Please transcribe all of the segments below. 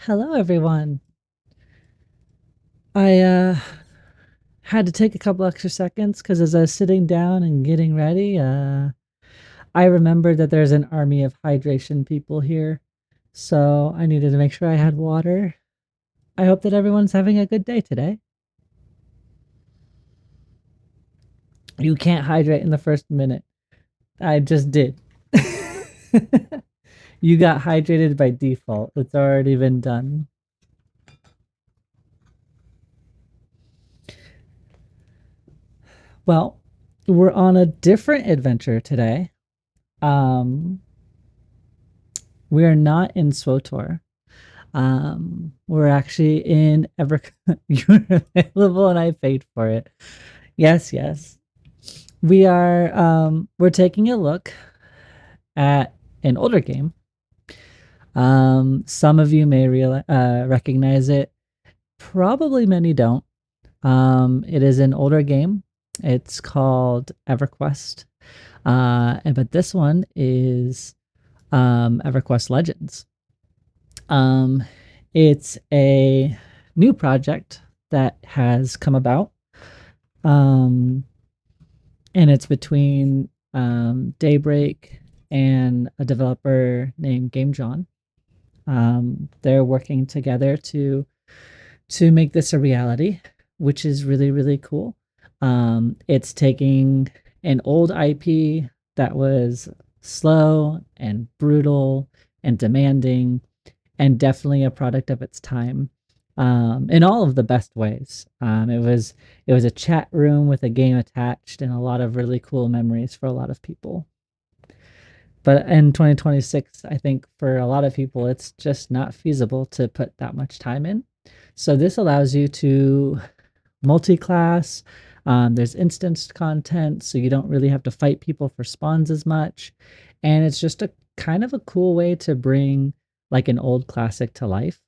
Hello, everyone. I had to take a couple extra seconds because as I was sitting down and getting ready, I remembered that there's an army of hydration people here. So I needed to make sure I had water. I hope that everyone's having a good day today. You can't hydrate in the first minute. I just did. You got hydrated by default. It's already been done. Well, we're on a different adventure today. Um, we are not in SWOTOR. We're actually in You're available and I paid for it. Yes, yes. We're taking a look at an older game. Some of you may recognize it. Probably many don't. It is an older game. It's called EverQuest. But this one is EverQuest Legends. Um, it's a new project that has come about, um, and it's between Daybreak and a developer named Game John. They're working together to make this a reality, which is really cool. It's taking an old IP that was slow and brutal and demanding and definitely a product of its time, in all of the best ways. It was a chat room with a game attached and a lot of really cool memories for a lot of people. But in 2026, I think for a lot of people, it's just not feasible to put that much time in. So this allows you to multi-class. There's instanced content, so you don't really have to fight people for spawns as much. And it's just a kind of a cool way to bring like an old classic to life.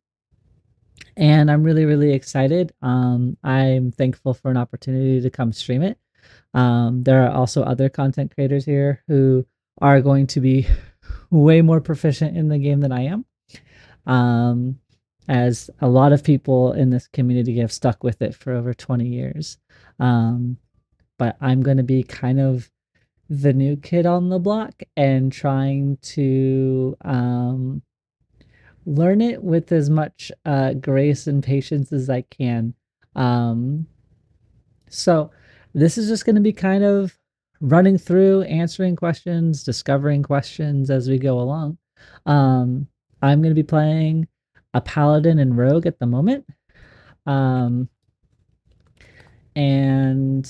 And I'm really excited. I'm thankful for an opportunity to come stream it. There are also other content creators here who are going to be way more proficient in the game than I am. Um, as a lot of people in this community have stuck with it for over 20 years. Um, but I'm going to be kind of the new kid on the block and trying to learn it with as much grace and patience as I can. Um, so this is just going to be kind of running through, answering questions, discovering questions as we go along. Um, I'm going to be playing a paladin and rogue at the moment. Um, and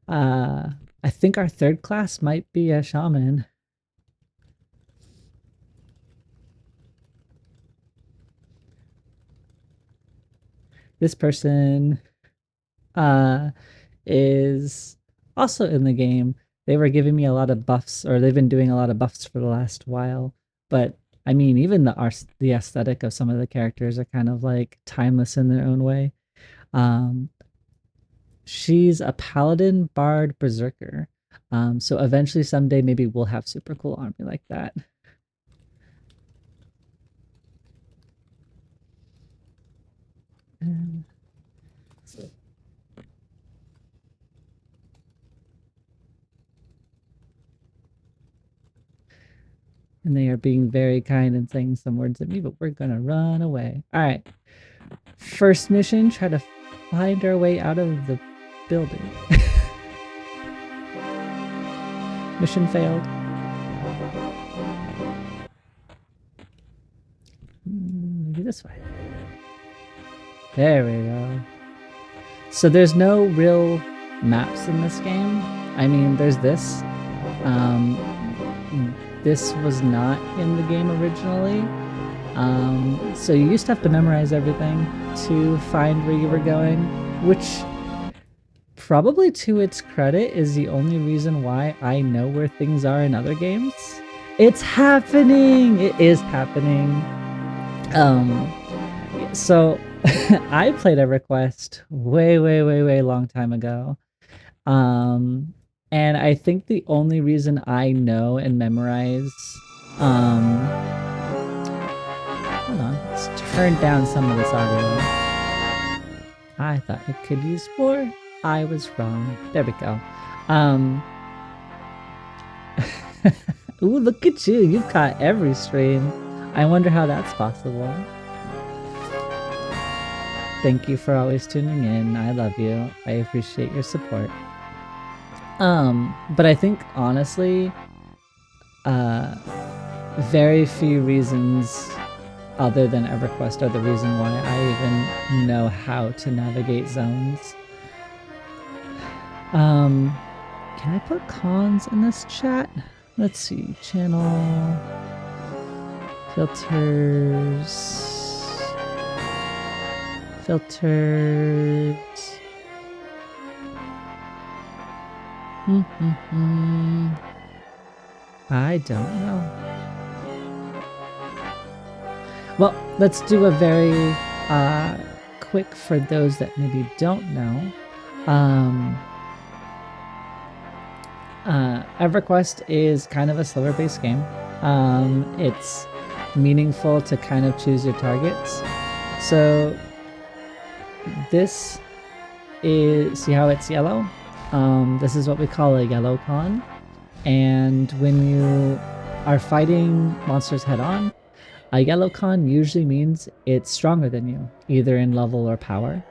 uh, I think our third class might be a shaman. This person uh, is also in the game. They were giving me a lot of buffs, or they've been doing a lot of buffs for the last while. But I mean, even the aesthetic of some of the characters are kind of like timeless in their own way. Um, she's a paladin, bard, berserker. So eventually, someday, maybe we'll have super cool army like that. Um, and they are being very kind and saying some words at me, but we're gonna run away. All right. First mission, try to find our way out of the building. Mission failed. Maybe this way. There we go. So there's no real maps in this game. I mean, there's this. Um, this was not in the game originally. So you used to have to memorize everything to find where you were going, which probably to its credit is the only reason why I know where things are in other games. It's happening. It is happening. So I played EverQuest way long time ago. Um, and I think the only reason I know and memorize, hold on, turn down some of this audio. I thought it could use more. I was wrong. There we go. Ooh, look at you. You've caught every stream. I wonder how that's possible. Thank you for always tuning in. I love you. I appreciate your support. But I think honestly, very few reasons other than EverQuest are the reason why I even know how to navigate zones. Can I put cons in this chat? Let's see, channel, filters, I don't know. Well, let's do a very quick for those that maybe don't know. EverQuest is kind of a slower-based game. It's meaningful to kind of choose your targets. So this is, see how it's yellow? This is what we call a yellow con. And when you are fighting monsters head-on, a yellow con usually means it's stronger than you, either in level or power.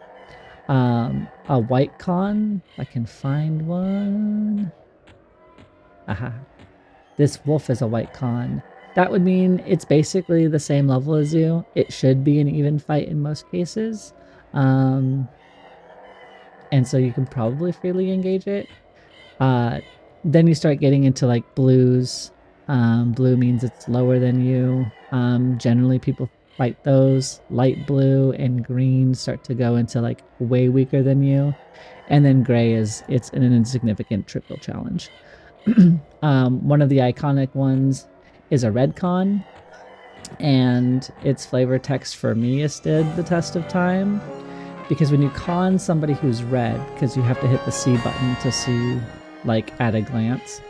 A white con, if I can find one. Aha. This wolf is a white con. That would mean it's basically the same level as you. It should be an even fight in most cases. And so you can probably freely engage it. Then you start getting into like blues. Blue means it's lower than you. Generally people fight those. Light blue and green start to go into like way weaker than you. And then gray it's an insignificant trivial challenge. One of the iconic ones is a red con, and its flavor text for me stood the test of time, because when you con somebody who's red, because you have to hit the C button to see like at a glance,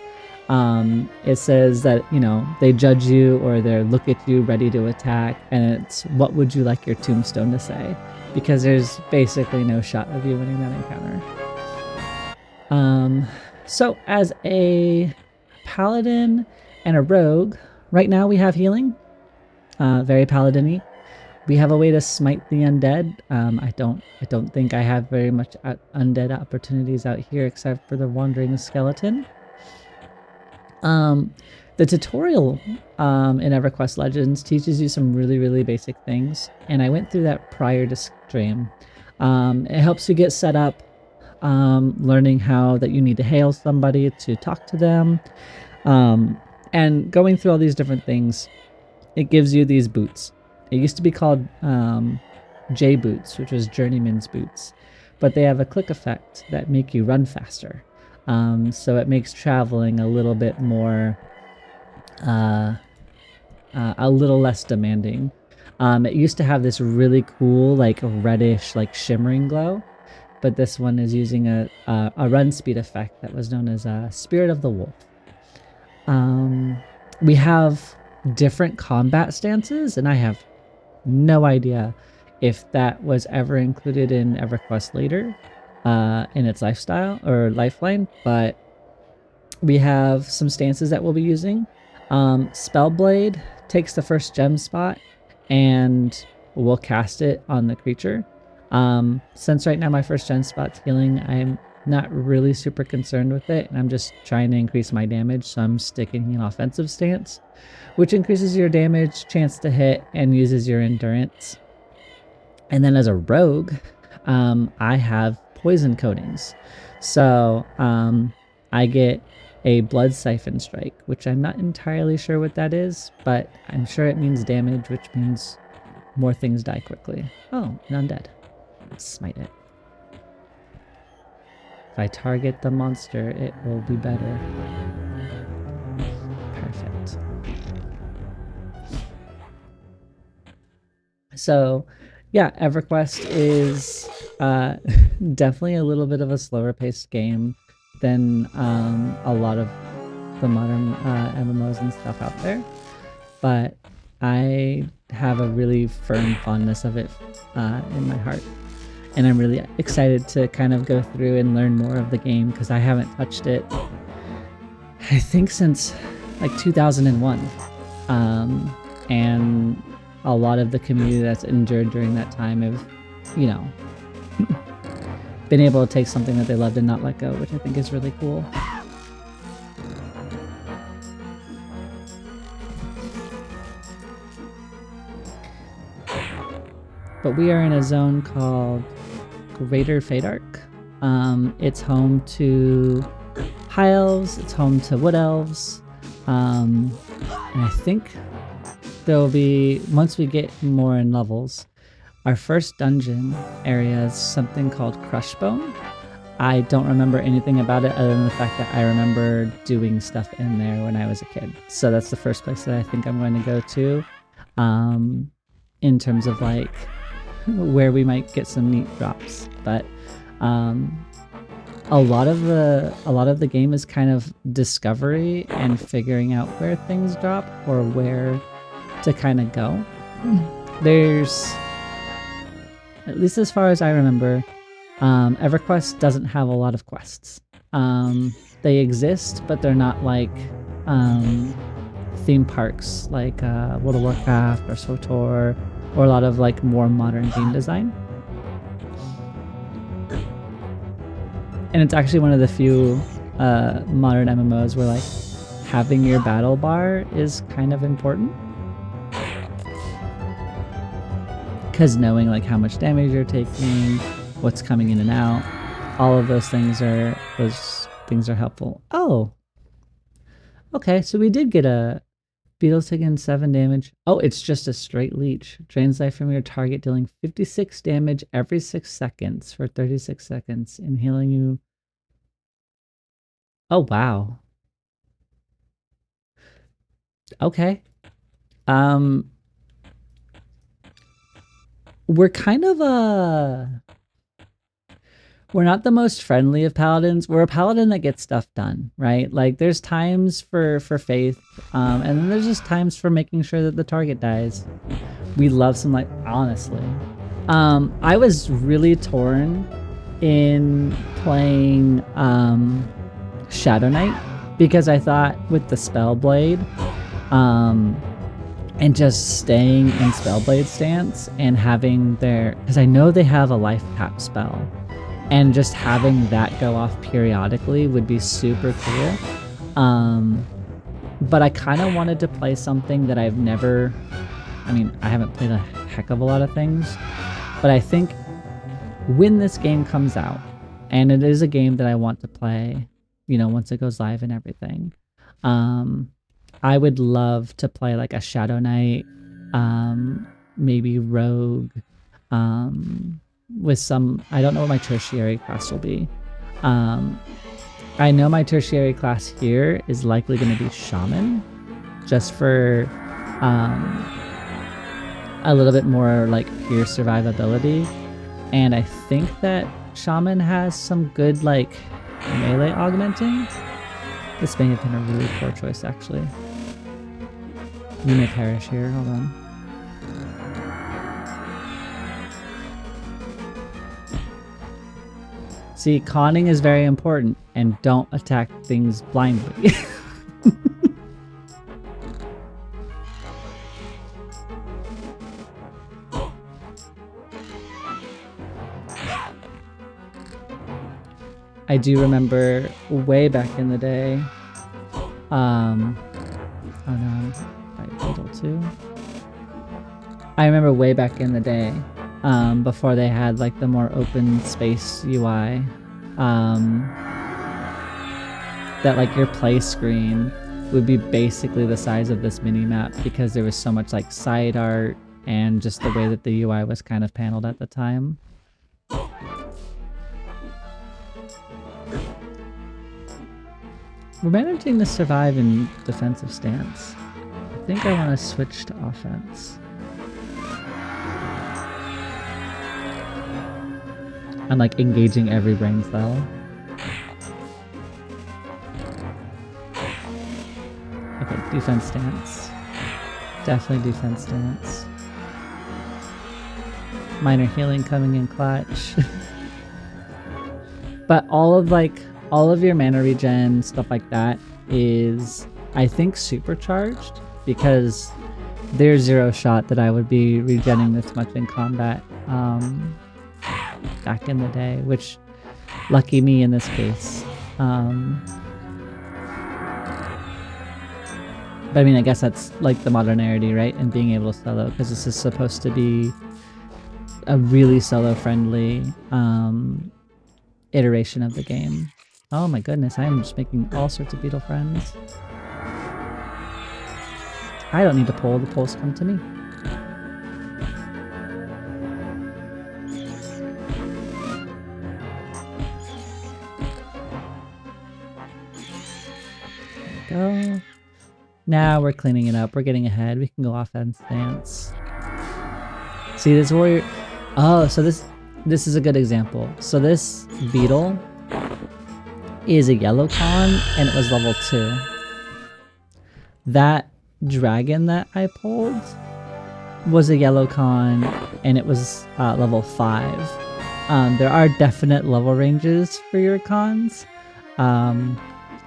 it says that, you know, they judge you or they look at you ready to attack, and it's what would you like your tombstone to say, because there's basically no shot of you winning that encounter. So as a paladin and a rogue, right now we have healing, very paladin-y. We have a way to smite the undead. I don't think I have very much undead opportunities out here except for the wandering skeleton. The tutorial in EverQuest Legends teaches you some really basic things, and I went through that prior to stream. It helps you get set up, learning how that you need to hail somebody to talk to them, and going through all these different things. It gives you these boots. It used to be called J boots, which was journeyman's boots, but they have a click effect that make you run faster. So it makes traveling a little bit more, a little less demanding. It used to have this really cool, like reddish, like shimmering glow, but this one is using a run speed effect that was known as Spirit of the Wolf. We have different combat stances, and I have no idea if that was ever included in EverQuest later, in its lifestyle or lifeline, but we have some stances that we'll be using. Spellblade takes the first gem spot and we'll cast it on the creature. Since right now my first gem spot's healing, I'm not really super concerned with it, and I'm just trying to increase my damage, so I'm sticking an offensive stance, which increases your damage, chance to hit, and uses your endurance. And then as a rogue, I have poison coatings. So I get a blood siphon strike, which I'm not entirely sure what that is, but I'm sure it means damage, which means more things die quickly. Oh, an undead. Let's smite it. If I target the monster, it will be better. Perfect. So yeah, EverQuest is definitely a little bit of a slower paced game than a lot of the modern MMOs and stuff out there. But I have a really firm fondness of it in my heart. And I'm really excited to kind of go through and learn more of the game because I haven't touched it, I think, since like 2001. And a lot of the community that's endured during that time have, you know, been able to take something that they loved and not let go, which I think is really cool. But we are in a zone called Greater Fadark. It's home to High Elves, it's home to Wood Elves, and I think there'll be, once we get more in levels, our first dungeon area is something called Crushbone. I don't remember anything about it other than the fact that I remember doing stuff in there when I was a kid. So that's the first place that I think I'm going to go to, in terms of like where we might get some neat drops. But a lot of the game is kind of discovery and figuring out where things drop or where to kind of go. There's, at least as far as I remember, EverQuest doesn't have a lot of quests. They exist, but they're not like theme parks like World of Warcraft or SWTOR, or a lot of like more modern game design. And it's actually one of the few modern MMOs where like having your battle bar is kind of important. Because knowing like how much damage you're taking, what's coming in and out, all of those things are helpful. Oh, okay, so we did get a Beetle's taking 7 damage. Oh, it's just a straight leech. Drains life from your target, dealing 56 damage every 6 seconds for 36 seconds and healing you. Oh, wow. Okay. We're kind of we're not the most friendly of paladins. We're a paladin that gets stuff done, right? Like there's times for faith, and then there's just times for making sure that the target dies. We love some, like, honestly. I was really torn in playing Shadow Knight because I thought with the Spellblade, and just staying in Spellblade stance and having their, because I know they have a life cap spell, and just having that go off periodically would be super cool. But I kind of wanted to play something that I've never, I mean, I haven't played a heck of a lot of things, but I think when this game comes out, and it is a game that I want to play, you know, once it goes live and everything, I would love to play like a Shadow Knight, maybe Rogue, with some, I don't know what my tertiary class will be. I know my tertiary class here is likely going to be Shaman, just for a little bit more like pure survivability. And I think that Shaman has some good like melee augmenting. This may have been a really poor choice, actually. You may perish here, hold on. See, conning is very important, and don't attack things blindly. I do remember way back in the day, oh no, I Beetle too. I remember way back in the day, before they had like the more open space UI, that like your play screen would be basically the size of this mini map because there was so much like side art and just the way that the UI was kind of paneled at the time. We're managing to survive in defensive stance. I think I want to switch to offense. I'm like engaging every brain cell. Okay, defense stance. Definitely defense stance. Minor healing coming in clutch. But all of your mana regen, stuff like that is, I think, supercharged because there's zero shot that I would be regenning this much in combat back in the day, which lucky me in this case. But I mean, I guess that's like the modernity, right? And being able to solo, because this is supposed to be a really solo-friendly iteration of the game. Oh my goodness, I am just making all sorts of beetle friends. I don't need to pull, the pulls come to me. There we go. Now we're cleaning it up. We're getting ahead. We can go offense stance. See, this warrior... Oh, so this is a good example. So this beetle is a yellow con, and it was level 2. That dragon that I pulled was a yellow con, and it was level 5. There are definite level ranges for your cons.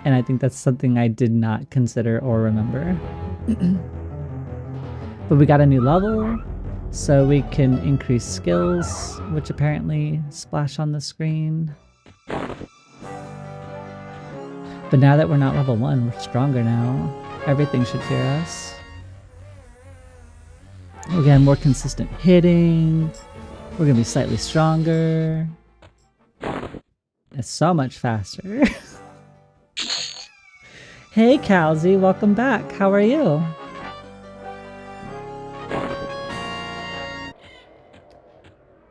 And I think that's something I did not consider or remember. But we got a new level, so we can increase skills, which apparently splash on the screen. But now that we're not level 1, we're stronger now. Everything should fear us. Again, more consistent hitting. We're gonna be slightly stronger. It's so much faster. Hey Calzy, welcome back. How are you?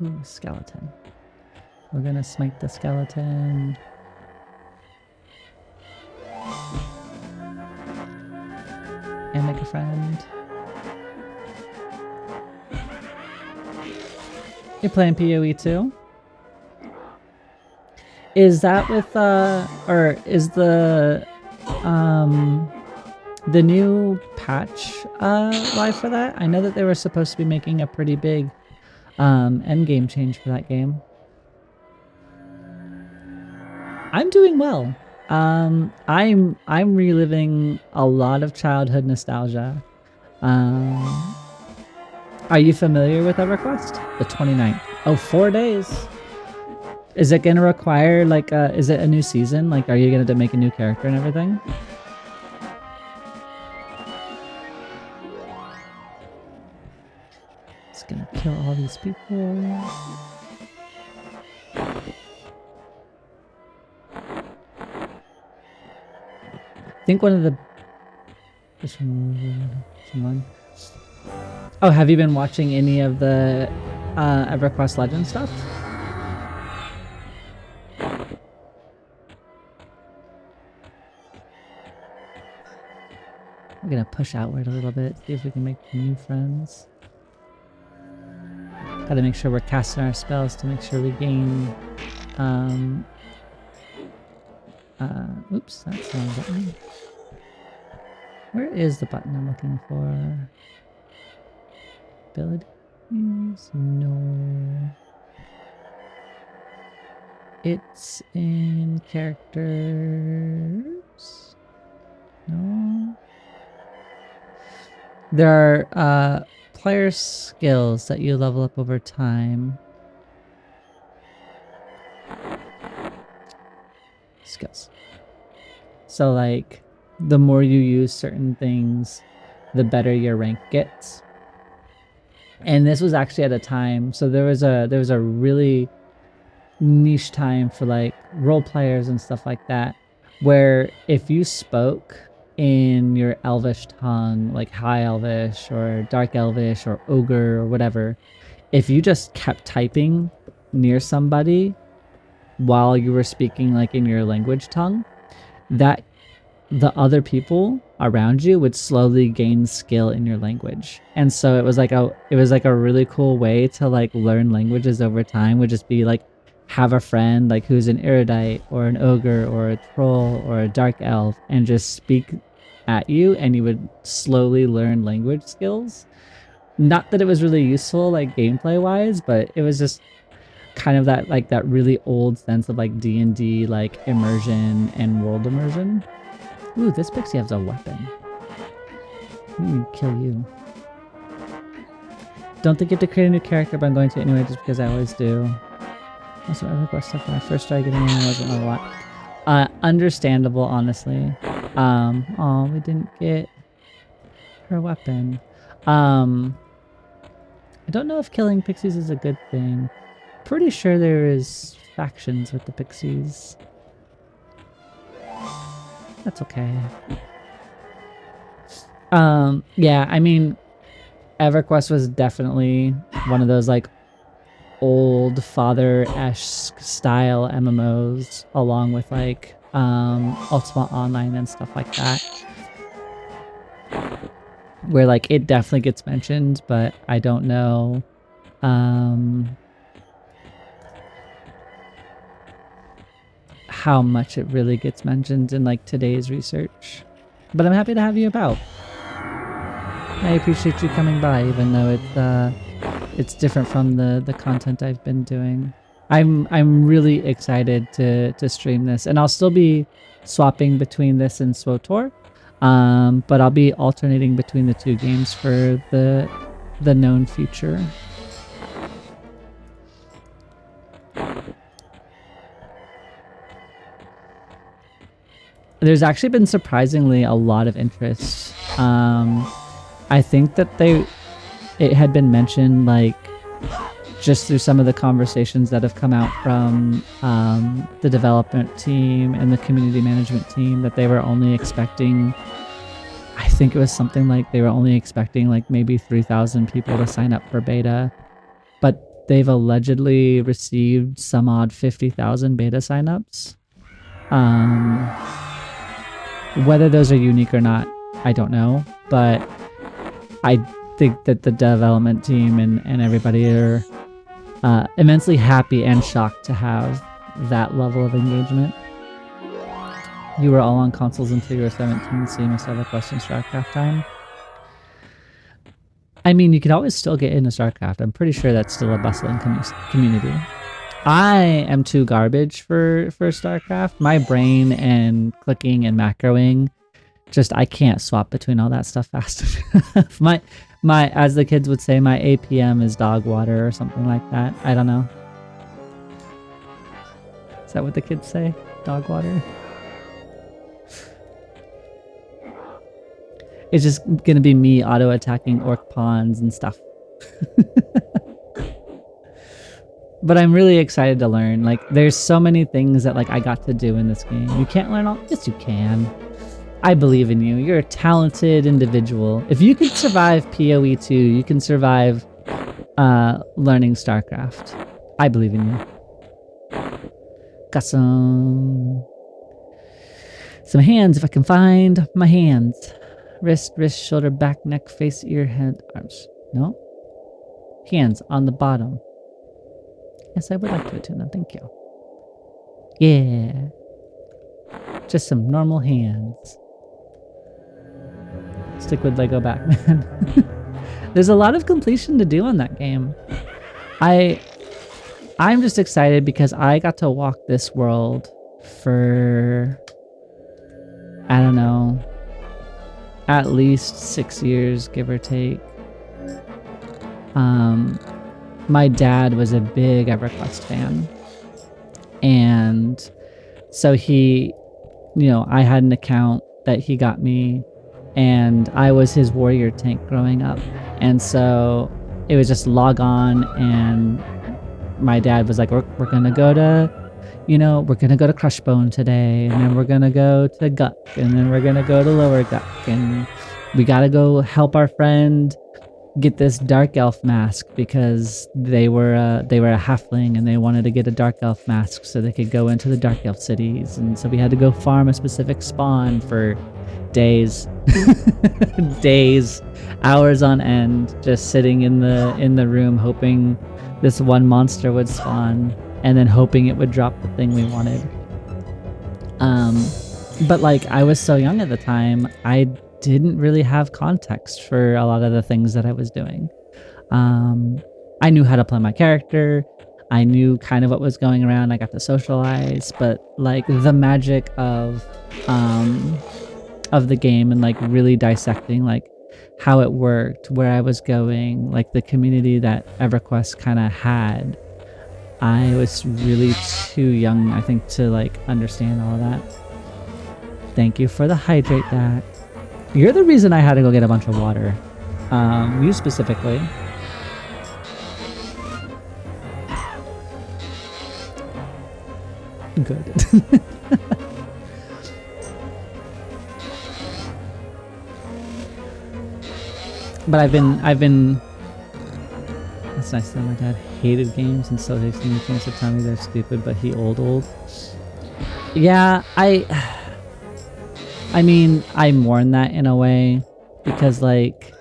Ooh, skeleton. We're gonna smite the skeleton. And make a friend. You're playing PoE too? Is that with or is the new patch live for that? I know that they were supposed to be making a pretty big end game change for that game. I'm doing well. I'm reliving a lot of childhood nostalgia. Are you familiar with EverQuest? The 29th. Oh, 4 days. Is it gonna require like is it a new season? Like, are you gonna make a new character and everything? It's gonna kill all these people. I think one of the... Someone. Oh, have you been watching any of the EverQuest Legends stuff? We're gonna push outward a little bit, see if we can make new friends. Gotta make sure we're casting our spells to make sure we gain... oops, that's the wrong button. Where is the button I'm looking for? Abilities? No. It's in characters? No. There are player skills that you level up over time. Skills. So like, the more you use certain things, the better your rank gets. And this was actually at a time, so there was a really niche time for like role players and stuff like that, where if you spoke in your elvish tongue, like high elvish or dark elvish or ogre or whatever, if you just kept typing near somebody while you were speaking like in your language tongue, that the other people around you would slowly gain skill in your language. And so it was like a really cool way to like learn languages over time, would just be like have a friend like who's an erudite or an ogre or a troll or a dark elf and just speak at you, and you would slowly learn language skills. Not that it was really useful, like gameplay wise, but it was just kind of that like that really old sense of like D&D like immersion and world immersion. Ooh, this pixie has a weapon. Let me kill you. Don't think you have to create a new character, but I'm going to anyway just because I always do. Also, EverQuest stuff when I first started getting in, I wasn't a lot. Understandable, honestly. Oh, we didn't get her weapon. I don't know if killing pixies is a good thing. Pretty sure there is factions with the pixies. That's okay. Yeah, I mean, EverQuest was definitely one of those like old father-esque style MMOs, along with like Ultima Online and stuff like that, where like it definitely gets mentioned, but I don't know how much it really gets mentioned in like today's research. But I'm happy to have you about. I appreciate you coming by, even though it's different from the content I've been doing. I'm really excited to stream this, and I'll still be swapping between this and SWTOR, but I'll be alternating between the two games for the known future. There's actually been surprisingly a lot of interest. I think that it had been mentioned like just through some of the conversations that have come out from the development team and the community management team, that they were only expecting, I think it was something like they were only expecting like maybe 3,000 people to sign up for beta, but they've allegedly received some odd 50,000 beta signups. Whether those are unique or not, I don't know, but I think that the development team and everybody are immensely happy and shocked to have that level of engagement. You were all on consoles until you were 17, so you must have a question StarCraft time. I mean, you could always still get into StarCraft. I'm pretty sure that's still a bustling community. I am too garbage for StarCraft. My brain and clicking and macroing, just I can't swap between all that stuff fast enough. my as the kids would say, my APM is dog water or something like that. I don't know. Is that what the kids say? Dog water? It's just gonna be me auto-attacking orc pawns and stuff. But I'm really excited to learn. Like, there's so many things that like I got to do in this game. You can't learn all. Yes, you can. I believe in you. You're a talented individual. If you can survive PoE 2, you can survive learning StarCraft. I believe in you. Got some hands if I can find my hands. Wrist, shoulder, back, neck, face, ear, head, arms. No? Hands on the bottom. Yes, I would like to attune them. Thank you. Yeah. Just some normal hands. Stick with Lego Batman. There's a lot of completion to do on that game. I'm just excited because I got to walk this world for, I don't know, at least 6 years, give or take. My dad was a big EverQuest fan, and so he, I had an account that he got me, and I was his warrior tank growing up, and so it was just log on, and my dad was like, we're gonna go to, we're gonna go to Crushbone today, and then we're gonna go to Guck, and then we're gonna go to Lower Guck, and we gotta go help our friend get this dark elf mask because they were a halfling and they wanted to get a dark elf mask so they could go into the dark elf cities, and so we had to go farm a specific spawn for days days, hours on end, just sitting in the room hoping this one monster would spawn, and then hoping it would drop the thing we wanted. But like, I was so young at the time, I didn't really have context for a lot of the things that I was doing. I knew how to play my character. I knew kind of what was going around. I got to socialize, but like the magic of the game and like really dissecting like how it worked, where I was going, like the community that EverQuest kind of had. I was really too young, I think, to like understand all of that. Thank you for the hydrate that. You're the reason I had to go get a bunch of water. You specifically. Good. But I've been. It's nice that my dad hated games and still takes me a chance to tell me they're stupid, but he old. Yeah, I mean, I mourn that in a way because like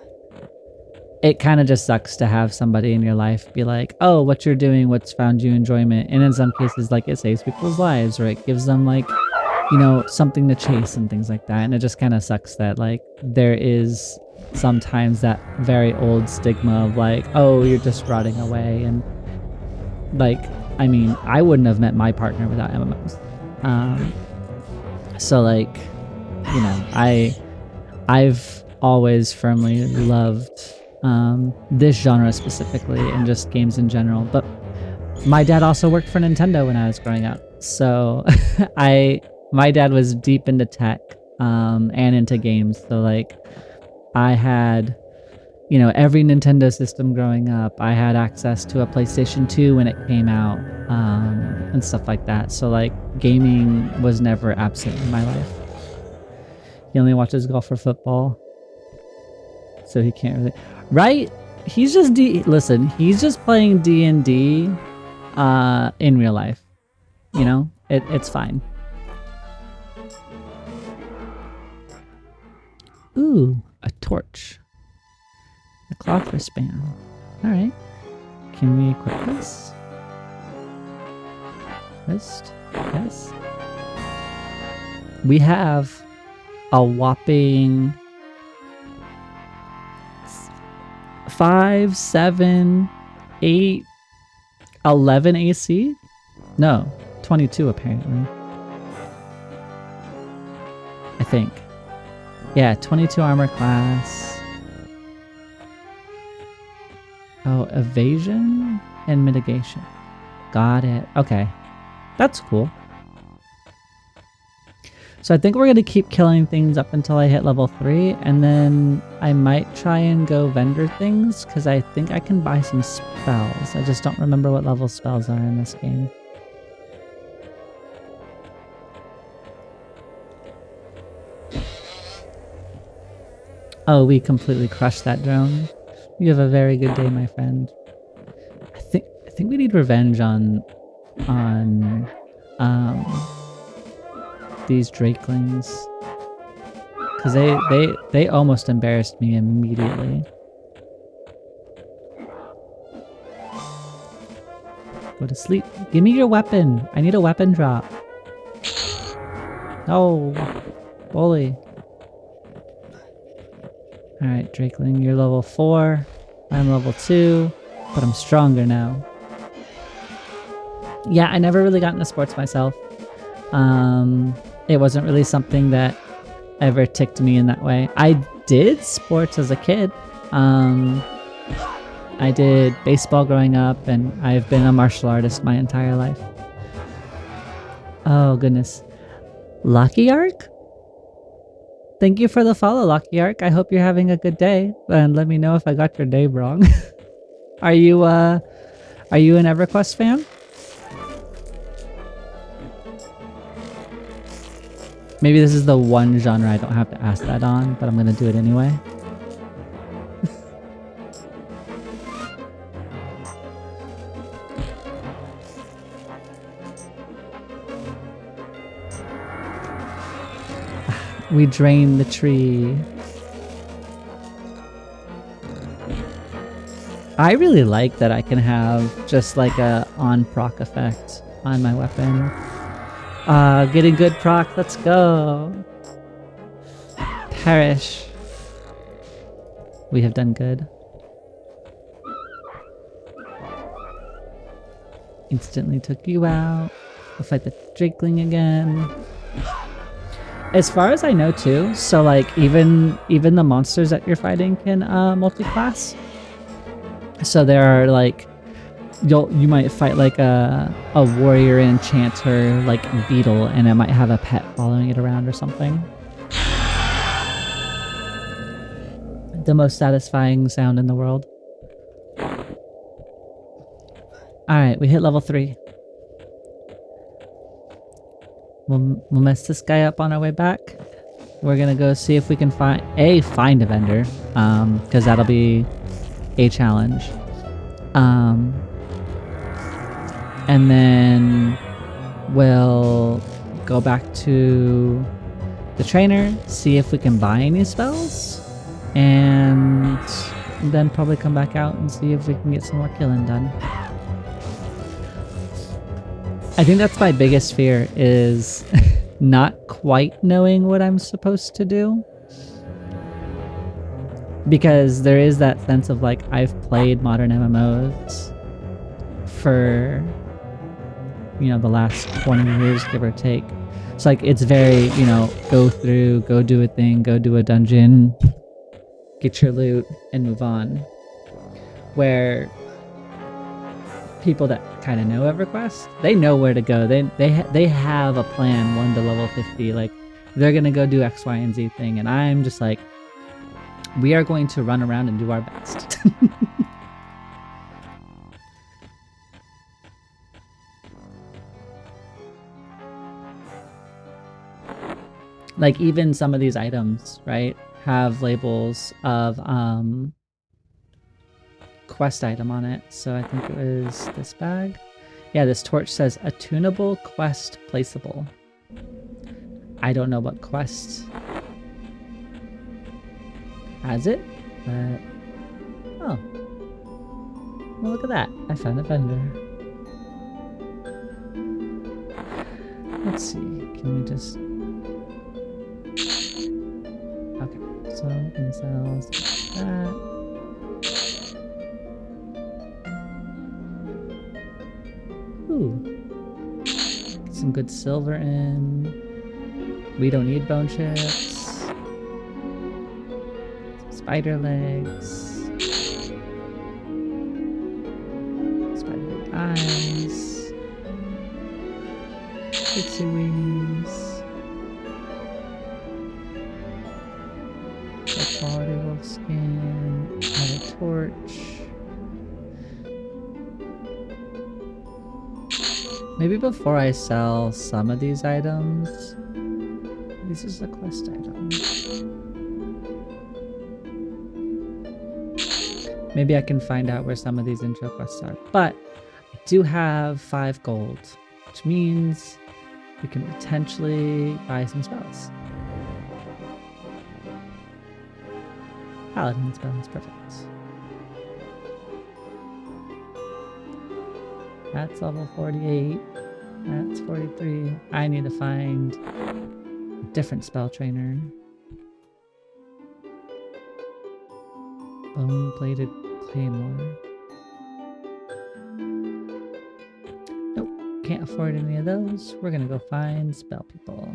it kind of just sucks to have somebody in your life be like, oh, what you're doing, what's found you enjoyment. And in some cases, like it saves people's lives or it gives them like, you know, something to chase and things like that. And it just kind of sucks that like there is sometimes that very old stigma of like, oh, you're just rotting away. And like, I mean, I wouldn't have met my partner without MMOs. So like, you know, I've always firmly loved this genre specifically and just games in general. But my dad also worked for Nintendo when I was growing up. So my dad was deep into tech and into games. So like I had, you know, every Nintendo system growing up. I had access to a PlayStation 2 when it came out and stuff like that. So like gaming was never absent in my life. He only watches golf or football. So he can't really... Right? He's just... Listen, he's just playing D&D in real life. You know? It's fine. Ooh, a torch. A cloth wristband. Alright. Can we equip this? Wrist? Yes. We have a whopping 5, 7, 8, 11 AC? No, 22 apparently. I think. Yeah, 22 armor class. Oh, evasion and mitigation. Got it. Okay. That's cool. So I think we're going to keep killing things up until I hit level 3, and then I might try and go vendor things, because I think I can buy some spells. I just don't remember what level spells are in this game. Oh, we completely crushed that drone. You have a very good day, my friend. I think we need revenge on these drakelings, because they almost embarrassed me immediately. Go to sleep. Give me your weapon. I need a weapon drop. No, bully. All right, drakeling, you're level 4. I'm level 2, but I'm stronger now. Yeah, I never really got into sports myself. It wasn't really something that ever ticked me in that way. I did sports as a kid. I did baseball growing up, and I've been a martial artist my entire life. Oh, goodness. Lucky Arc? Thank you for the follow, Lucky Arc. I hope you're having a good day, and let me know if I got your name wrong. Are you an EverQuest fan? Maybe this is the one genre I don't have to ask that on, but I'm gonna do it anyway. We drain the tree. I really like that I can have just like a on proc effect on my weapon. Getting good proc. Let's go. Perish. We have done good. Instantly took you out. We'll fight the Drakeling again. As far as I know too, so like even the monsters that you're fighting can multi-class. So there are like you might fight like a warrior enchanter like beetle, and it might have a pet following it around or something. The most satisfying sound in the world. Alright, we hit level 3. We'll mess this guy up on our way back. We're gonna go see if we can find a vendor, because that'll be a challenge. And then we'll go back to the trainer, see if we can buy any spells, and then probably come back out and see if we can get some more killing done. I think that's my biggest fear, is not quite knowing what I'm supposed to do. Because there is that sense of like, I've played modern MMOs for, you know, the last 20 years, give or take. It's like, it's very, you know, go through, go do a thing, go do a dungeon, get your loot, and move on. Where people that kind of know EverQuest, they know where to go. They have a plan 1 to level 50. Like, they're gonna go do X, Y, and Z thing, and I'm just like, we are going to run around and do our best. Like, even some of these items, right, have labels of quest item on it. So I think it was this bag. Yeah, this torch says attunable quest placeable. I don't know what quest has it, but oh, well, look at that. I found a vendor. Let's see, can we just, okay, so incels, that. Ooh, get some good silver in. We don't need bone chips. Some spider legs. Spider leg eyes. Pixie wings. High quality wolf skin. Another torch. Maybe before I sell some of these items, this is a quest item. Maybe I can find out where some of these intro quests are. But I do have 5 gold, which means we can potentially buy some spells. Paladin spells, perfect. That's level 48. That's 43. I need to find a different spell trainer. Bone-bladed claymore. Nope, can't afford any of those. We're gonna go find spell people.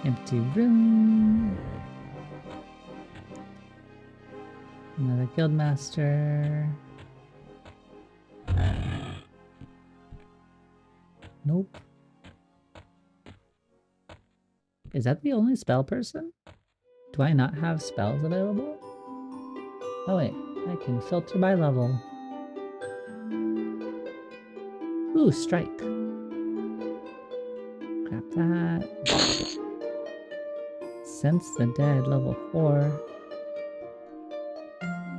Empty room. Another guildmaster. Nope. Is that the only spell person? Do I not have spells available? Oh wait, I can filter by level. Ooh, strike. Grab that. Sense the dead, level 4.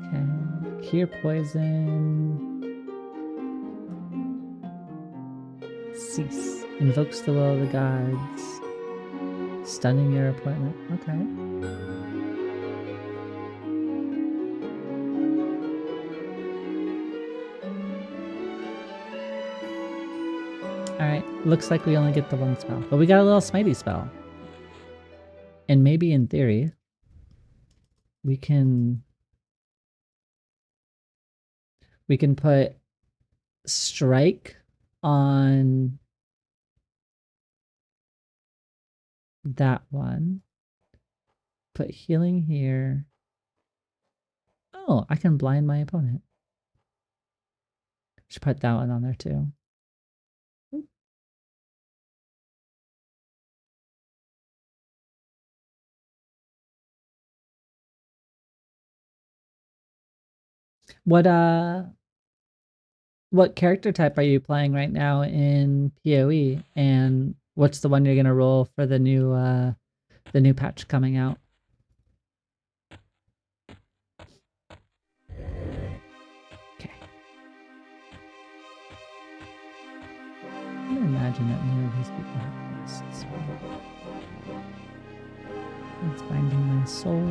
Okay, cure poison. Cease. Invokes the will of the gods. Stunning your appointment. Okay. Alright, looks like we only get the one spell. But we got a little smitey spell. And maybe in theory, we can put strike on that one. Put healing here. Oh, I can blind my opponent. Should put that one on there too. What character type are you playing right now in PoE, and what's the one you're gonna roll for the new patch coming out? Okay. I'm gonna imagine that none of these people have quests. It's binding my soul.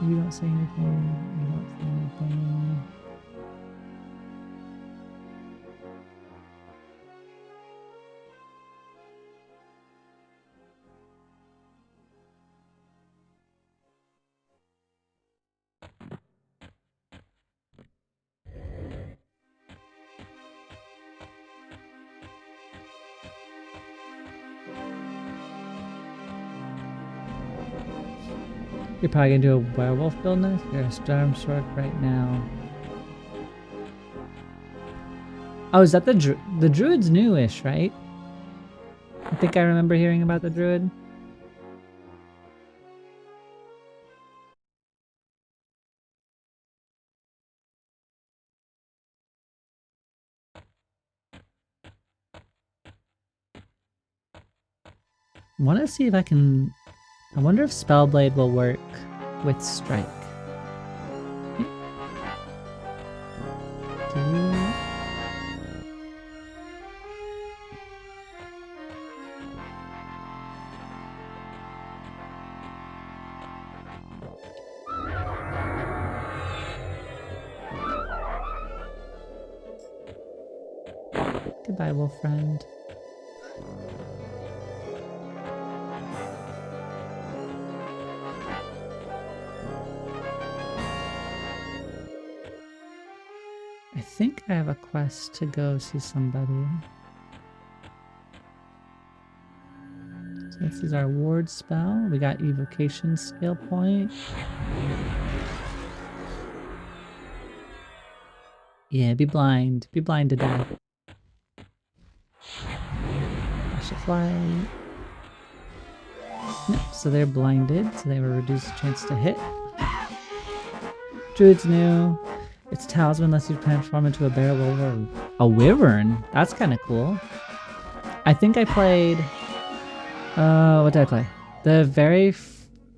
You don't say anything. You don't say anything. You're probably gonna do a werewolf build next? You're a storm sword right now. Oh, is that the Druid's newish, right? I think I remember hearing about the Druid. I want to see if I can... I wonder if Spellblade will work with Strike. Goodbye, wolf friend. I think I have a quest to go see somebody. So this is our ward spell. We got evocation skill point. Yeah, be blind. Be blind to death. Flash of light. Nope, so they're blinded, so they have a reduced chance to hit. Druid's new. Its talisman lets you transform into a bear, wolf, or a wyvern. That's kind of cool. I think I played... what did I play? The very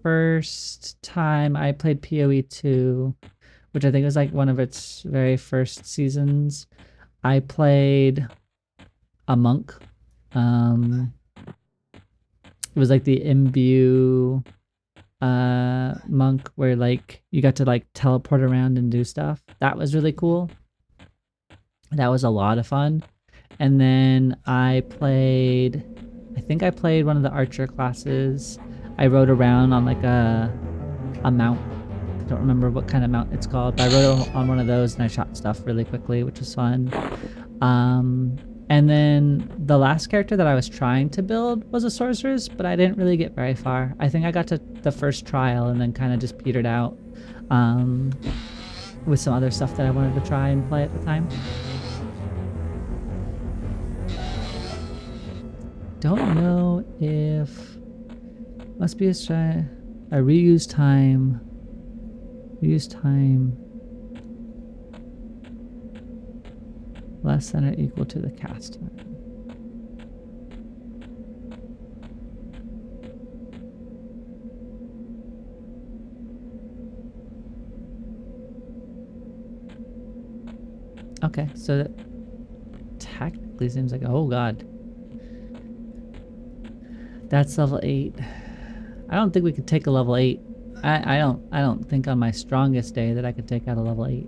first time I played PoE 2, which I think was like one of its very first seasons, I played a monk. It was like the imbue monk where like you got to like teleport around and do stuff. That was really cool. That was a lot of fun. And then I think I played one of the archer classes. I rode around on like a mount. I don't remember what kind of mount it's called, but I rode on one of those and I shot stuff really quickly, which was fun. And then the last character that I was trying to build was a sorceress, but I didn't really get very far. I think I got to the first trial and then kind of just petered out with some other stuff that I wanted to try and play at the time. Don't know if... Must be a strat. I reuse time. Reuse time. Less than or equal to the cast time. Okay, so that technically seems like... Oh god. That's level 8. I don't think we could take a level 8. I don't think on my strongest day that I could take out a level 8.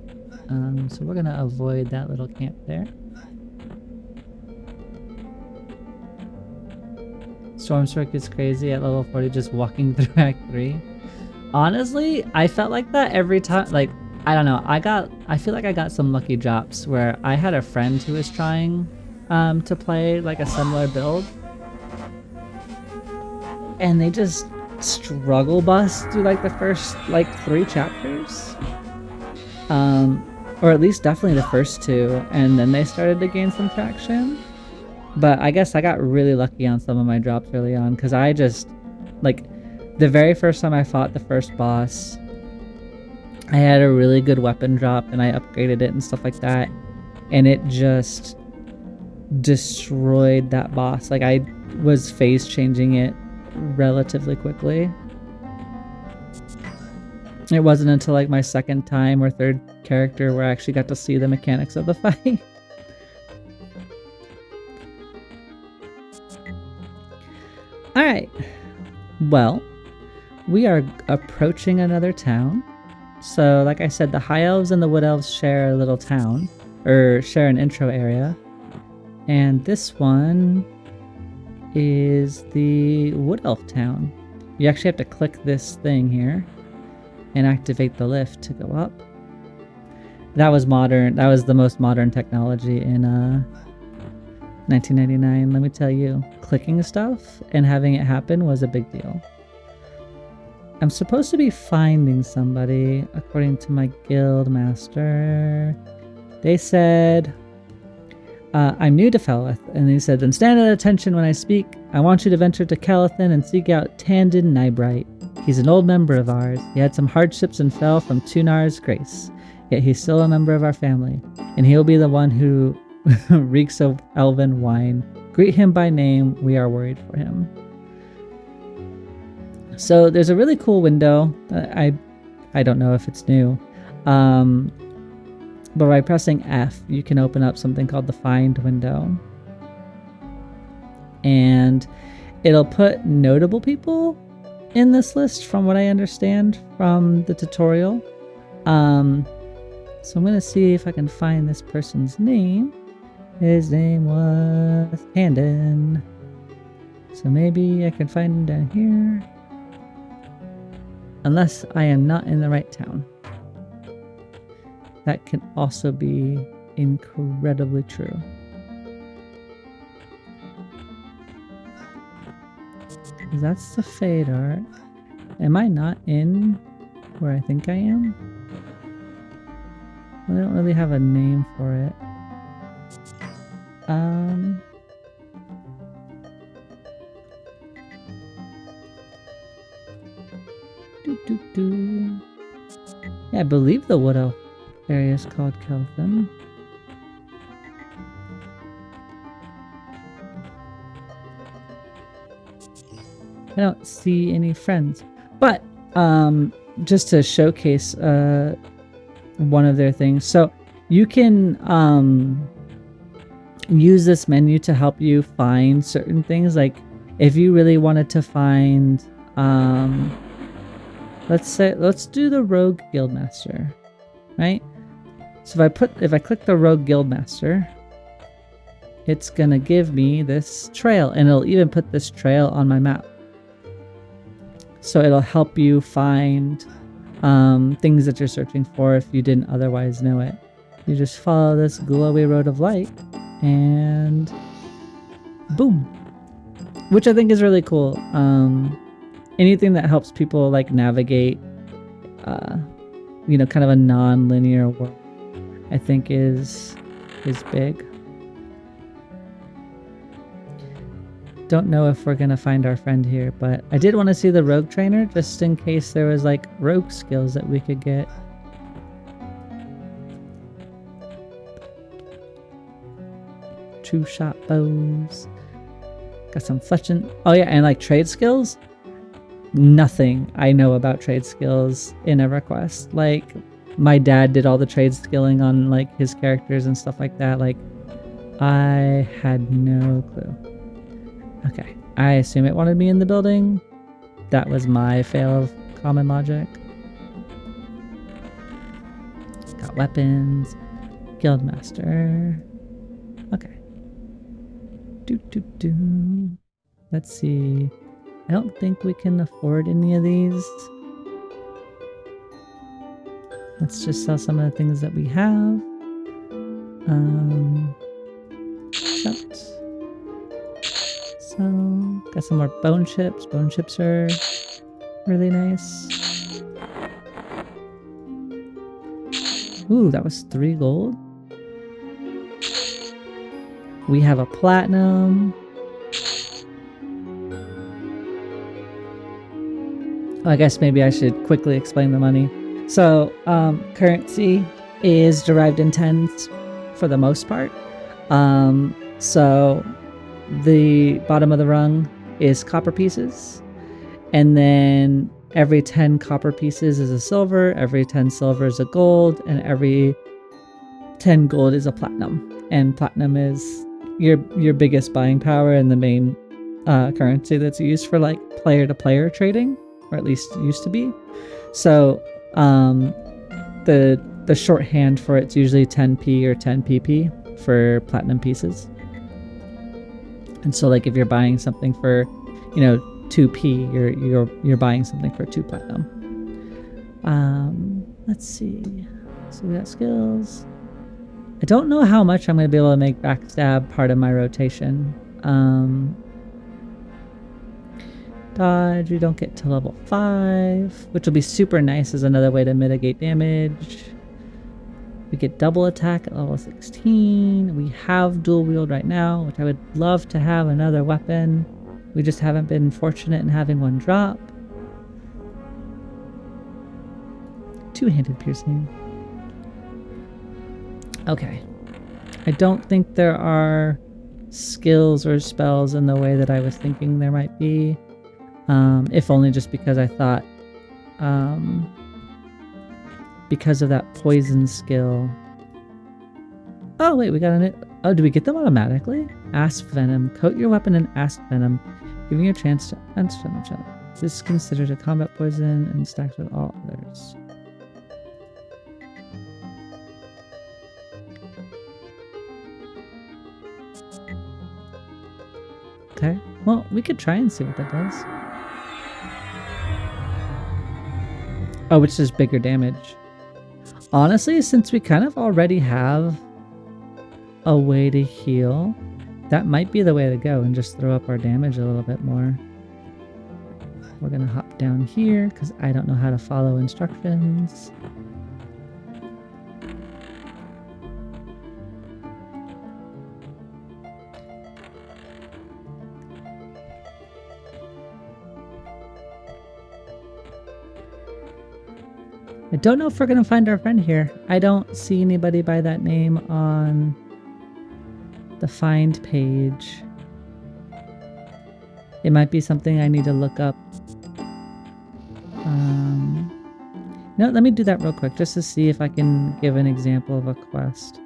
So we're gonna avoid that little camp there. Stormstroke is crazy at level 40 just walking through Act 3. Honestly, I felt like that every time. Like, I don't know, I feel like I got some lucky drops where I had a friend who was trying to play like a similar build, and they just struggle bus through like the first like 3 chapters, or at least definitely the first 2, and then they started to gain some traction. But I guess I got really lucky on some of my drops early on, because I just, like, the very first time I fought the first boss, I had a really good weapon drop and I upgraded it and stuff like that, and it just destroyed that boss. Like, I was phase changing it relatively quickly. It wasn't until like my second time or third character where I actually got to see the mechanics of the fight. Alright, well, we are approaching another town. So like I said, the High Elves and the Wood Elves share a little town, or share an intro area. And this one is the Wood Elf town. You actually have to click this thing here and activate the lift to go up. That was modern. That was the most modern technology in 1999, let me tell you. Clicking stuff and having it happen was a big deal. I'm supposed to be finding somebody, according to my guild master. They said, I'm new to Felith, and they said, then stand at attention when I speak. I want you to venture to Calithan and seek out Tandon Nybright. He's an old member of ours. He had some hardships and fell from Tunar's grace, yet he's still a member of our family, and he'll be the one who reeks of elven wine. Greet him by name. We are worried for him. So there's a really cool window. I don't know if it's new. But by pressing F, you can open up something called the Find window. And it'll put notable people in this list from what I understand from the tutorial. So I'm going to see if I can find this person's name. His name was Tandon. So maybe I can find him down here. Unless I am not in the right town. That can also be incredibly true. That's the fade art. Am I not in where I think I am? Well, I don't really have a name for it. Yeah, I believe the Wood Elf area is called Kelvin. I don't see any friends, but just to showcase one of their things, so you can use this menu to help you find certain things. Like if you really wanted to find let's do the Rogue Guildmaster, right? So if I click the Rogue Guildmaster, it's gonna give me this trail, and it'll even put this trail on my map. So it'll help you find things that you're searching for if you didn't otherwise know it. You just follow this glowy road of light, and boom, which I think is really cool. Anything that helps people like navigate, kind of a non-linear world, I think is big. Don't know if we're gonna find our friend here, but I did want to see the rogue trainer just in case there was like rogue skills that we could get. Two-shot bows. Got some fletching. Oh yeah, and like trade skills. Nothing I know about trade skills in EverQuest. Like my dad did all the trade skilling on like his characters and stuff like that. Like I had no clue. Okay, I assume it wanted me in the building. That was my fail of common logic. Go. got weapons. Guildmaster. Okay. Let's see. I don't think we can afford any of these. Let's just sell some of the things that we have. Accept. So, got some more bone chips. Bone chips are really nice. Ooh, that was 3 gold. We have a platinum. I guess maybe I should quickly explain the money. So, currency is derived in tens for the most part. So the bottom of the rung is copper pieces, and then every 10 copper pieces is a silver, every 10 silver is a gold, and every 10 gold is a platinum. And platinum is your biggest buying power and the main currency that's used for like player-to-player trading, or at least used to be. So the shorthand for it's usually 10p or 10 pp for platinum pieces. And so like if you're buying something for, 2p, you're buying something for 2 platinum. Let's see. So we got skills. I don't know how much I'm going to be able to make backstab part of my rotation. Dodge, we don't get to level 5, which will be super nice as another way to mitigate damage. We get double attack at level 16. We have dual wield right now, which I would love to have another weapon. We just haven't been fortunate in having one drop. Two-handed piercing. Okay. I don't think there are skills or spells in the way that I was thinking there might be. If only just because I thought because of that poison skill. Oh wait, we got an... Oh, do we get them automatically? Asp Venom. Coat your weapon in Asp Venom, giving you a chance to enter them. This is considered a combat poison and stacks with all others. Okay, well, we could try and see what that does. Oh, which is bigger damage. Honestly, since we kind of already have a way to heal, that might be the way to go and just throw up our damage a little bit more. We're gonna hop down here because I don't know how to follow instructions. I don't know if we're gonna find our friend here. I don't see anybody by that name on the find page. It might be something I need to look up. No, let me do that real quick just to see if I can give an example of a quest.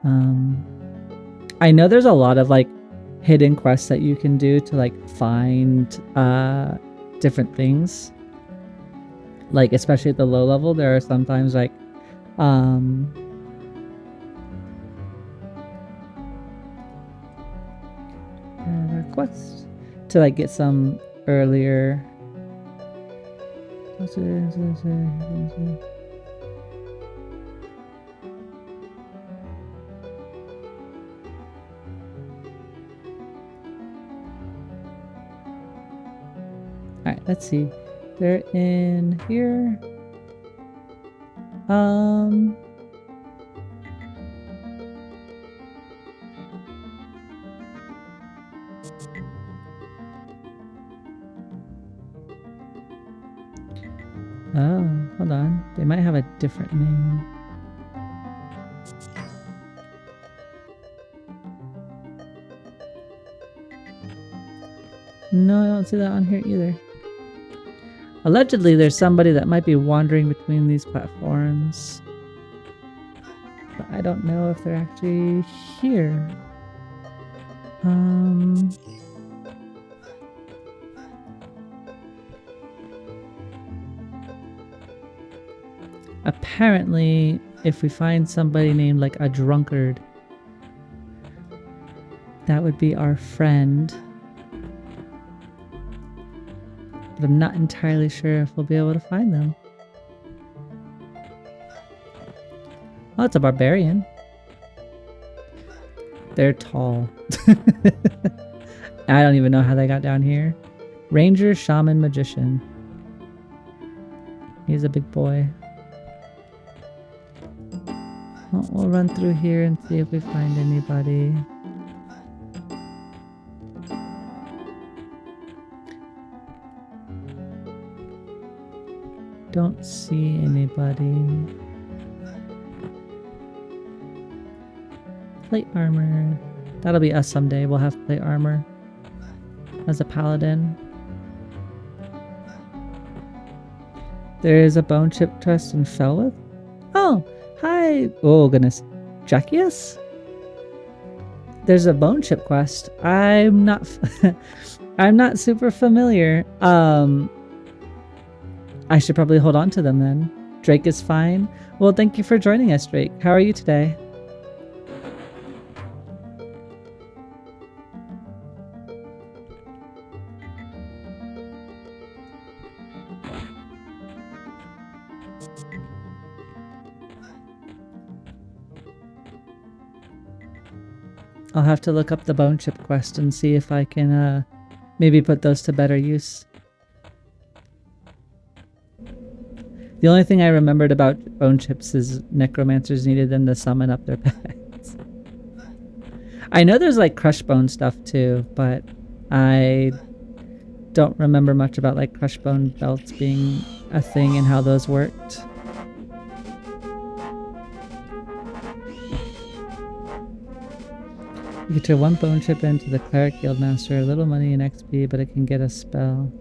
I know there's a lot of like hidden quests that you can do to like find different things. Like especially at the low level, there are sometimes like quests to like get some earlier. Alright, let's see. They're in here. Oh, hold on. They might have a different name. No, I don't see that on here either. Allegedly, there's somebody that might be wandering between these platforms. But I don't know if they're actually here. Apparently, if we find somebody named like a drunkard, that would be our friend. But I'm not entirely sure if we'll be able to find them. Oh, it's a barbarian. They're tall. I don't even know how they got down here. Ranger, shaman, magician. He's a big boy. Well, we'll run through here and see if we find anybody. Don't see anybody. Plate armor. That'll be us someday. We'll have plate armor as a paladin. There is a bone chip trust in Felwith. Oh, hi. Oh goodness, Jackius. There's a bone chip quest. I'm not. I'm not super familiar. I should probably hold on to them then. Drake is fine. Well, thank you for joining us, Drake. How are you today? I'll have to look up the bone chip quest and see if I can maybe put those to better use. The only thing I remembered about bone chips is necromancers needed them to summon up their pets. I know there's like crushed bone stuff too, but I don't remember much about like crushed bone belts being a thing and how those worked. You get your one bone chip into the cleric guildmaster, a little money in XP, but it can get a spell.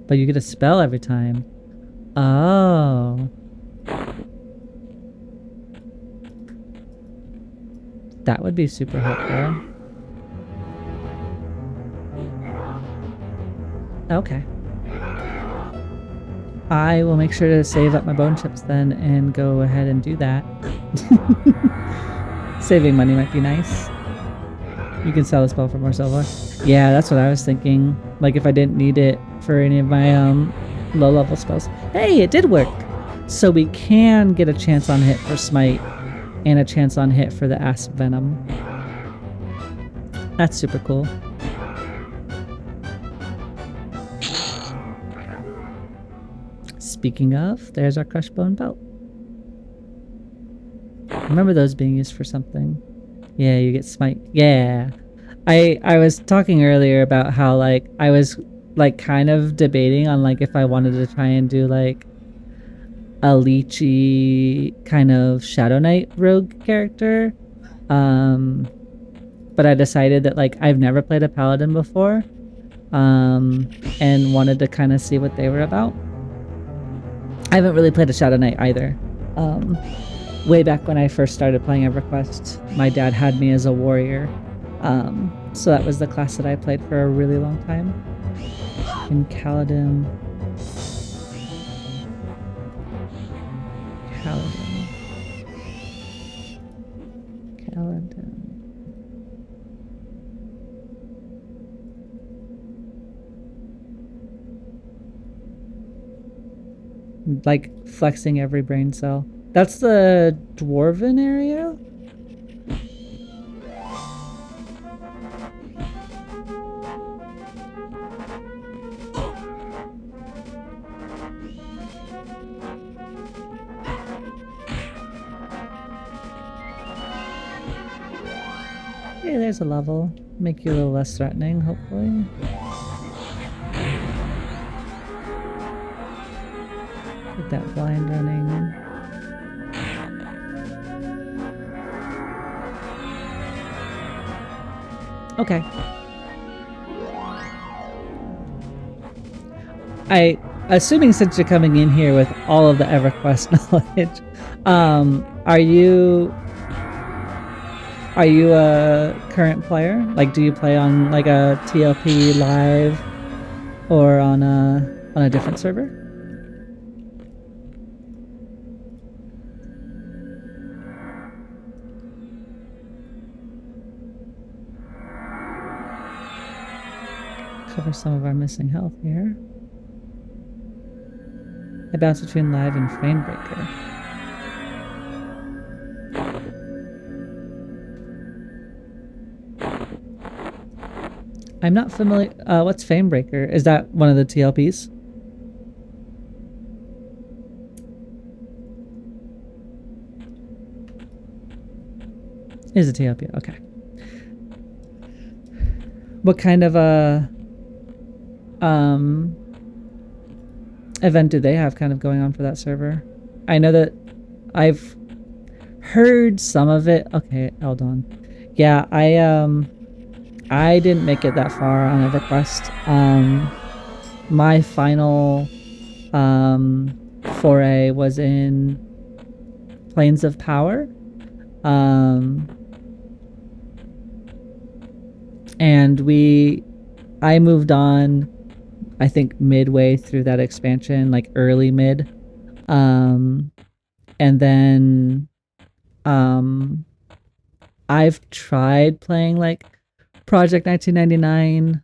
But you get a spell every time. Oh. That would be super helpful. Okay. I will make sure to save up my bone chips then and go ahead and do that. Saving money might be nice. You can sell a spell for more silver. Yeah, that's what I was thinking. Like if I didn't need it for any of my low level spells. Hey, it did work! So we can get a chance on hit for Smite and a chance on hit for the Asp Venom. That's super cool. Speaking of, there's our crushed bone belt. Remember those being used for something. Yeah, you get Smite. Yeah. I was talking earlier about how like I was like kind of debating on like if I wanted to try and do like a leechy kind of Shadow Knight rogue character. But I decided that like I've never played a paladin before. And wanted to kind of see what they were about. I haven't really played a Shadow Knight either. Way back when I first started playing EverQuest, my dad had me as a warrior. So that was the class that I played for a really long time. In Paladin. Like flexing every brain cell. That's the dwarven area? Hey, there's a level. Make you a little less threatening, hopefully. Get that blind running. Okay. Assuming since you're coming in here with all of the EverQuest knowledge, are you a current player? Like, do you play on like a TLP live or on a different server? recover some of our missing health here. I bounce between live and frame breaker. I'm not familiar. What's frame breaker? Is that one of the TLPs? Is a TLP? Okay. What kind of event do they have kind of going on for that server? I know that I've heard some of it. Okay, hold on. Yeah, I didn't make it that far on EverQuest. My final foray was in Plains of Power. And I moved on, I think midway through that expansion, like early mid. And then I've tried playing like Project 1999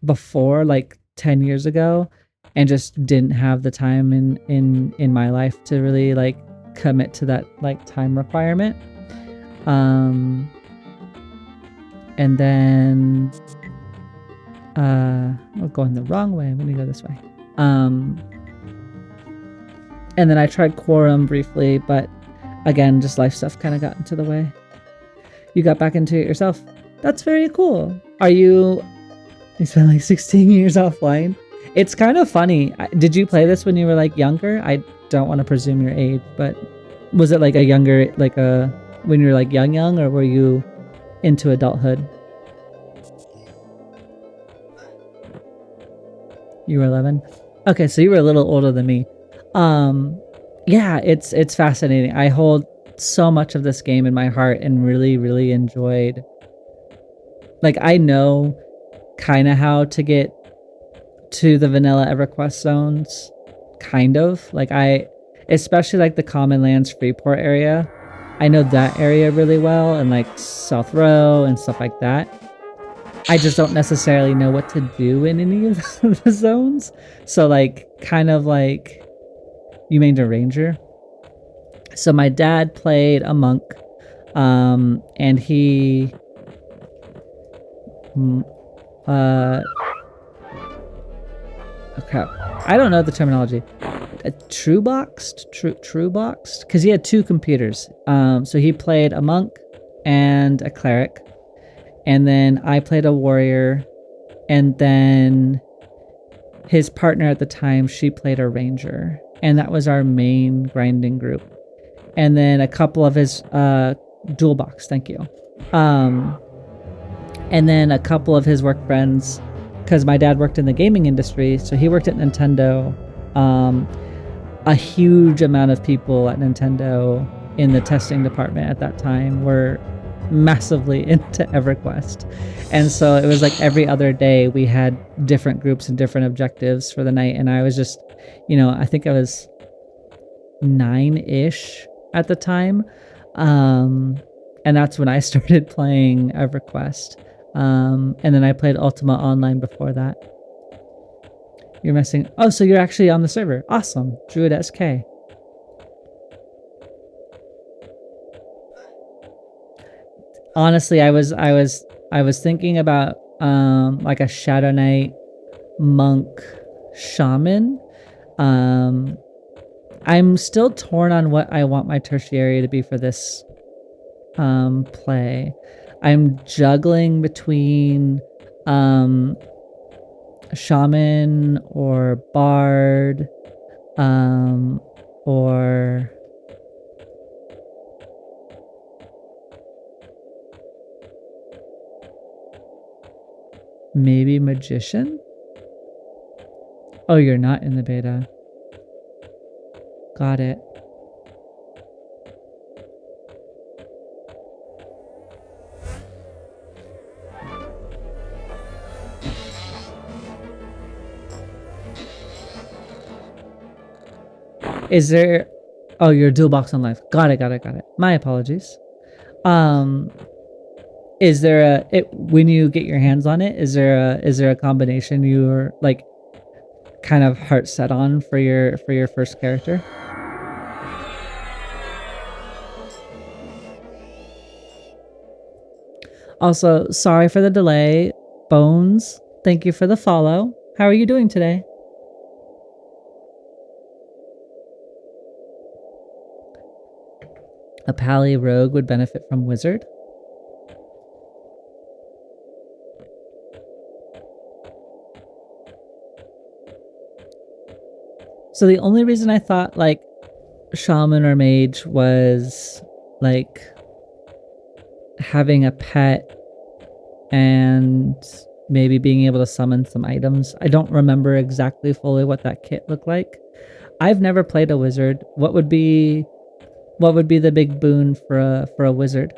before, like 10 years ago, and just didn't have the time in my life to really like commit to that like time requirement. And then we're going the wrong way. I'm gonna go this way. And then I tried Quorum briefly, but again, just life stuff kind of got into the way. You got back into it yourself. That's very cool. You spent like 16 years offline. It's kind of funny. Did you play this when you were like younger? I don't want to presume your age, but was it like a younger, like when you were like young, or were you into adulthood? You were 11? Okay, so you were a little older than me. Yeah, it's fascinating. I hold so much of this game in my heart and really, really enjoyed. Like, I know kind of how to get to the vanilla EverQuest zones, kind of. Like, especially like the Common Lands Freeport area, I know that area really well, and like South Row and stuff like that. I just don't necessarily know what to do in any of the zones. So like, kind of like, you named a ranger. So my dad played a monk, and he, oh crap, I don't know the terminology. True boxed, because he had two computers. So he played a monk and a cleric, and then I played a warrior, and then his partner at the time, she played a ranger, and that was our main grinding group. And then a couple of his dual box, thank you. And then a couple of his work friends, because my dad worked in the gaming industry, so he worked at Nintendo. A huge amount of people at Nintendo in the testing department at that time were massively into EverQuest. And so it was like every other day we had different groups and different objectives for the night. And I was just, I think I was 9-ish at the time. And that's when I started playing EverQuest. And then I played Ultima Online before that. You're messing. Oh, so you're actually on the server. Awesome. Druid SK. Honestly, I was thinking about like a Shadow Knight monk shaman. I'm still torn on what I want my tertiary to be for this play. I'm juggling between shaman or bard, or maybe magician. Oh, you're not in the beta. Got it. Is there... Oh, you're dual box on live. Got it. My apologies. Is there when you get your hands on it, is there a combination you're like kind of heart set on for your first character? Also, sorry for the delay. Bones, thank you for the follow. How are you doing today? A Pally rogue would benefit from wizard. So the only reason I thought like shaman or mage was like having a pet and maybe being able to summon some items. I don't remember exactly fully what that kit looked like. I've never played a wizard. What would be the big boon for a wizard?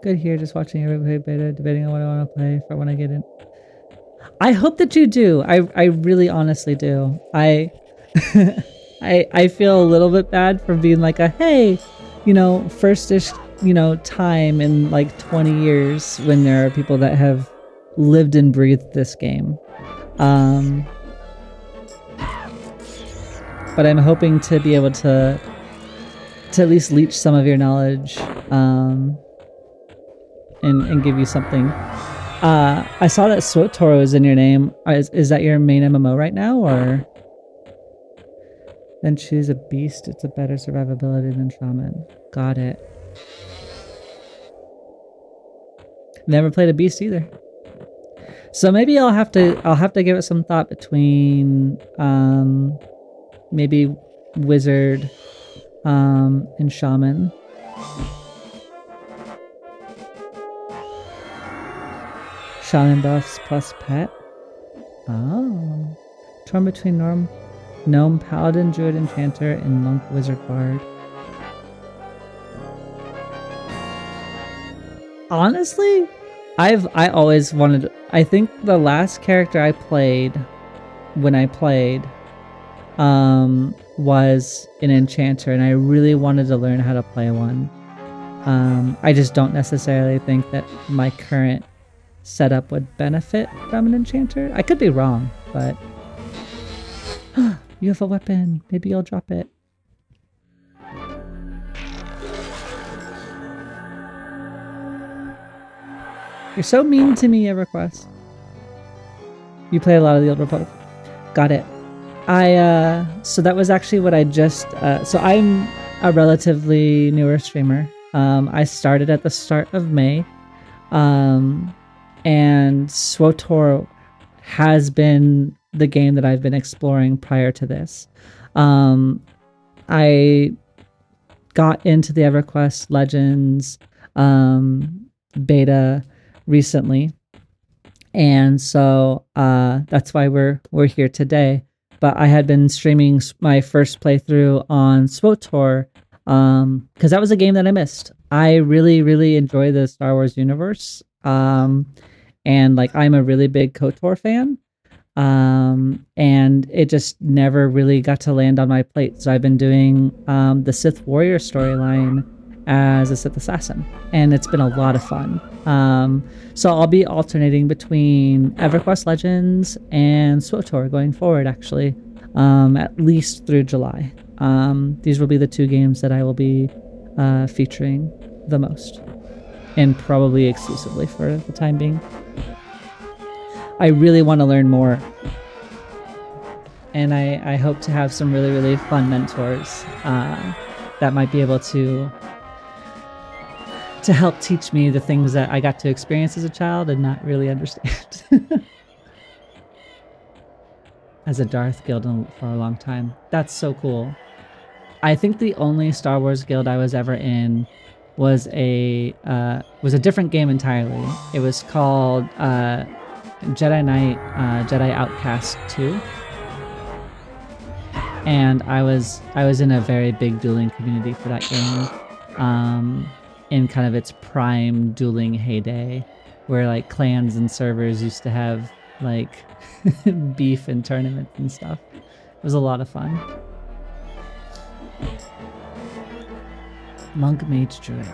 Good here, just watching Everquest Beta, debating on what I want to play if I want to get in. I hope that you do. I really honestly do. I I feel a little bit bad for being like a hey, you know, first-ish, you know, time in like 20 years when there are people that have lived and breathed this game. But I'm hoping to be able to at least leech some of your knowledge and give you something. I saw that SWTOR is in your name. Is that your main MMO right now, or? Then choose a beast. It's a better survivability than shaman. Got it. Never played a beast either. So maybe I'll have to give it some thought between maybe wizard and shaman. Shaman buffs plus pet. Oh. Torn between gnome, paladin, druid, enchanter, and monk, wizard, bard. Honestly, I always wanted. I think the last character I played when I played was an enchanter, and I really wanted to learn how to play one. I just don't necessarily think that my current setup would benefit from an enchanter. I could be wrong, but you have a weapon. Maybe I'll drop it. You're so mean to me, EverQuest. You play a lot of the Old Republic. Got it. So that was actually what I just, so I'm a relatively newer streamer. I started at the start of May. And SWTOR has been the game that I've been exploring prior to this. I got into the EverQuest Legends Beta recently, and so that's why we're here today. But I had been streaming my first playthrough on SWTOR because that was a game that I missed. I really enjoy the Star Wars universe, and like I'm a really big KOTOR fan, and it just never really got to land on my plate. So I've been doing the Sith Warrior storyline as a Sith assassin, and it's been a lot of fun. So I'll be alternating between EverQuest Legends and SWTOR going forward, actually, at least through July. These will be the two games that I will be featuring the most, and probably exclusively for the time being. I really want to learn more, and I hope to have some really fun mentors that might be able to help teach me the things that I got to experience as a child and not really understand. As a Darth guild for a long time. That's so cool. I think the only Star Wars guild I was ever in was a different game entirely. It was called Jedi Knight Jedi Outcast 2. And I was in a very big dueling community for that game. In kind of its prime dueling heyday, where like clans and servers used to have like beef and tournaments and stuff. It was a lot of fun. Monk Mage Druid.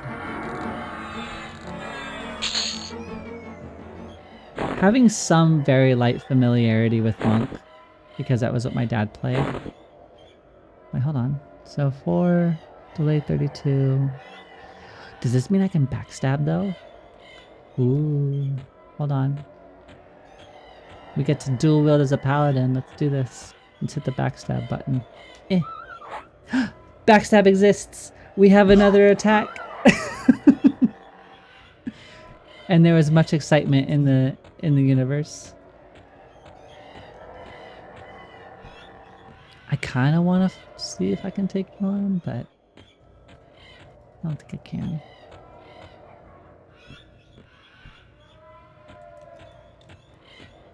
Having some very light familiarity with Monk, because that was what my dad played. Wait, hold on. So 4, delay 32. Does this mean I can backstab though? Ooh, hold on. We get to dual wield as a paladin. Let's do this. Let's hit the backstab button. Eh. Backstab exists. We have another attack. And there was much excitement in the universe. I kind of want to see if I can take you on, but I don't think I can.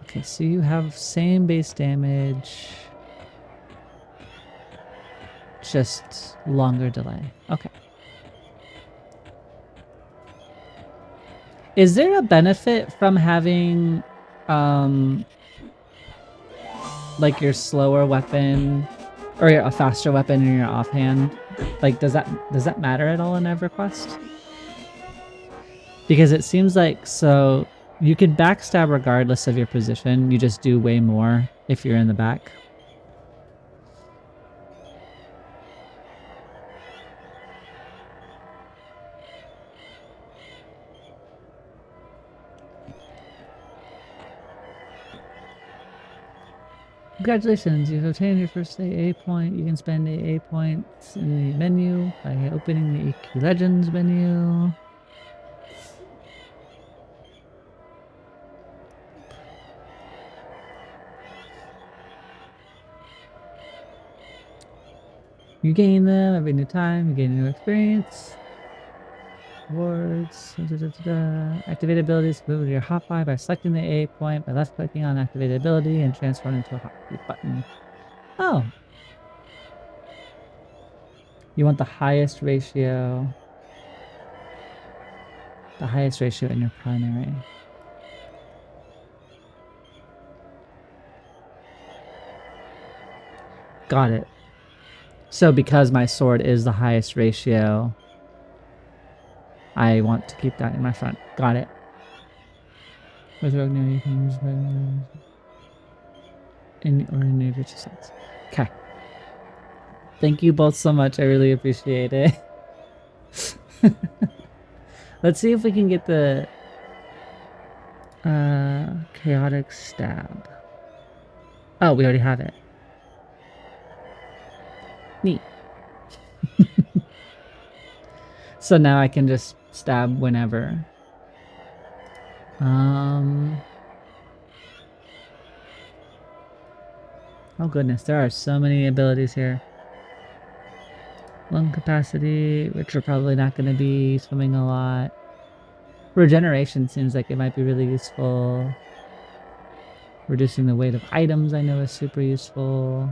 Okay, so you have same base damage, just longer delay. Okay. Is there a benefit from having like your slower weapon or a faster weapon in your offhand? Like does that matter at all in EverQuest? Because it seems like so you can backstab regardless of your position. You just do way more if you're in the back. Congratulations, you've obtained your first AA point. You can spend AA points in the menu by opening the EQ Legends menu. You gain them every new time, you gain new experience. Rewards. Activate abilities. Move to your hotbar by selecting the A point by left clicking on activated ability and transform into a hotkey button. Oh. You want the highest ratio. The highest ratio in your primary. Got it. So because my sword is the highest ratio, I want to keep that in my front. Got it. With Rogue now you can use in your sense. Okay. Thank you both so much. I really appreciate it. Let's see if we can get the chaotic stab. Oh, we already have it. Neat. So now I can just stab whenever. Oh goodness, there are so many abilities here. Lung capacity, which are probably not going to be swimming a lot. Regeneration seems like it might be really useful. Reducing the weight of items I know is super useful.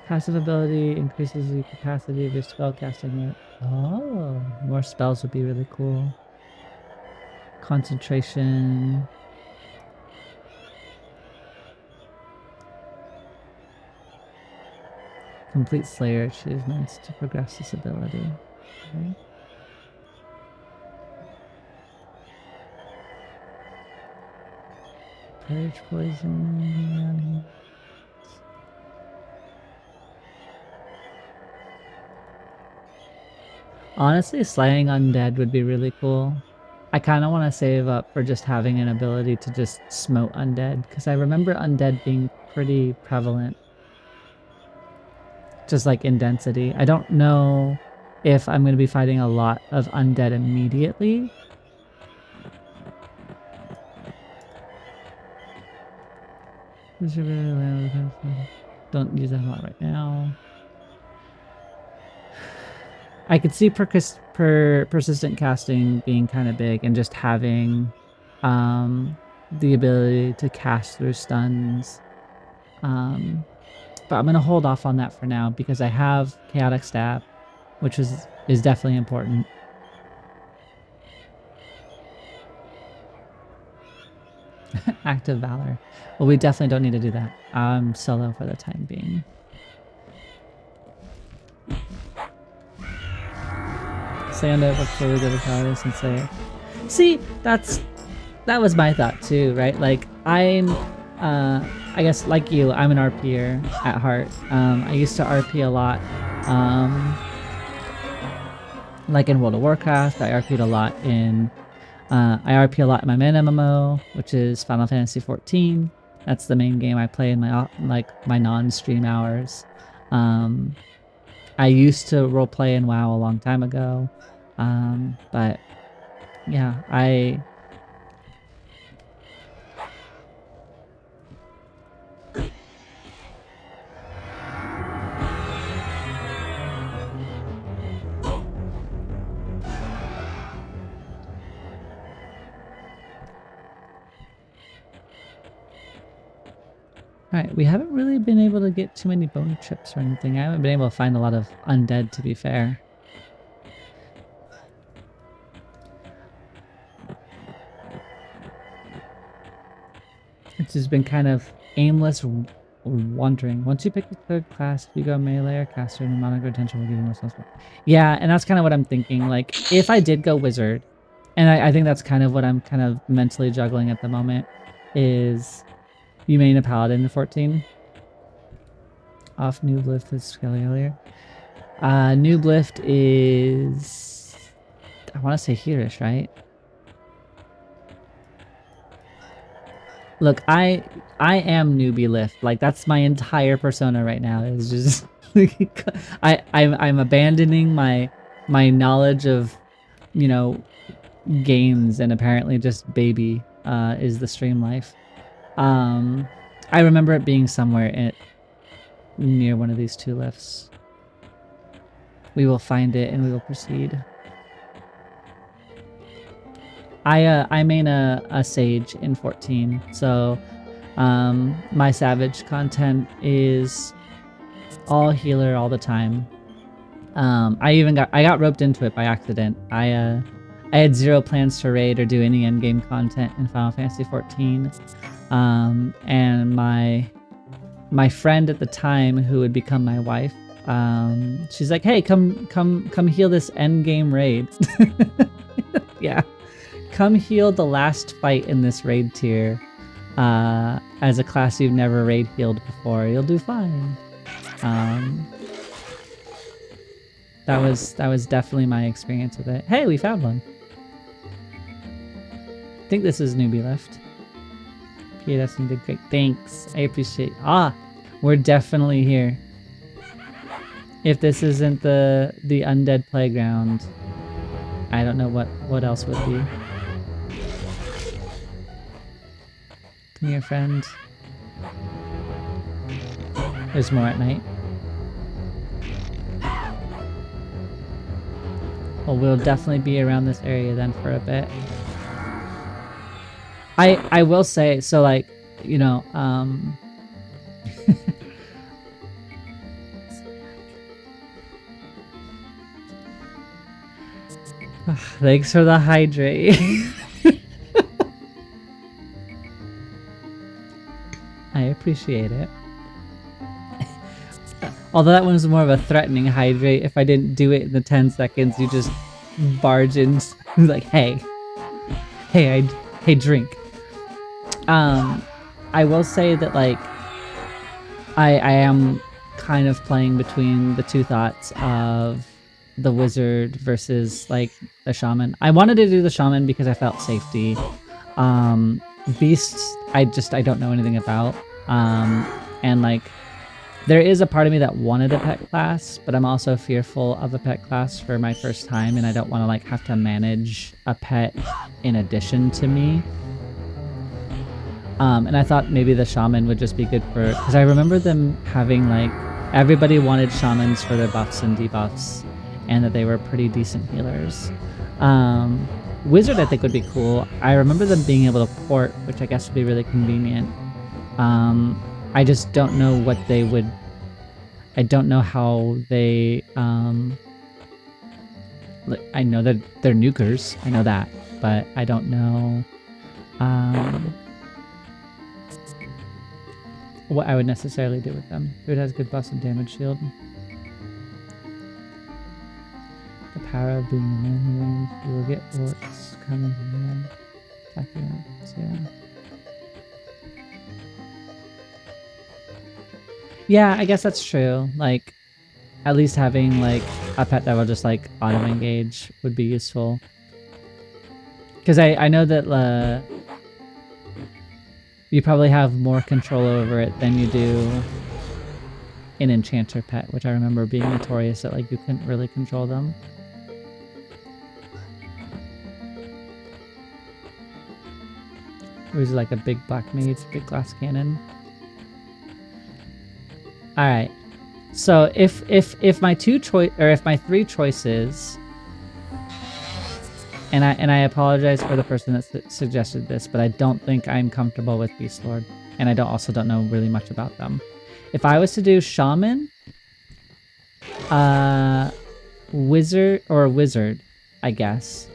Passive ability increases the capacity of your spell casting. Oh, more spells would be really cool. Concentration. Complete Slayer achievements to progress this ability. Okay. Purge poison. Honestly, slaying undead would be really cool. I kind of want to save up for just having an ability to just smote undead, because I remember undead being pretty prevalent. Just like in density. I don't know if I'm going to be fighting a lot of undead immediately. Don't use that a lot right now. I could see persistent casting being kind of big and just having the ability to cast through stuns. But I'm going to hold off on that for now because I have Chaotic Stab, which is definitely important. Active Valor. Well, we definitely don't need to do that. I'm solo for the time being. Sando, Bacteria, Devacado, Sensei. See, that was my thought too, right? Like, I guess like you, I'm an RPer at heart. I used to RP a lot. Like in World of Warcraft, I RP'd a lot in I RP a lot in my main MMO, which is Final Fantasy 14. That's the main game I play in my non-stream hours. I used to roleplay in WoW a long time ago, but yeah, Alright, we haven't really been able to get too many bone chips or anything. I haven't been able to find a lot of undead, to be fair. It's just been kind of aimless wandering. Once you pick the third class, if you go melee or caster, the amount of attention will give you more sense. Yeah, and that's kind of what I'm thinking. Like, if I did go wizard, and I think that's kind of what I'm kind of mentally juggling at the moment, is you main a paladin in 14. Off noob lift is scaling earlier. Noob lift is, I want to say healish, right? Look, I am newbie lift. Like, that's my entire persona right now. Is just I'm abandoning my knowledge of, you know, games, and apparently just baby is the stream life. I remember it being somewhere near one of these two lifts. We will find it and we will proceed. I main a sage in 14, so my savage content is all healer all the time. I got roped into it by accident. I had zero plans to raid or do any endgame content in Final Fantasy 14. And my friend at the time, who would become my wife, she's like, "Hey, come heal this endgame raid." Yeah, come heal the last fight in this raid tier. As a class you've never raid healed before, you'll do fine. That was definitely my experience with it. Hey, we found one. I think this is newbie left. PSN did great. Thanks. I appreciate. We're definitely here. If this isn't the undead playground, I don't know what else would be. Come here, friend. There's more at night. Well, we'll definitely be around this area then for a bit. I will say, so like, you know, thanks for the hydrate. I appreciate it. Although that one was more of a threatening hydrate. If I didn't do it in the 10 seconds, you just barge in like, hey, drink. I will say that, like, I am kind of playing between the two thoughts of the wizard versus like the shaman. I wanted to do the shaman because I felt safety. Beasts, I don't know anything about. And like, there is a part of me that wanted a pet class, but I'm also fearful of a pet class for my first time, and I don't want to like have to manage a pet in addition to me. And I thought maybe the shaman would just be good for, because I remember them having like, everybody wanted shamans for their buffs and debuffs, and that they were pretty decent healers. Wizard I think would be cool. I remember them being able to port, which I guess would be really convenient. I just don't know what they would, I don't know how they, I know that they're nukers, I know that, but I don't know, what I would necessarily do with them. Druid has good buffs and damage shield. The Para being in melee range, you will get orcs coming here. Attacking orcs, yeah. Yeah, I guess that's true. Like, at least having like a pet that will just like auto engage would be useful. Because I know that you probably have more control over it than you do an enchanter pet, which I remember being notorious that like you couldn't really control them. It was like a big black mage, big glass cannon. All right. So if my three choices, and I apologize for the person that suggested this, but I don't think I'm comfortable with Beast Lord, and I also don't know really much about them. If I was to do Shaman, Wizard, I guess.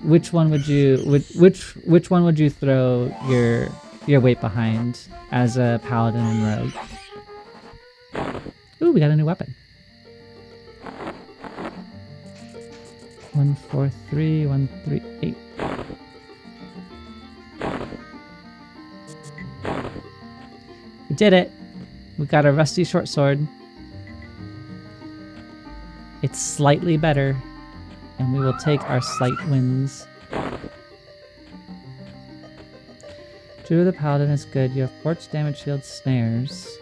Which one would you which one would you throw your weight behind as a Paladin and Rogue? Ooh, we got a new weapon. 143, 138. We did it. We got a rusty short sword. It's slightly better, and we will take our slight wins. Druid the Paladin is good. You have force damage, shield, snares,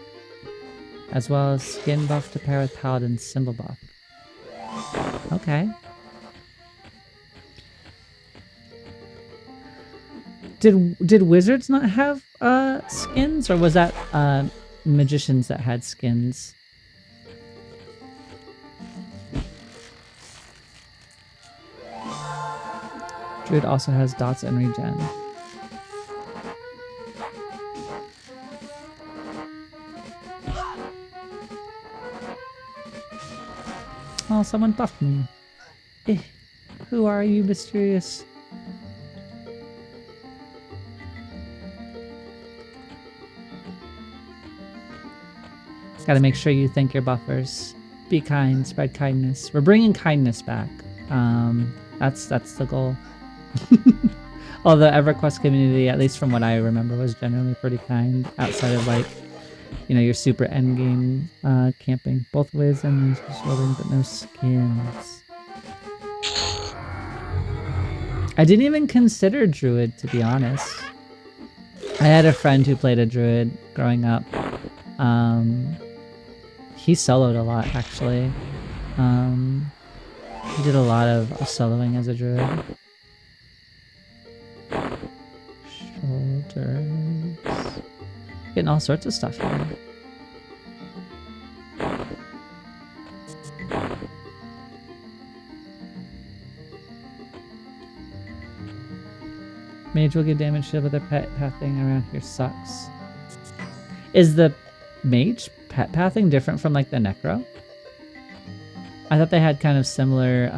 as well as skin buff to pair with Paladin's symbol buff. Okay. Did wizards not have skins, or was that magicians that had skins? Druid also has dots and regen. Oh, someone buffed me. Eh, who are you, mysterious? Gotta make sure you thank your buffers. Be kind, spread kindness. We're bringing kindness back. That's the goal. Although Everquest community, at least from what I remember, was generally pretty kind. Outside of like, you know, your super endgame camping. Both ways and shielding, but no skins. I didn't even consider Druid, to be honest. I had a friend who played a Druid growing up. He soloed a lot, actually. He did a lot of soloing as a Druid. Shoulders. Getting all sorts of stuff here. Mage will give damage shield, but the pet pathing around here sucks. Is the mage pet pathing different from like the necro? I thought they had kind of similar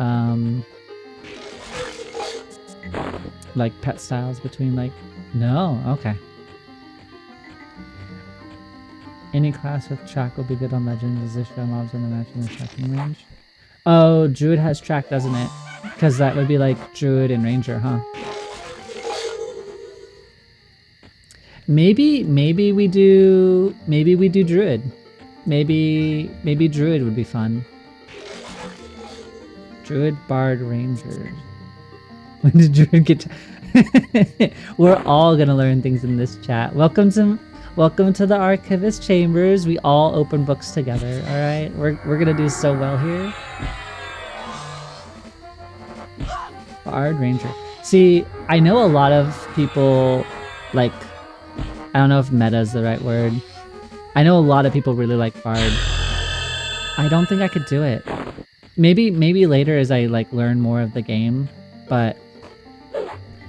like pet styles between like... No, okay. Any class with track will be good on legends as they show mobs in the match in the tracking range. Oh, Druid has track, doesn't it? Because that would be like Druid and Ranger, huh? Maybe we do Druid. Maybe Druid would be fun. Druid, Bard, Ranger. When did Druid get... We're all gonna learn things in this chat. Welcome to the Archivist Chambers. We all open books together, alright? We're gonna do so well here. Bard, Ranger. See, I know a lot of people, like... I don't know if meta is the right word. I know a lot of people really like Bard. I don't think I could do it. Maybe later as I like learn more of the game, but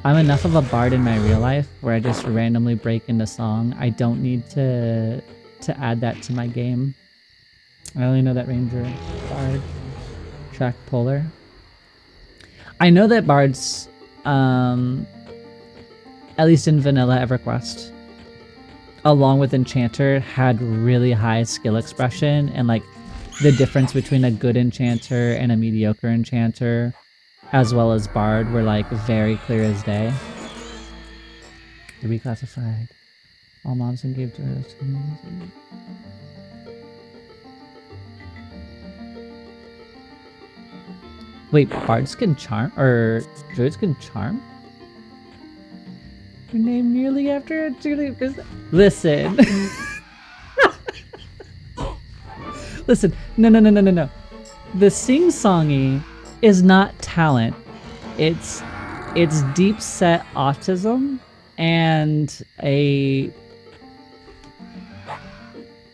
I'm enough of a Bard in my real life where I just randomly break into song. I don't need to add that to my game. I only know that Ranger, Bard, track, Polar. I know that Bards, at least in vanilla EverQuest, along with Enchanter, had really high skill expression and like the difference between a good enchanter and a mediocre enchanter, as well as bard, were like very clear as day. Reclassified. All mobs and gave to us. Wait, bards can charm? Or druids can charm? Your name nearly after a Julie. Listen. Listen. No. The sing-songy is not talent. It's deep set autism and an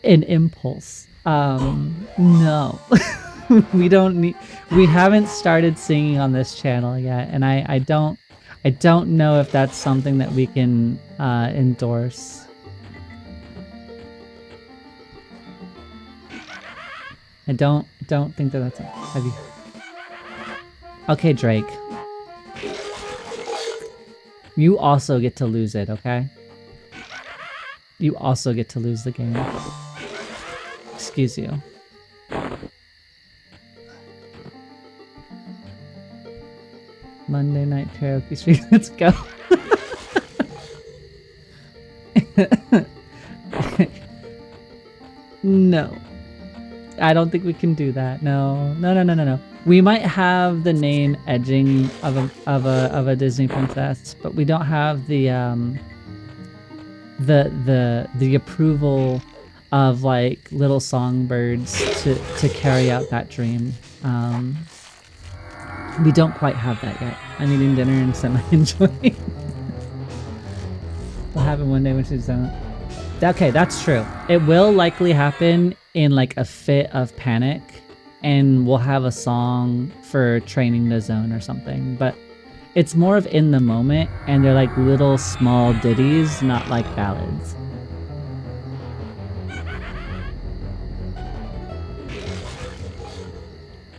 impulse. No. we haven't started singing on this channel yet, and I don't know if that's something that we can endorse. I don't think that that's heavy. Okay, Drake. You also get to lose it, okay? You also get to lose the game. Excuse you. Monday night karaoke stream. Let's go. No. I don't think we can do that. No. We might have the name edging of a Disney princess, but we don't have the approval of like little songbirds to carry out that dream. We don't quite have that yet. I'm eating dinner and semi-enjoying. It'll happen one day when she's done. Okay, that's true. It will likely happen in like a fit of panic, and we'll have a song for training the zone or something. But it's more of in the moment, and they're like little small ditties, not like ballads.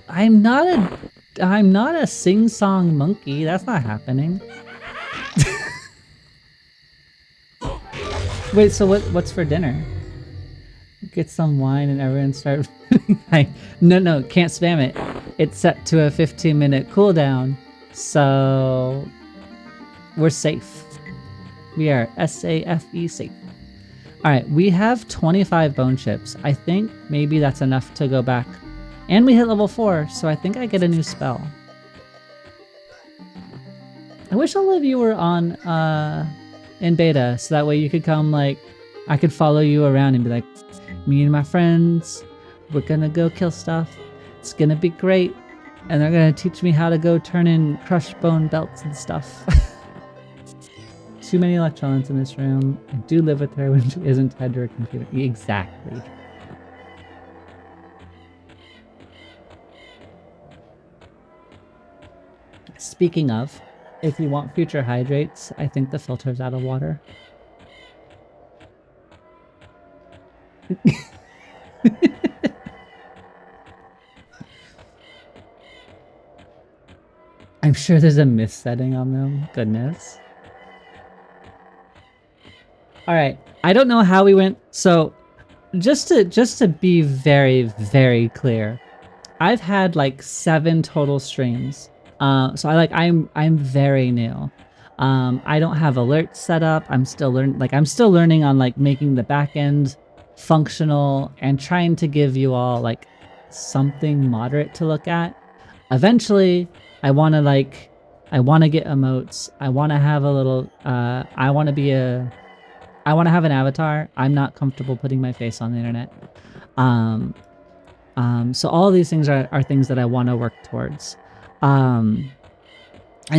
I'm not a sing-song monkey. That's not happening. Wait, so what's for dinner? Get some wine and everyone start. No, can't spam it. It's set to a 15-minute cooldown, so we're safe. We are SAFE safe. All right, we have 25 bone chips. I think maybe that's enough to go back. And we hit level 4, so I think I get a new spell. I wish all of you were on in beta, so that way you could come, like, I could follow you around and be like, me and my friends, we're gonna go kill stuff. It's gonna be great. And they're gonna teach me how to go turn in crushed bone belts and stuff. Too many electrons in this room. I do live with her when she isn't tied to her computer. Exactly. Speaking of, if you want future hydrates, I think the filter's out of water. I'm sure there's a miss setting on them. Goodness. All right. I don't know how we went. So just to be very, very clear, I've had like 7 total streams. So I'm very new. I don't have alerts set up. I'm still learning on like making the back end functional and trying to give you all like something moderate to look at. Eventually, I want to get emotes. I want to have a little I want to have an avatar. I'm not comfortable putting my face on the internet. So all these things are things that I want to work towards. And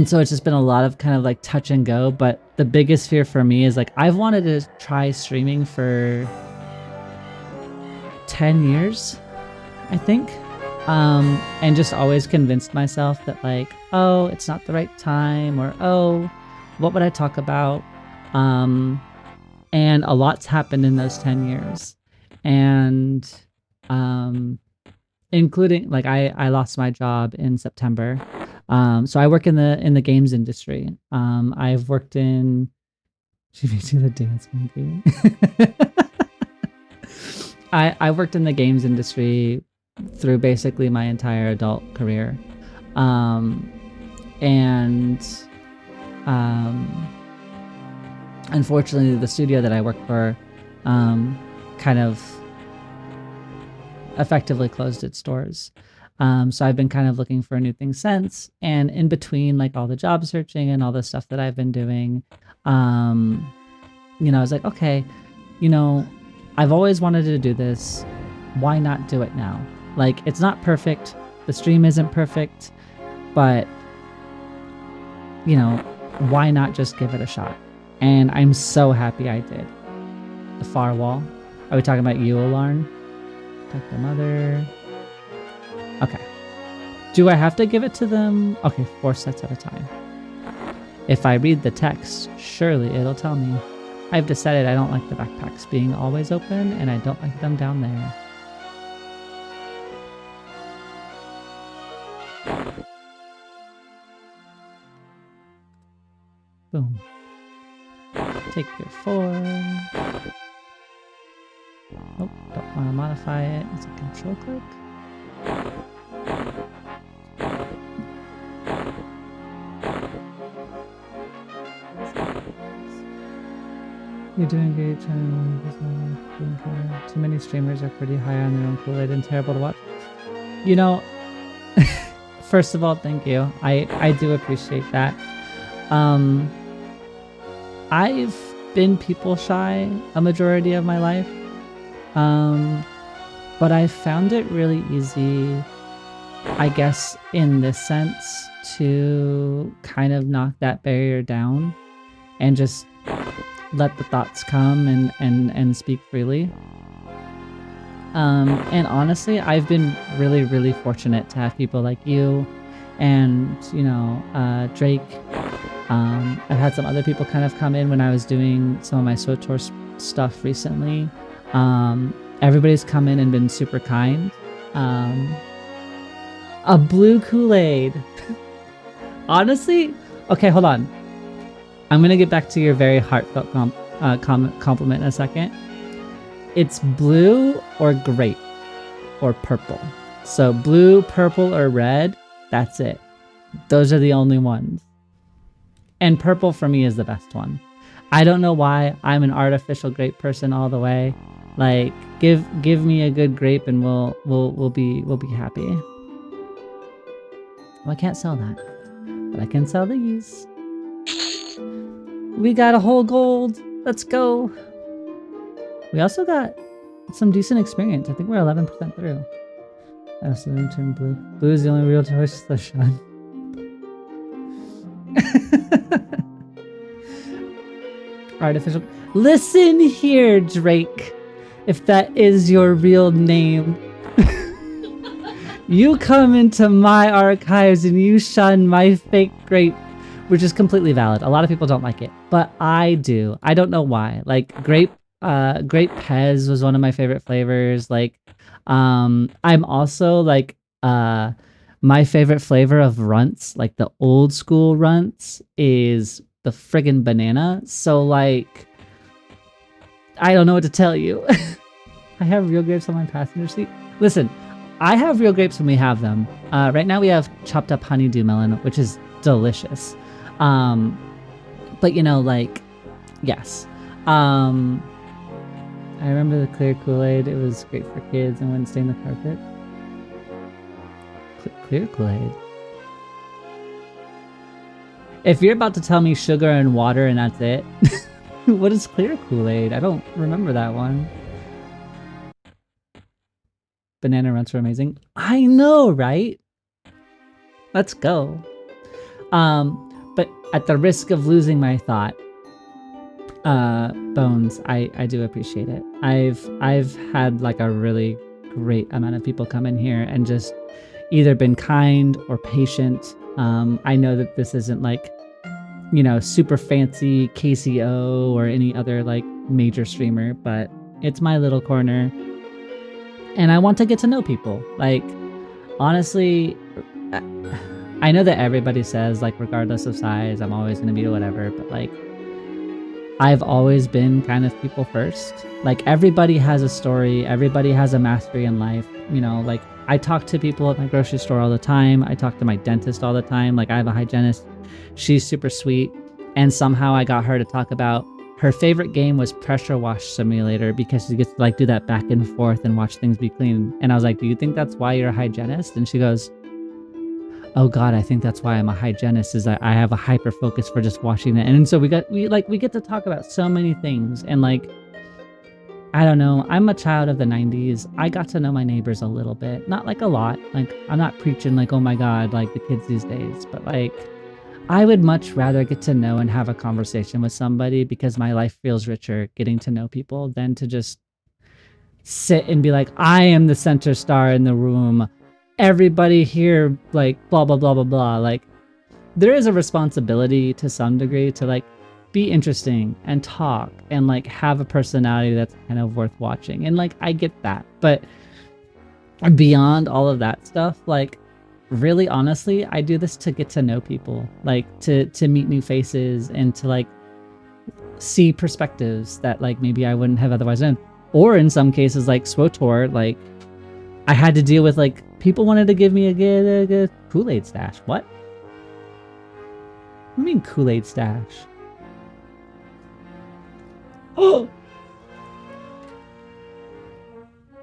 so it's just been a lot of kind of like touch and go, but the biggest fear for me is like, I've wanted to try streaming for 10 years, I think. And just always convinced myself that like, oh, it's not the right time, or, oh, what would I talk about? And a lot's happened in those 10 years. And, including like I lost my job in September. So I work in the games industry. I've worked in GBT the dance monkey. I worked in the games industry through basically my entire adult career. And unfortunately, the studio that I work for kind of effectively closed its doors. So I've been kind of looking for a new thing since. And in between, like all the job searching and all the stuff that I've been doing, I was like, okay, I've always wanted to do this. Why not do it now? Like, it's not perfect. The stream isn't perfect, but why not just give it a shot? And I'm so happy I did. The far wall. Are we talking about you, Alarn? Protect the mother. Okay. Do I have to give it to them? Okay, 4 sets at a time. If I read the text, surely it'll tell me. I've decided I don't like the backpacks being always open, and I don't like them down there. Boom. Take your 4. Nope, don't want to modify it. It's a control click. You're doing great. Too many streamers are pretty high on their own Kool-Aid and terrible to watch. First of all, thank you. I do appreciate that. I've been people shy a majority of my life. But I found it really easy, I guess, in this sense, to kind of knock that barrier down and just let the thoughts come and speak freely. And honestly, I've been really, really fortunate to have people like you and, Drake. I've had some other people kind of come in when I was doing some of my SWTOR stuff recently. Everybody's come in and been super kind. A blue Kool-Aid. Honestly, okay, hold on. I'm gonna get back to your very heartfelt compliment in a second. It's blue or grape or purple. So blue, purple, or red, that's it. Those are the only ones. And purple for me is the best one. I don't know why. I'm an artificial grape person all the way. Like, give me a good grape and we'll be happy. Well, I can't sell that, but I can sell these. We got a whole gold. Let's go. We also got some decent experience. I think we're 11% through. I also didn't turn blue. Blue is the only real choice to shine. Artificial. Listen here, Drake. If that is your real name. You come into my archives and you shun my fake grape, which is completely valid. A lot of people don't like it, but I do. I don't know why. Like grape Pez was one of my favorite flavors. Like, I'm also like, my favorite flavor of runts, like the old school runts, is the friggin' banana. So like, I don't know what to tell you. I have real grapes on my passenger seat. Listen, I have real grapes when we have them. Right now we have chopped up honeydew melon, which is delicious. But like, yes. I remember the clear Kool-Aid. It was great for kids and wouldn't stain the carpet. Clear Kool-Aid. If you're about to tell me sugar and water and that's it, what is clear Kool-Aid? I don't remember that one. Banana runs are amazing. I know, right? Let's go. But at the risk of losing my thought, Bones, I do appreciate it. I've had like a really great amount of people come in here and just either been kind or patient. I know that this isn't like, super fancy KCO or any other like major streamer, but it's my little corner. And I want to get to know people. Like, honestly, I know that everybody says, like, regardless of size, I'm always going to be whatever, but, like, I've always been kind of people first. Like, everybody has a story. Everybody has a mastery in life. Like, I talk to people at my grocery store all the time. I talk to my dentist all the time. Like I have a hygienist. She's super sweet. And somehow I got her to talk about her favorite game was Pressure Wash Simulator because she gets to like do that back and forth and watch things be clean. And I was like, do you think that's why you're a hygienist? And she goes, oh God, I think that's why I'm a hygienist, is that I have a hyper focus for just washing it. And so we get to talk about so many things. And like, I don't know, I'm a child of the 90s. I got to know my neighbors a little bit, not like a lot. Like I'm not preaching like, oh my God, like the kids these days, but like I would much rather get to know and have a conversation with somebody because my life feels richer getting to know people than to just sit and be like, I am the center star in the room. Everybody here, like, blah, blah, blah, blah, blah. Like, there is a responsibility to some degree to, like, be interesting and talk and, like, have a personality that's kind of worth watching. And, like, I get that. But beyond all of that stuff, like, really, honestly, I do this to get to know people, like, to meet new faces and to, like, see perspectives that, like, maybe I wouldn't have otherwise known. Or in some cases, like SWOTOR, like, I had to deal with, like, people wanted to give me a Kool-Aid stash. What? What do you mean Kool-Aid stash? Oh!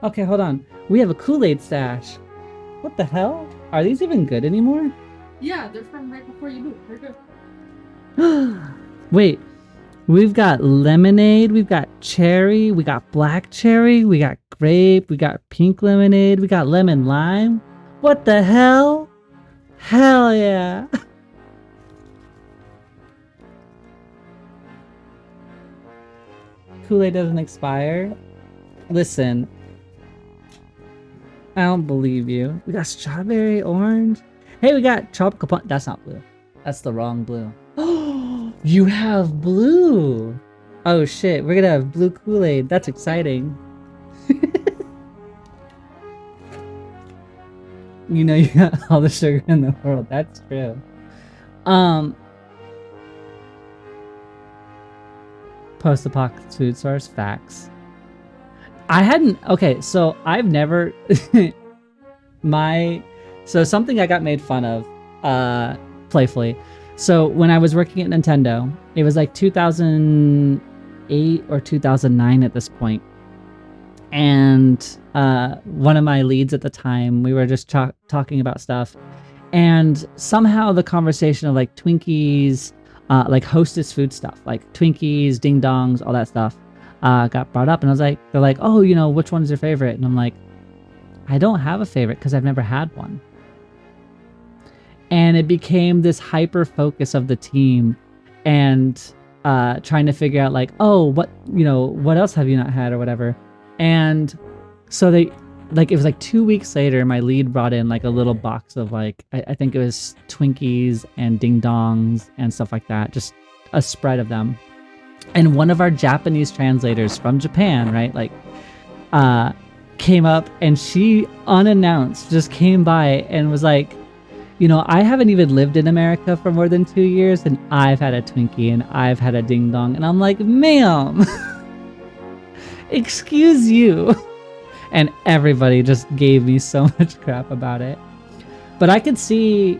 Okay, hold on. We have a Kool-Aid stash. What the hell? Are these even good anymore? Yeah, they're from right before you moved. They're good. Wait. We've got lemonade, we've got cherry, we got black cherry, we got grape, we got pink lemonade, we got lemon lime. What the hell? Hell yeah. Kool-Aid doesn't expire? Listen. I don't believe you. We got strawberry, orange. Hey, we got tropical punch. That's not blue. That's the wrong blue. Oh, you have blue. Oh shit, we're gonna have blue Kool-Aid. That's exciting. You know you got all the sugar in the world. That's true. Post-apocalypse food source, facts. I hadn't, okay, so I've never, so something I got made fun of, playfully. So when I was working at Nintendo, it was like 2008 or 2009 at this point. And one of my leads at the time, we were just talking about stuff. And somehow the conversation of like Twinkies, like Hostess food stuff, like Twinkies, Ding Dongs, all that stuff, got brought up. And I was like, they're like, oh, you know, which one's your favorite? And I'm like, I don't have a favorite because I've never had one. And it became this hyper focus of the team and trying to figure out like, oh, what else have you not had or whatever. And so they, like, it was like 2 weeks later, my lead brought in like a little box of like, I think it was Twinkies and Ding Dongs and stuff like that, just a spread of them. And one of our Japanese translators from Japan, right, like, came up and she unannounced just came by and was like, you know, I haven't even lived in America for more than 2 years and I've had a Twinkie and I've had a Ding Dong. And I'm like, ma'am, excuse you. And everybody just gave me so much crap about it. But I could see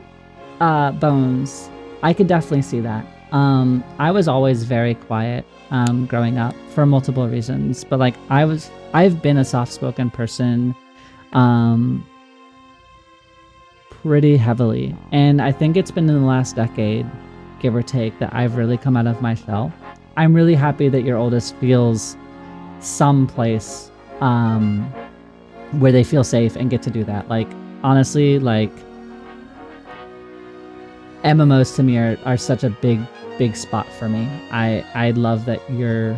Bones. I could definitely see that. I was always very quiet growing up for multiple reasons. But like I've been a soft-spoken person pretty heavily. And I think it's been in the last decade, give or take, that I've really come out of my shell. I'm really happy that your oldest feels some place where they feel safe and get to do that. Like, honestly, like, MMOs to me are such a big spot for me. I love that your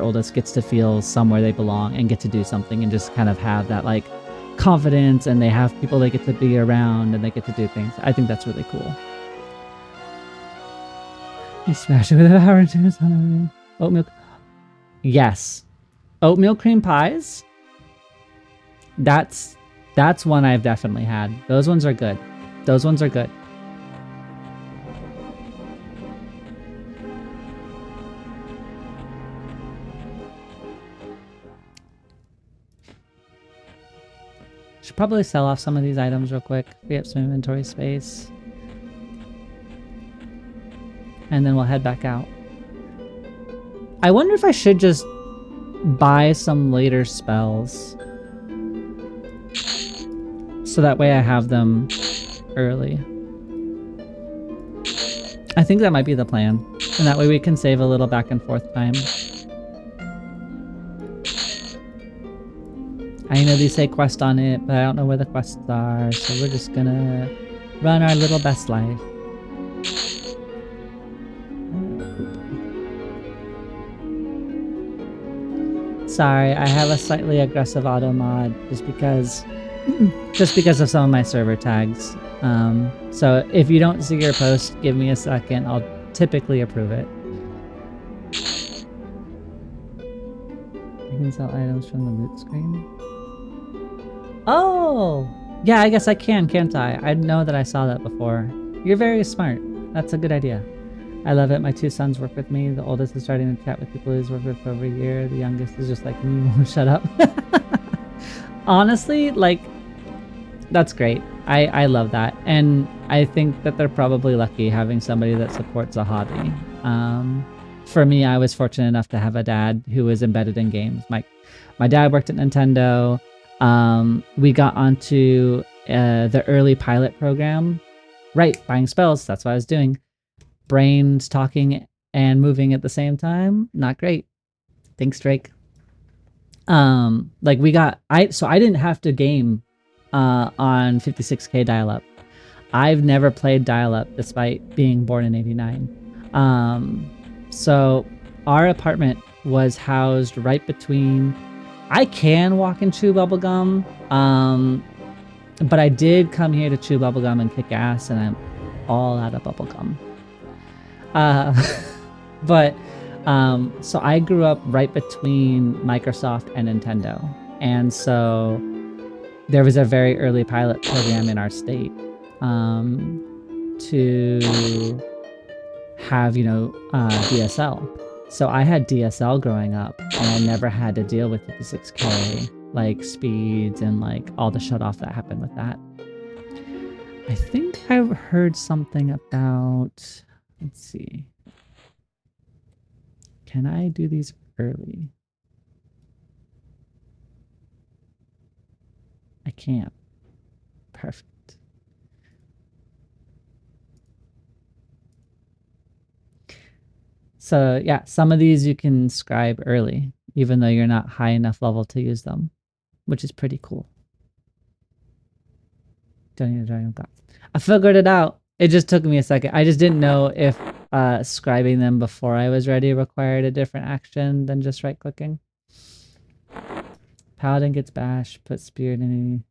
oldest gets to feel somewhere they belong and get to do something and just kind of have that, like, confidence, and they have people they get to be around and they get to do things. I think that's really cool. You smash it with a power and oatmeal. Yes. Oatmeal cream pies. That's one I've definitely had. Those ones are good. Those ones are good. Should probably sell off some of these items real quick. Free up some inventory space. And then we'll head back out. I wonder if I should just buy some later spells. So that way I have them early. I think that might be the plan. And that way we can save a little back and forth time. I know these say quest on it, but I don't know where the quests are, so we're just gonna run our little best life. Sorry, I have a slightly aggressive auto mod just because of some of my server tags. So if you don't see your post, give me a second. I'll typically approve it. You can sell items from the loot screen. Oh! Yeah, I guess I can, can't I? I know that I saw that before. You're very smart. That's a good idea. I love it. My 2 sons work with me. The oldest is starting to chat with people he's worked with for over a year. The youngest is just like me, won't shut up. Honestly, like, that's great. I love that. And I think that they're probably lucky having somebody that supports a hobby. For me, I was fortunate enough to have a dad who was embedded in games. My dad worked at Nintendo. We got onto the early pilot program. Right, buying spells. That's what I was doing. Brains talking and moving at the same time. Not great. Thanks, Drake. Like so I didn't have to game on 56K dial-up. I've never played dial-up despite being born in '89. So our apartment was housed right between. I can walk and chew bubblegum, but I did come here to chew bubblegum and kick ass, and I'm all out of bubblegum. So I grew up right between Microsoft and Nintendo, and so there was a very early pilot program in our state to have, DSL. So I had DSL growing up, and I never had to deal with 56K like speeds and like all the shut off that happened with that. I think I've heard something about. Let's see. Can I do these early? I can't. Perfect. So yeah, some of these you can scribe early, even though you're not high enough level to use them, which is pretty cool. Don't need a dragon class. I figured it out. It just took me a second. I just didn't know if scribing them before I was ready required a different action than just right clicking. Paladin gets bashed, put spirit in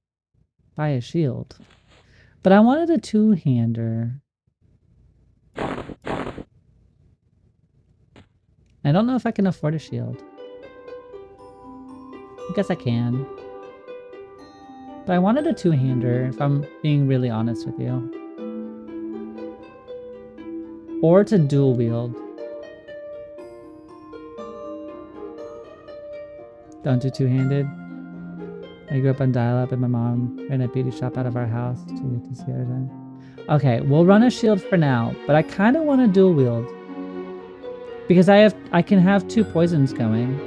buy a shield. But I wanted a 2-hander. I don't know if I can afford a shield. I guess I can. But I wanted a 2-hander, if I'm being really honest with you. Or to dual wield. Don't do 2-handed. I grew up on dial-up and my mom ran a beauty shop out of our house to see everything. Okay, we'll run a shield for now, but I kind of want to dual wield. Because I can have 2 poisons going.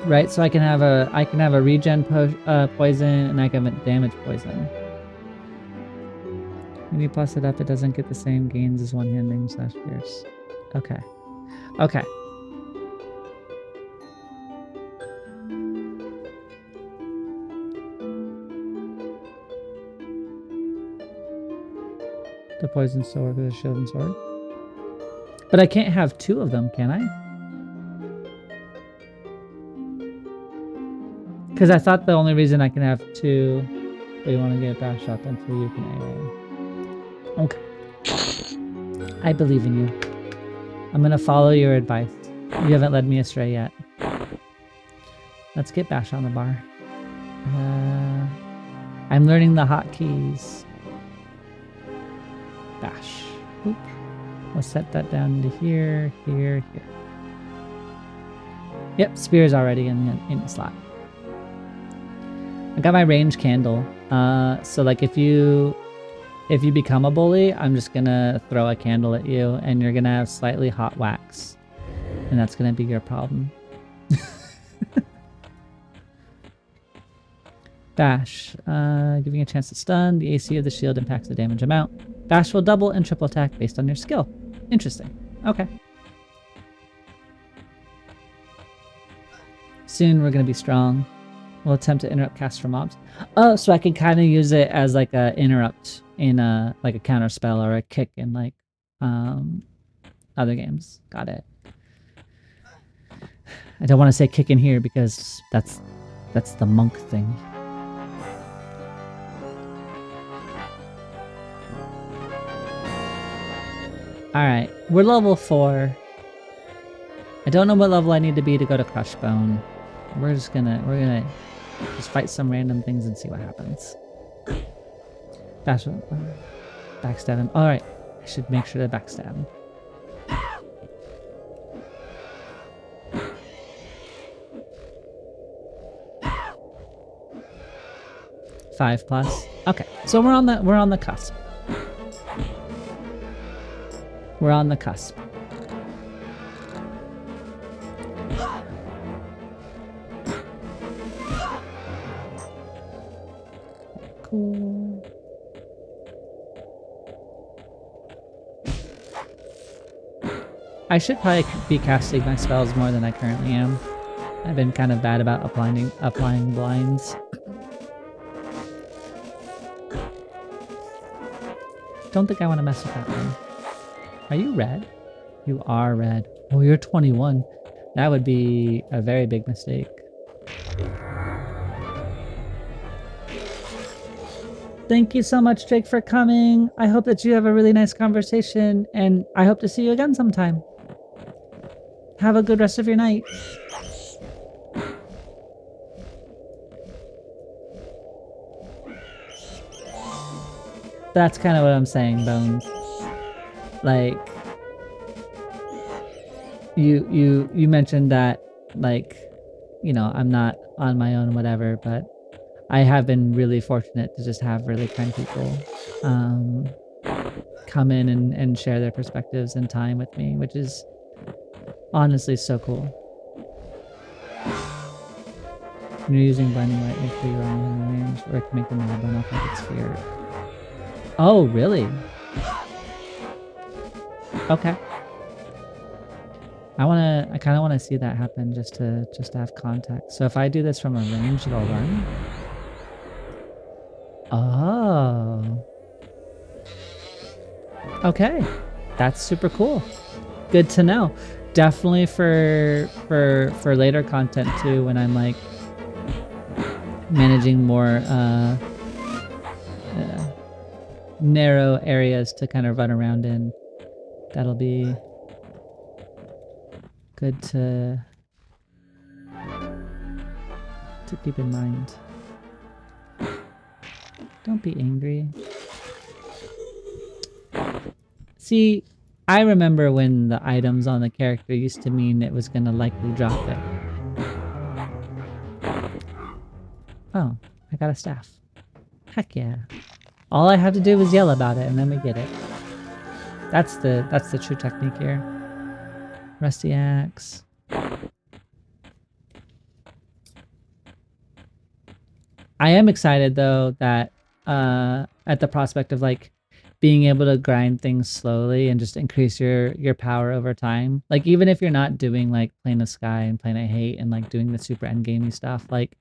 Right, so I can have a regen poison and I can have a damage poison. When you plus it up, it doesn't get the same gains as one-handing / fierce. Okay. Okay. The poison still work with a shield and sword. But I can't have 2 of them, can I? Because I thought the only reason I can have 2, but you want to get bashed up until you can AA. Okay. I believe in you. I'm going to follow your advice. You haven't led me astray yet. Let's get bash on the bar. I'm learning the hotkeys. Bash. Oop. We'll set that down to here, here, here. Yep, spear's already in the slot. I got my range candle. So like if you become a bully, I'm just gonna throw a candle at you and you're gonna have slightly hot wax. And that's gonna be your problem. Bash. Giving a chance to stun. The AC of the shield impacts the damage amount. Bash will double and triple attack based on your skill. Interesting. Okay. Soon we're gonna be strong. We'll attempt to interrupt cast from mobs. Oh, so I can kind of use it as like a interrupt in a like a counter spell or a kick in like other games. Got it. I don't want to say kick in here because that's the monk thing. Alright, we're level 4. I don't know what level I need to be to go to Crushbone. We're gonna just fight some random things and see what happens. Backstab him. Alright, I should make sure to backstab him. Five plus. Okay, so we're on the cusp. We're on the cusp. Cool. I should probably be casting my spells more than I currently am. I've been kind of bad about applying blinds. Don't think I want to mess with that one. Are you red? You are red. Oh, you're 21. That would be a very big mistake. Thank you so much, Jake, for coming. I hope that you have a really nice conversation, and I hope to see you again sometime. Have a good rest of your night. That's kind of what I'm saying, Bones. Like, you mentioned that, like, you know, I'm not on my own, whatever, but I have been really fortunate to just have really kind people come in and share their perspectives and time with me, which is honestly so cool. When you're using blinding light, make sure you're on range, or it can make the mob burn off like it's feared. Oh, really? Okay. I kind of want to see that happen just to have context. So if I do this from a range, it'll run. Oh. Okay. That's super cool. Good to know. Definitely for later content too, when I'm like managing more narrow areas to kind of run around in. That'll be good to keep in mind. Don't be angry. See, I remember when the items on the character used to mean it was gonna likely drop it. Oh, I got a staff. Heck yeah. All I have to do is yell about it and then we get it. That's the true technique here. Rusty axe. I am excited though that at the prospect of like being able to grind things slowly and just increase your power over time. Like even if you're not doing like Plane of Sky and Plane of Hate and like doing the super endgamey stuff, like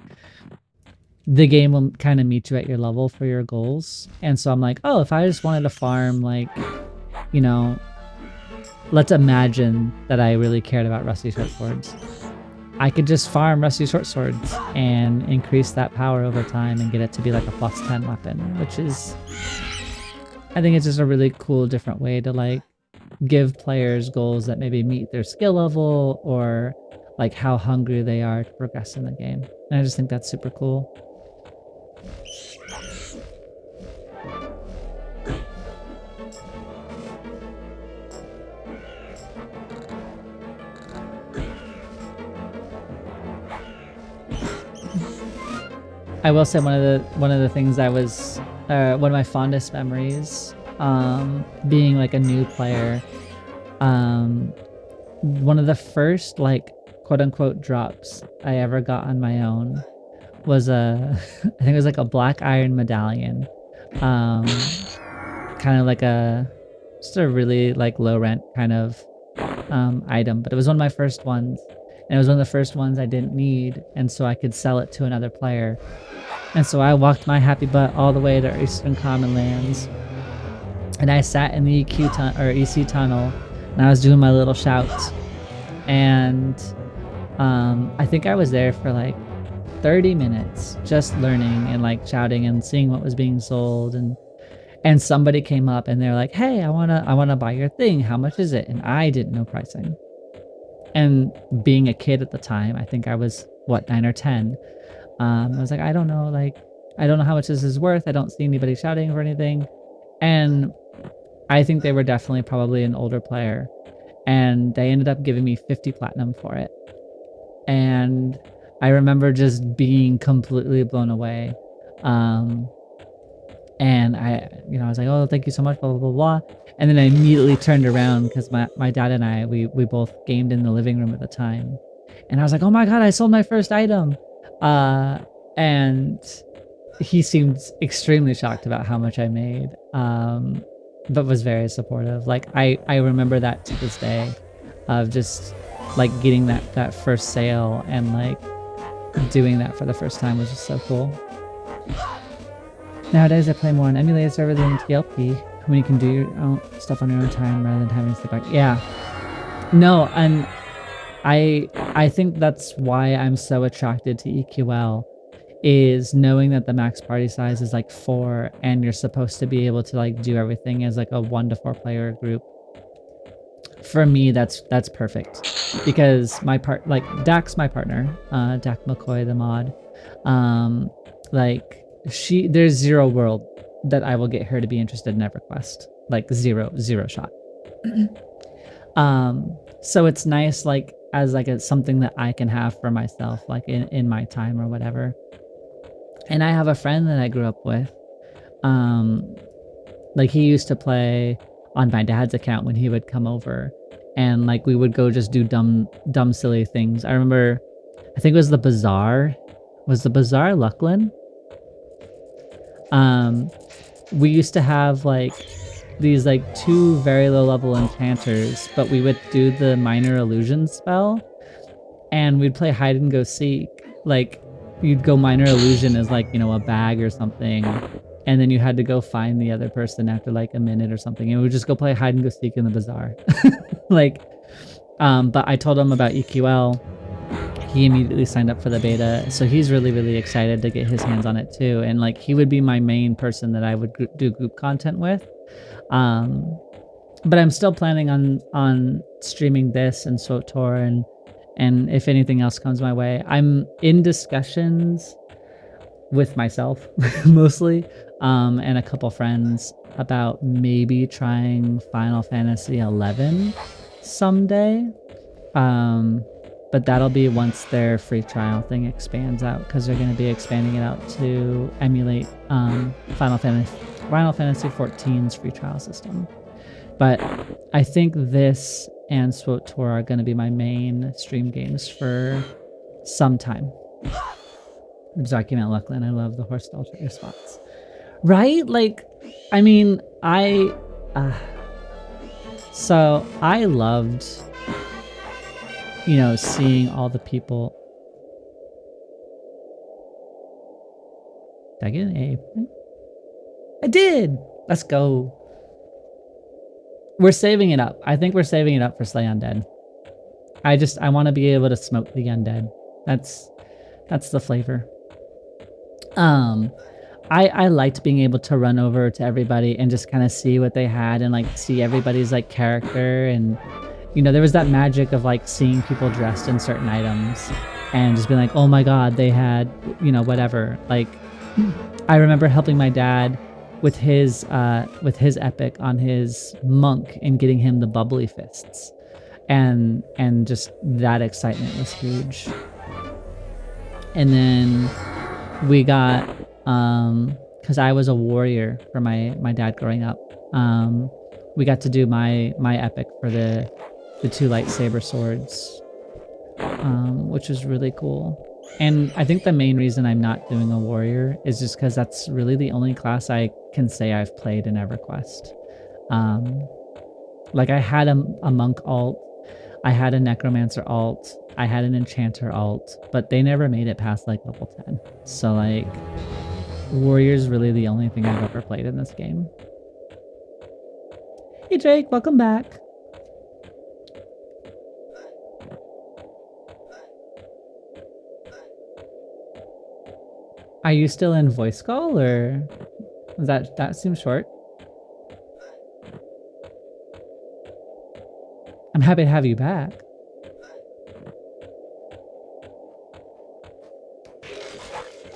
the game will kind of meet you at your level for your goals. And so I'm like, oh, if I just wanted to farm like, you know, let's imagine that I really cared about Rusty Short Swords. I could just farm Rusty Short Swords and increase that power over time and get it to be like a plus 10 weapon, which is, I think it's just a really cool different way to like give players goals that maybe meet their skill level or like how hungry they are to progress in the game. And I just think that's super cool. I will say one of the things I was one of my fondest memories, being like a new player, one of the first like quote unquote drops I ever got on my own was a I think it was like a black iron medallion, kind of like a just a really like low rent kind of item, but it was one of my first ones, and it was one of the first ones I didn't need, and so I could sell it to another player. And so I walked my happy butt all the way to Eastern Common Lands, and I sat in the EC tunnel, and I was doing my little shouts, and I think I was there for like 30 minutes just learning and like shouting and seeing what was being sold, and somebody came up and they're like, "Hey, I wanna buy your thing. How much is it?" And I didn't know pricing. And being a kid at the time, I think I was what, 9 or 10. I was like, I don't know, like I don't know how much this is worth. I don't see anybody shouting or anything. And I think they were definitely probably an older player, and they ended up giving me 50 platinum for it. And I remember just being completely blown away. And I was like, "Oh, thank you so much, blah, blah, blah, blah." And then I immediately turned around because my dad and I, we both gamed in the living room at the time. And I was like, "Oh my God, I sold my first item." And he seemed extremely shocked about how much I made, but was very supportive. Like I remember that to this day, of just like getting that first sale and like doing that for the first time was just so cool. Nowadays, I play more on emulated servers than TLP, when you can do your own stuff on your own time rather than having to step back. Yeah, no, and I think that's why I'm so attracted to EQL, is knowing that the max party size is like 4, and you're supposed to be able to like do everything as like a 1 to 4 player group. For me, that's perfect, because like Dak's my partner, Dak McCoy the mod, like there's zero world that I will get her to be interested in EverQuest, like zero shot. So it's nice, like as like something that I can have for myself, like in my time or whatever. And I have a friend that I grew up with, like he used to play on my dad's account when he would come over, and like we would go just do dumb silly things. I remember, I think it was the Bazaar. Was the Bazaar Luckland? We used to have like these like 2 very low level enchanters, but we would do the minor illusion spell, and we'd play hide and go seek. Like you'd go minor illusion as like, a bag or something, and then you had to go find the other person after like a minute or something, and we would just go play hide and go seek in the Bazaar. Like, but I told him about EQL. He immediately signed up for the beta, so he's really excited to get his hands on it too. And like he would be my main person that I would do group content with. But I'm still planning on streaming this and SWTOR, and if anything else comes my way, I'm in discussions with myself mostly, and a couple friends about maybe trying Final Fantasy 11 someday. But that'll be once their free trial thing expands out, because they're going to be expanding it out to emulate Final Fantasy 14's free trial system. But I think this and SWTOR are going to be my main stream games for some time. Document Luckland, I love the horse shelter spots. Right? Like, I mean, so I loved, seeing all the people. Did I get an A? I did! Let's go. We're saving it up. I think we're saving it up for Slay Undead. I want to be able to smoke the undead. That's the flavor. I liked being able to run over to everybody and just kind of see what they had, and like see everybody's like character, and there was that magic of like seeing people dressed in certain items and just being like, oh my God, they had, whatever. Like, I remember helping my dad with his epic on his monk and getting him the bubbly fists, and just that excitement was huge. And then we got because I was a warrior for my dad growing up. We got to do my epic for the two lightsaber swords, which was really cool. And I think the main reason I'm not doing a warrior is just because that's really the only class I can say I've played in EverQuest. Like I had a monk alt, I had a necromancer alt, I had an enchanter alt, but they never made it past like level 10. So like warrior's really the only thing I've ever played in this game. Hey Jake, welcome back. Are you still in voice call or that seems short? I'm happy to have you back.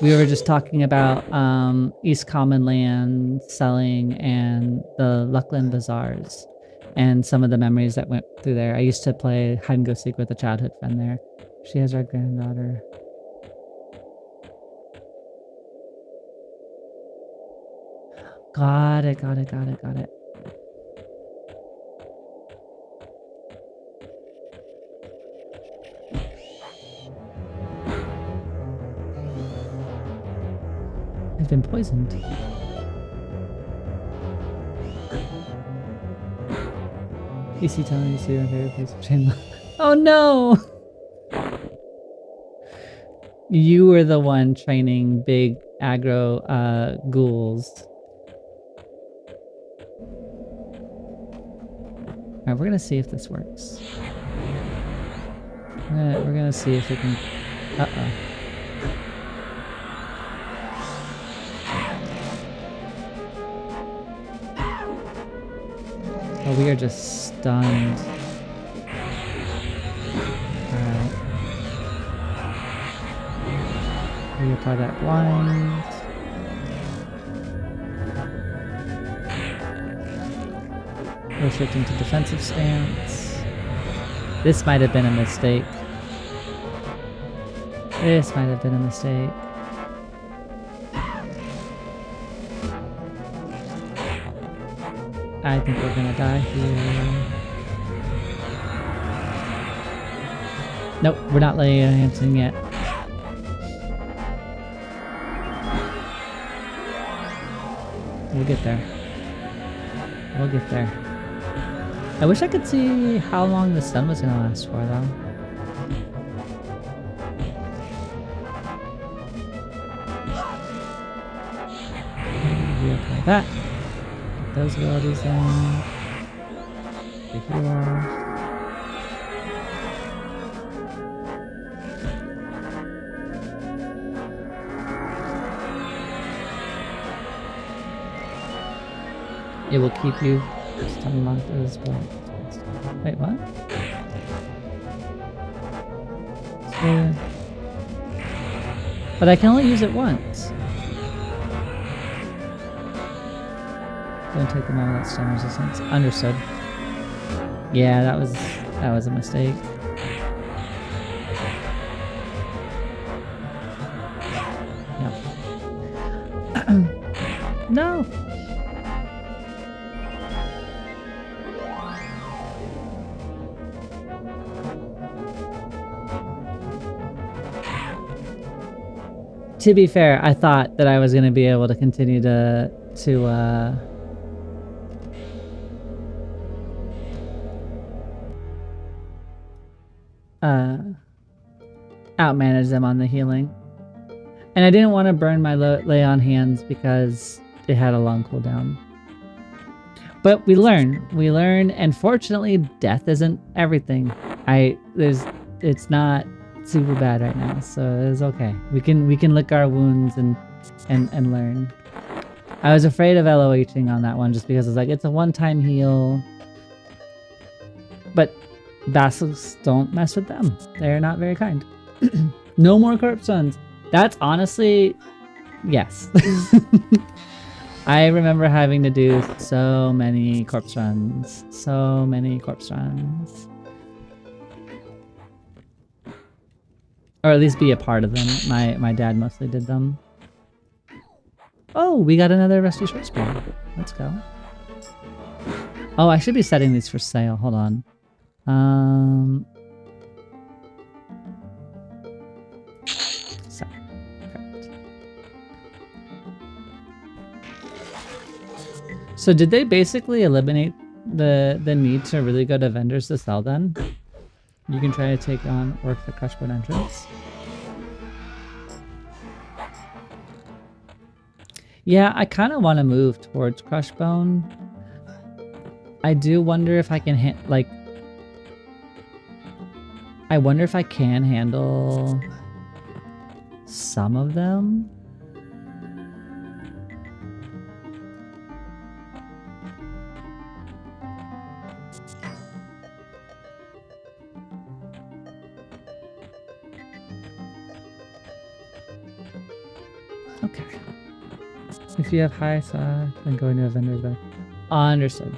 We were just talking about East Common Land selling and the Luckland Bazaars and some of the memories that went through there. I used to play hide and go seek with a childhood friend there. She has our granddaughter. Got it. I've been poisoned. PC telling you to see my favorite place of chain. Oh no! You were the one training big aggro ghouls. Alright, we're gonna see if this works. We're gonna see if we can... Uh-oh. Oh, we are just stunned. Alright. Reapply that blind. We're shifting to defensive stance. This might have been a mistake. I think we're gonna die here. Nope, we're not laying anything yet. We'll get there. I wish I could see how long the sun was gonna last for though. Reapply that. Those abilities in. The hero. It will keep you stun locked as well. Wait, what? So, but I can only use it once. Don't take them out of that stun resistance. Understood. Yeah, that was a mistake. Yep. No. To be fair, I thought that I was going to be able to continue to outmanage them on the healing. And I didn't want to burn my lay on hands because it had a long cooldown. But we learn, and fortunately death isn't everything. It's not super bad right now, so it's okay. We can lick our wounds and learn. I was afraid of LOHing on that one just because it's like it's a one-time heal. But basilisks don't mess with them. They're not very kind. No more corpse runs. That's honestly yes. I remember having to do so many corpse runs. Or at least be a part of them. My dad mostly did them. Oh, we got another rusty short spear. Let's go. Oh, I should be setting these for sale. Hold on. So, perfect. So did they basically eliminate the need to really go to vendors to sell then? You can try to take on Orc the Crushbone entrance. Yeah, I kind of want to move towards Crushbone. I do wonder if I can I wonder if I can handle some of them. Okay. If you have high then going to a vendor's better. Understood.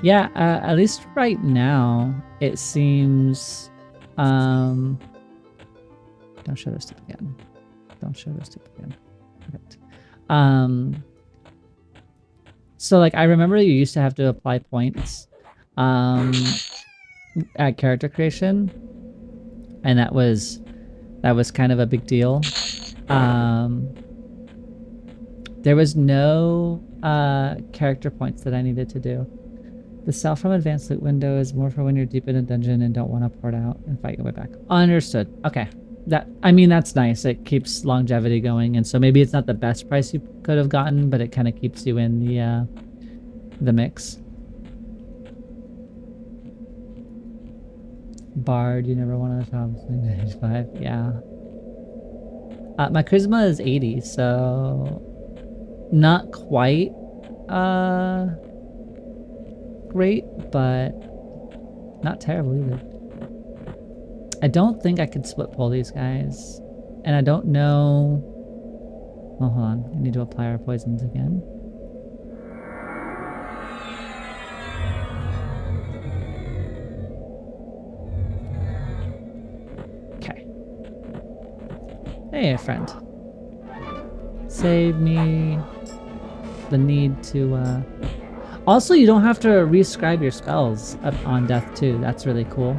Yeah, at least right now, it seems... Don't show this tip again. Don't show this tip again. Perfect. So, like, I remember you used to have to apply points at character creation. And that was kind of a big deal. There was no character points that I needed to do. The sell from advanced loot window is more for when you're deep in a dungeon and don't want to port out and fight your way back. Understood. Okay. I mean, that's nice. It keeps longevity going, and so maybe it's not the best price you could have gotten, but it kind of keeps you in the mix. Bard, you never want to top 5. Yeah. My charisma is 80, so not quite great, but not terrible either. I don't think I could split pull these guys, and I don't know. Oh, hold on. I need to apply our poisons again. Okay. Hey, friend. Save me the need to Also, you don't have to rescribe your spells up on death too. That's really cool.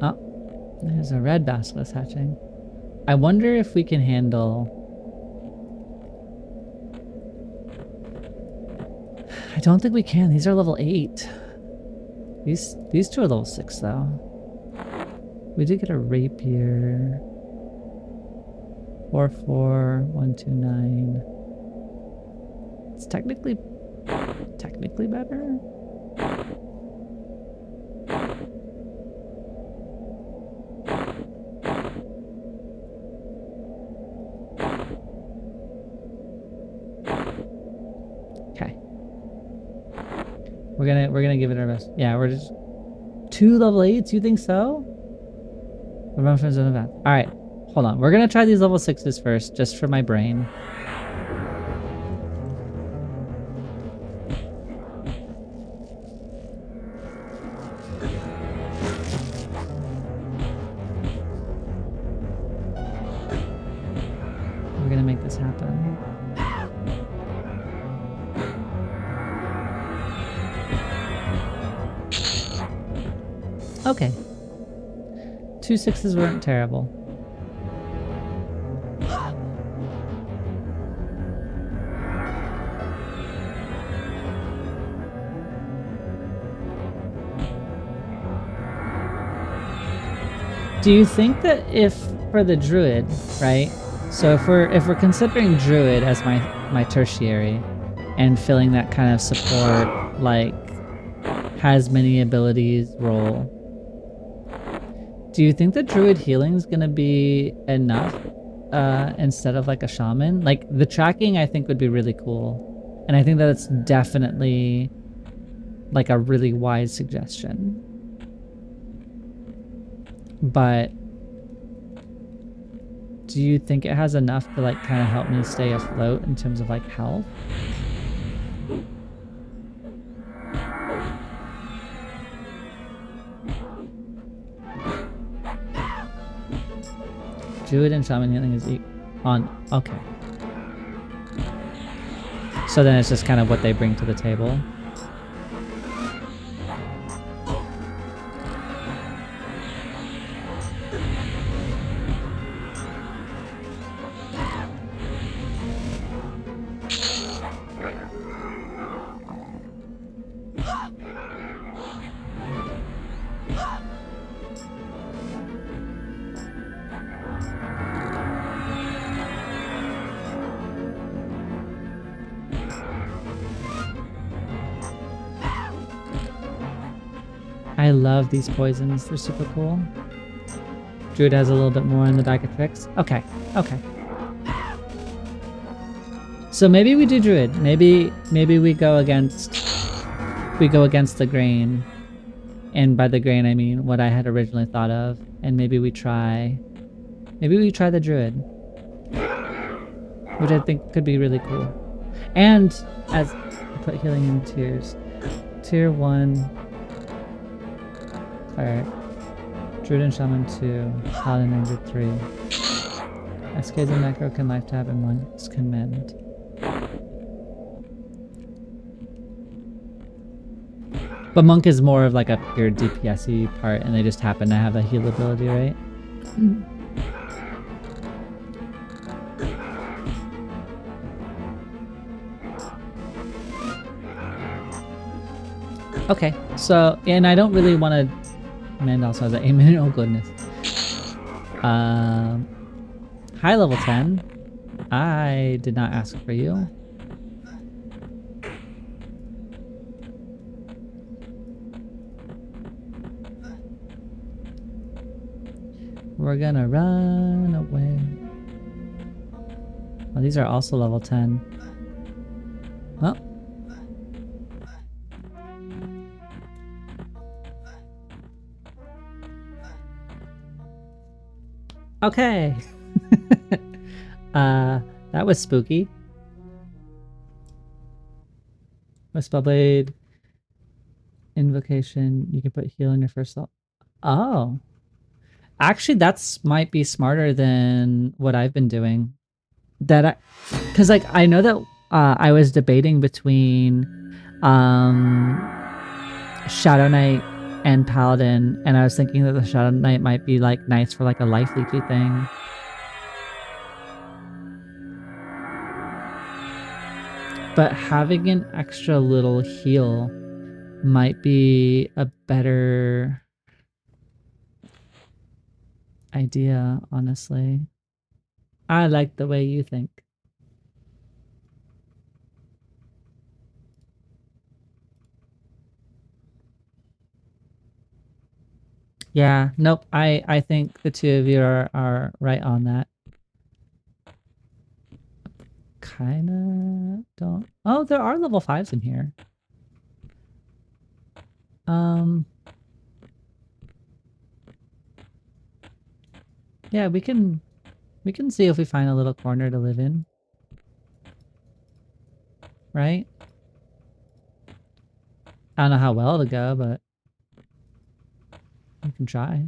Oh, there's a red basilisk hatching. I wonder if we can handle... I don't think we can. These are level 8. These two are level 6 though. We did get a rapier. 4/4, 129. It's technically better. Okay. We're gonna give it our best. Yeah, we're just 2 level 8s. You think so? Run from zone event. All right, hold on. We're gonna try these level 6s first, just for my brain. We're gonna make this happen. Okay. 2 6s weren't terrible. Do you think that if for the Druid, right? So if we're considering Druid as my tertiary and filling that kind of support, like has many abilities role, do you think that Druid healing is gonna be enough instead of like a shaman? Like the tracking I think would be really cool. And I think that it's definitely like a really wise suggestion. But do you think it has enough to like kind of help me stay afloat in terms of like health? Druid and Shaman healing is on. Okay. So then it's just kind of what they bring to the table. I love these poisons. They're super cool. Druid has a little bit more in the bag of tricks. Okay, okay. So maybe we do Druid. Maybe we go against the grain. And by the grain I mean what I had originally thought of. And maybe we try the Druid. Which I think could be really cool. And as I put healing in tiers. Tier 1 Cleric, Druid and Shaman 2, Paladin Ranger 3. SKs and Necro can life tab and monks can mend. But Monk is more of like a pure DPS-y part and they just happen to have a heal ability, right? Okay, so, and I don't really want to... Mend also has an aim. Oh goodness. High level 10. I did not ask for you. We're gonna run away. Oh, these are also level 10. Oh. Okay. That was spooky. With Spellblade Invocation, you can put heal in your first level. Oh. Actually, that's might be smarter than what I've been doing. Because like I know that I was debating between Shadow Knight and Paladin, and I was thinking that the Shadow Knight might be like nice for like a life leechy thing. But having an extra little heal might be a better idea, honestly. I like the way you think. Yeah, nope. I think the two of you are right on that. Kinda don't. Oh, there are level 5s in here. Yeah, we can see if we find a little corner to live in. Right? I don't know how well it'll go, but we can try.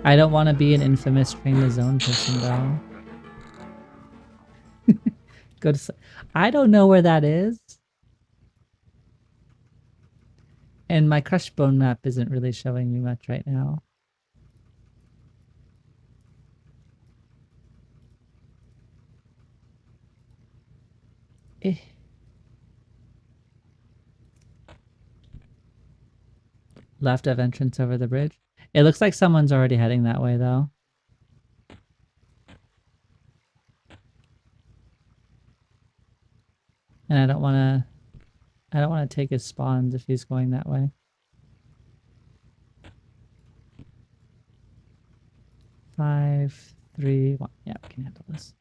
I don't want to be an infamous train the zone person though. Go to I don't know where that is. And my crush bone map isn't really showing me much right now. Left of entrance over the bridge. It looks like someone's already heading that way though. And I don't want to take his spawns if he's going that way. 5, 3, 1. Yeah, we can handle this.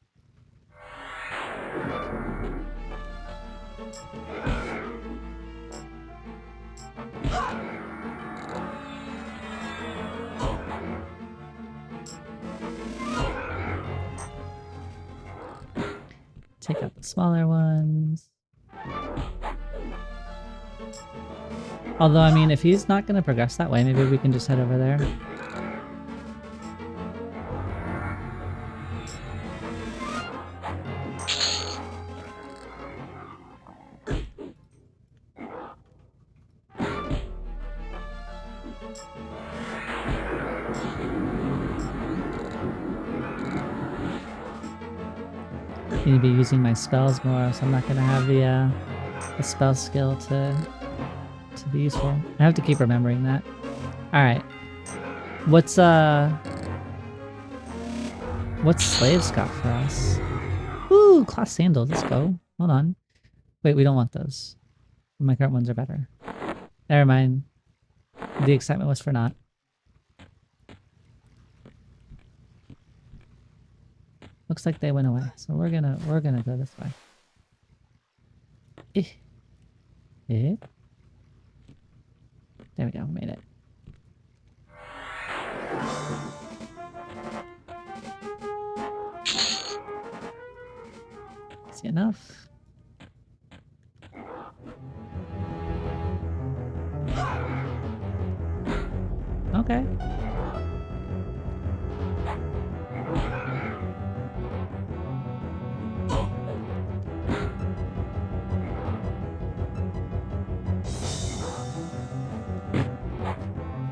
Take out the smaller ones. Although, I mean, if he's not going to progress that way, maybe we can just head over there. Need to be using my spells more, so I'm not going to have the spell skill to be useful. I have to keep remembering that. Alright. What's Slaves got for us? Ooh, cloth sandals, let's go. Hold on. Wait, we don't want those. My current ones are better. Never mind. The excitement was for naught. Looks like they went away, so we're gonna go this way. There we go, made it. See enough? Okay.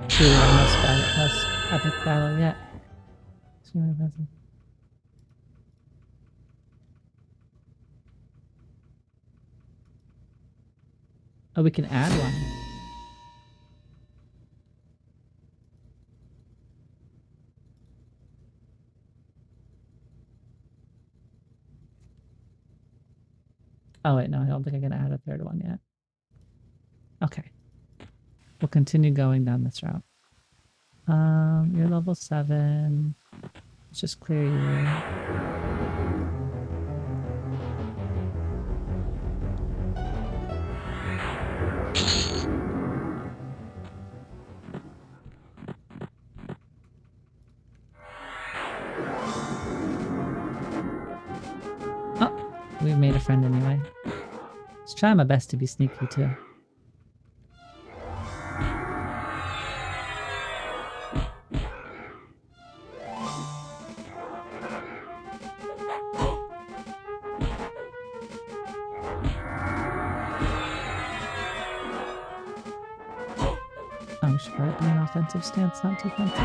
Truly our most epic battle yet. Oh, we can add one. Oh wait, no, I don't think I can add a third one yet. Okay. We'll continue going down this route. You're level 7. Let's just clear you. Oh, we made a friend anyway. Let's try my best to be sneaky too. Oh, should probably be an offensive stance, not defensive.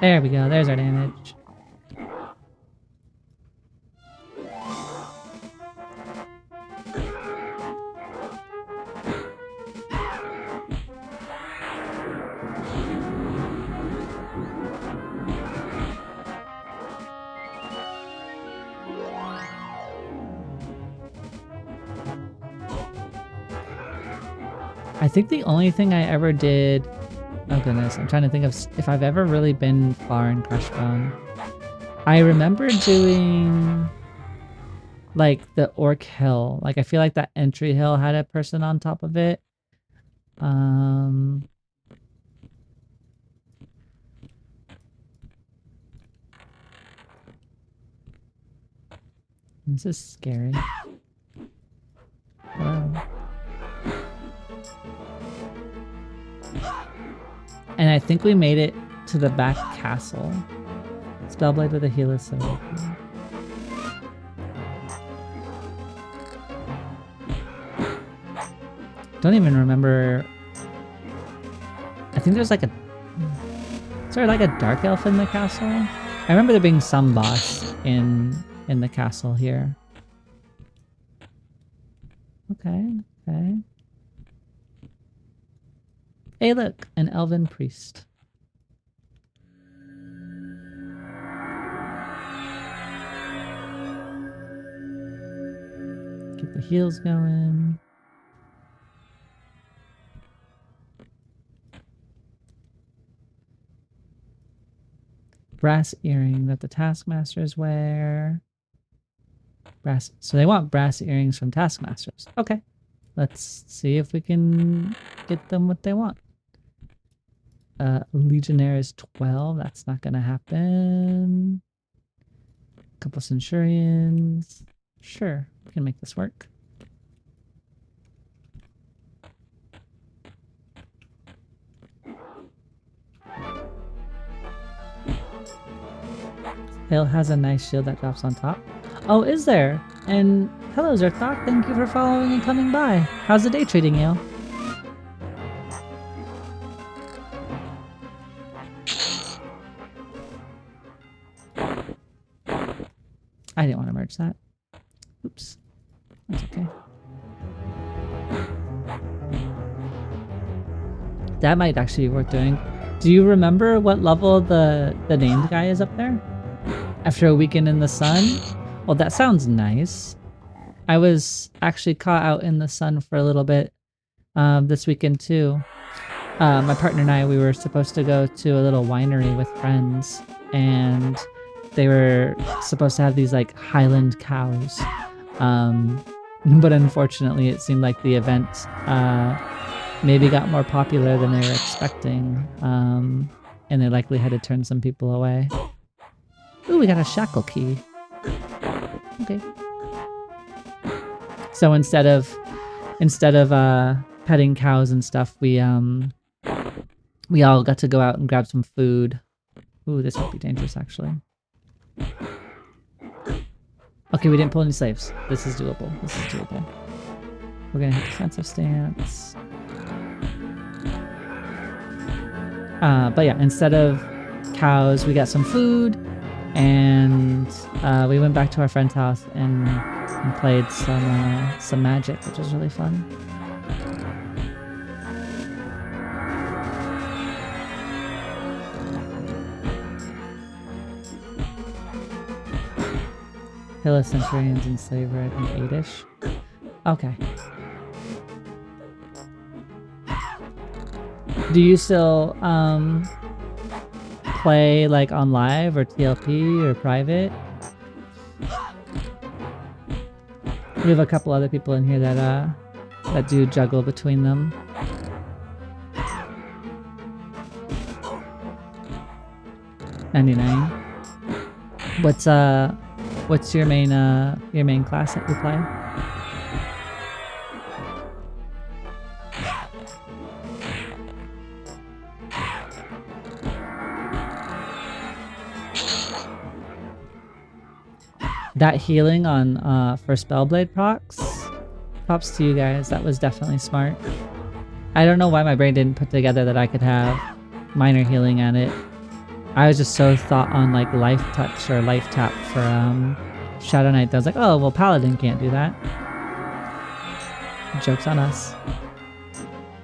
There we go, there's our damage. I think the only thing I ever did... Oh goodness, I'm trying to think of if I've ever really been far in Crushbone. I remember doing... like the Orc Hill. Like I feel like that entry hill had a person on top of it. This is scary. Hello. And I think we made it to the back castle. Spellblade with a heal is so OP. Don't even remember. I think there's like a... Is there like a dark elf in the castle? I remember there being some boss in the castle here. Okay, okay. Hey look, an elven priest. Get the heals going. Brass earring that the taskmasters wear. Brass. So they want brass earrings from taskmasters. Okay. Let's see if we can get them what they want. Legionnaires 12. That's not going to happen. A couple couple centurions. Sure, we can make this work. Hill has a nice shield that drops on top. Oh, is there? And hello, Zerthok. Thank you for following and coming by. How's the day treating you? I didn't want to merge that. Oops. That's okay. That might actually be worth doing. Do you remember what level the named guy is up there? After a weekend in the sun? Well, that sounds nice. I was actually caught out in the sun for a little bit this weekend too. My partner and I, we were supposed to go to a little winery with friends, and they were supposed to have these like Highland cows. But unfortunately, it seemed like the event maybe got more popular than they were expecting, and they likely had to turn some people away. Ooh, we got a shackle key. Okay. So instead of petting cows and stuff, we all got to go out and grab some food. Ooh, this might be dangerous actually. Okay, we didn't pull any slaves. This is doable. This is doable. We're gonna hit defensive stance. But yeah, instead of cows, we got some food, and we went back to our friend's house and played some Magic, which was really fun. Hill of Centurions and Slaver, I think 8-ish. Okay. Do you still play like on live or TLP or private? We have a couple other people in here that do juggle between them. $99. What's your main class that you play? That healing on for Spellblade procs, props to you guys. That was definitely smart. I don't know why my brain didn't put together that I could have minor healing on it. I was just so thought on like life touch or life tap for Shadow Knight. I was like, oh well, Paladin can't do that. Joke's on us.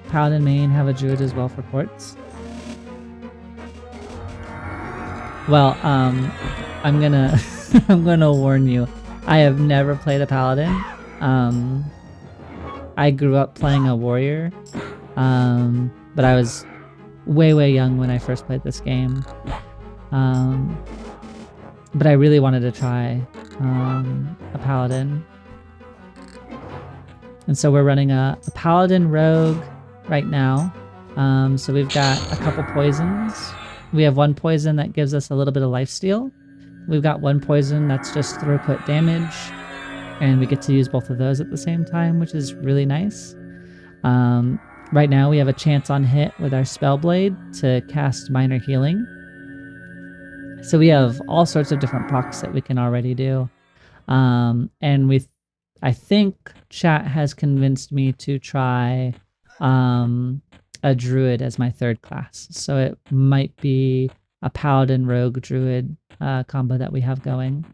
Paladin main have a Druid as well for ports. Well, I'm gonna I'm gonna warn you. I have never played a Paladin. I grew up playing a warrior, but I was way young when I first played this game. But I really wanted to try a Paladin. And so we're running a Paladin Rogue right now. So we've got a couple poisons. We have one poison that gives us a little bit of lifesteal. We've got one poison that's just throughput damage. And we get to use both of those at the same time, which is really nice. Right now we have a chance on hit with our Spellblade to cast minor healing. So we have all sorts of different procs that we can already do. And I think chat has convinced me to try a Druid as my third class. So it might be a Paladin Rogue Druid combo that we have going.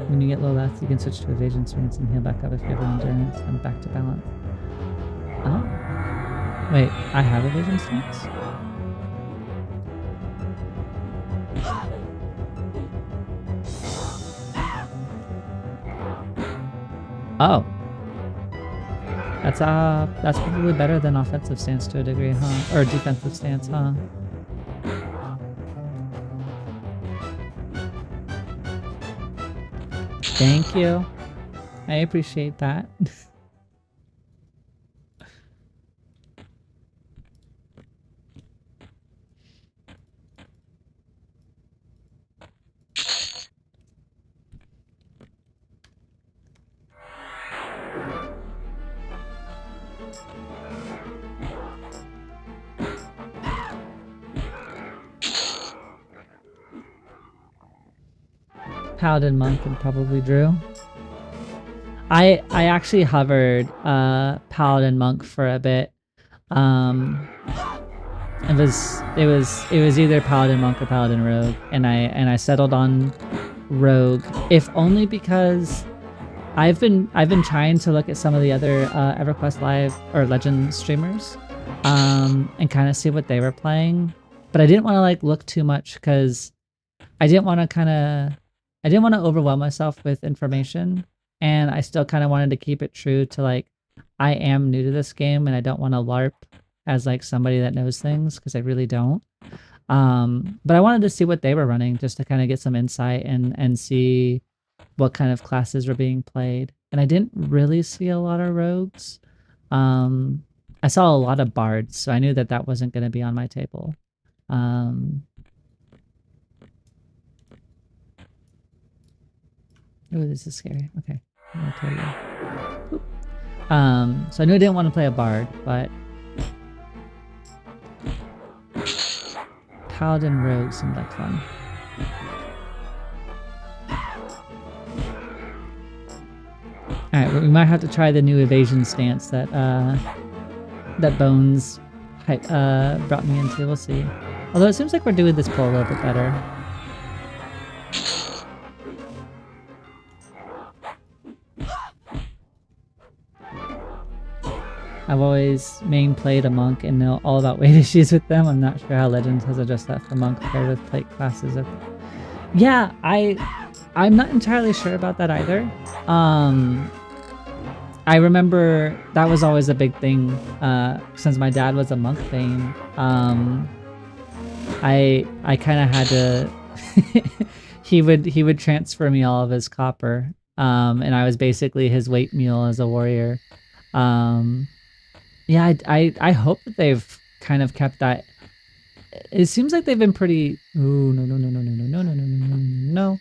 When you get low left, you can switch to evasion stance and heal back up if you have endurance and back to balance. Oh. Wait, I have evasion stance? Oh. That's probably better than offensive stance to a degree, huh? Or defensive stance, huh? Thank you. I appreciate that. Paladin, Monk, and probably Druid. I actually hovered Paladin Monk for a bit. It was either Paladin Monk or Paladin Rogue, and I settled on Rogue, if only because I've been trying to look at some of the other EverQuest Live or Legend streamers, and kind of see what they were playing, but I didn't want to like look too much because I didn't want to overwhelm myself with information, and I still kind of wanted to keep it true to like I am new to this game and I don't want to LARP as like somebody that knows things because I really don't. But I wanted to see what they were running just to kind of get some insight and see what kind of classes were being played. And I didn't really see a lot of rogues. I saw a lot of bards, so I knew that that wasn't going to be on my table. Oh, this is scary. Okay, I'm gonna play you. So I knew I didn't want to play a bard, but Paladin Rogue seemed like fun. Alright, we might have to try the new evasion stance that that Bones brought me into. We'll see. Although it seems like we're doing this pull a little bit better. I've always main played a monk and know all about weight issues with them. I'm not sure how Legends has addressed that for monk paired with plate classes. Yeah, I'm not entirely sure about that either. I remember that was always a big thing since my dad was a monk bane. I kind of had to. he would transfer me all of his copper, and I was basically his weight mule as a warrior. Yeah, I hope that they've kind of kept that. It seems like they've been pretty. Oh no no no no no no no no no no no no.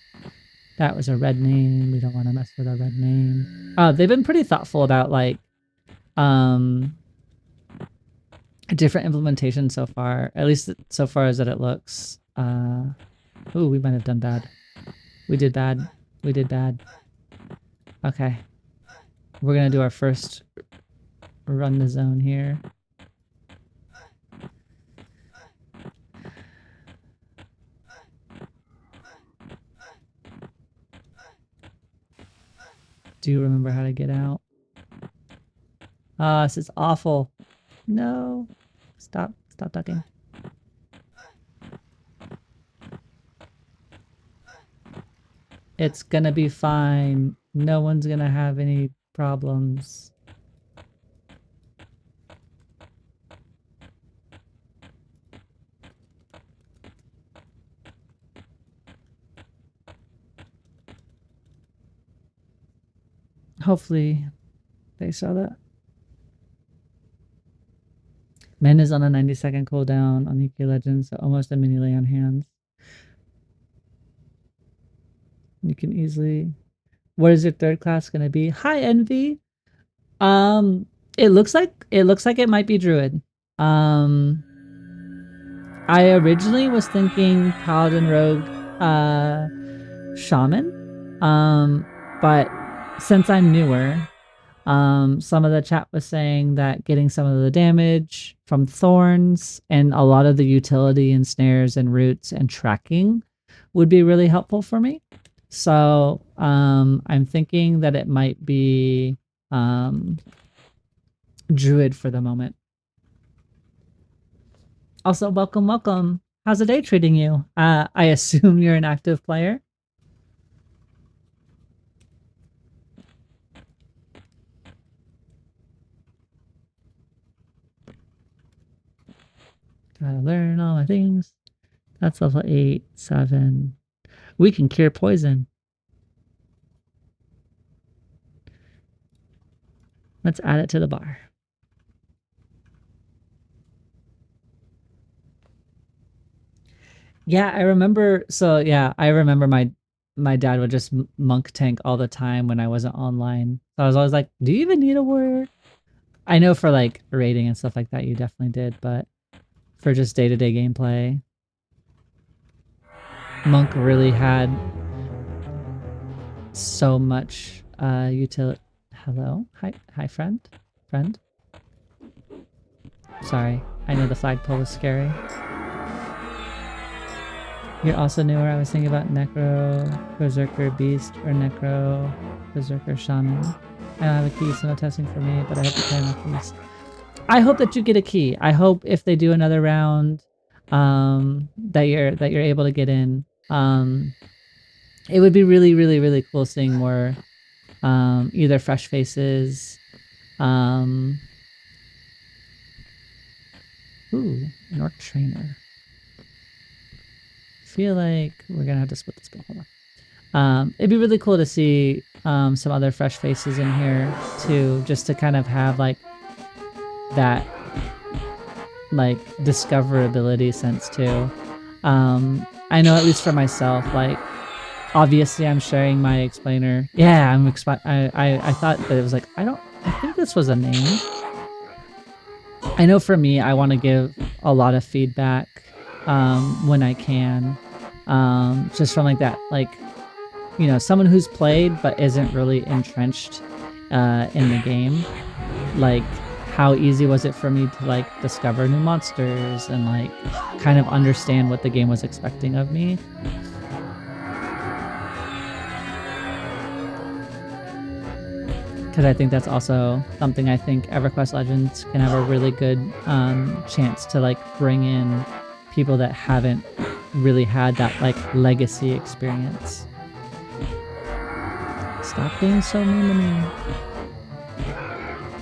That was a red name. We don't want to mess with a red name. They've been pretty thoughtful about like different implementations so far. At least so far as that it looks. Ooh, we might have done bad. We did bad. We did bad. Okay. We're gonna do our first run the zone here. Do you remember how to get out? This is awful. No. Stop ducking. It's gonna be fine. No one's gonna have any problems. Hopefully they saw that. Men is on a 90-second cooldown on EK Legends, so almost a mini lay on hands. You can easily. What is your third class gonna be? Hi Envy. It looks like it might be Druid. I originally was thinking Paladin Rogue Shaman. But since I'm newer, some of the chat was saying that getting some of the damage from thorns and a lot of the utility and snares and roots and tracking would be really helpful for me. So I'm thinking that it might be Druid for the moment. Also, welcome. How's the day treating you? I assume you're an active player. Gotta learn all my things. That's level 8, 7. We can cure poison. Let's add it to the bar. Yeah, I remember. So yeah, I remember my dad would just monk tank all the time when I wasn't online. So I was always like, "Do you even need a warrior?" I know for like raiding and stuff like that, you definitely did, but for just day-to-day gameplay, monk really had so much utility. Hello? Hi, friend? Friend? Sorry, I know the flagpole was scary. You're also newer. I was thinking about Necro, Berserker Beast, or Necro, Berserker Shaman. I don't have a key, so no testing for me, but I hope to play my keys. I hope that you get a key. I hope if they do another round, that you're able to get in. It would be really, really, really cool seeing more, either fresh faces. Ooh, an orc trainer. Feel like we're gonna have to split this bill. Hold on. It'd be really cool to see some other fresh faces in here too, just to kind of have like that like discoverability sense too. I know at least for myself, like obviously I'm sharing my explainer. Yeah, I thought that it was like I think this was a name. I know for me, I want to give a lot of feedback when I can, just from like that, like, you know, someone who's played but isn't really entrenched in the game. Like, how easy was it for me to like discover new monsters and like kind of understand what the game was expecting of me? Because I think that's also something I think EverQuest Legends can have a really good chance to like bring in people that haven't really had that like legacy experience. Stop being so mean to me.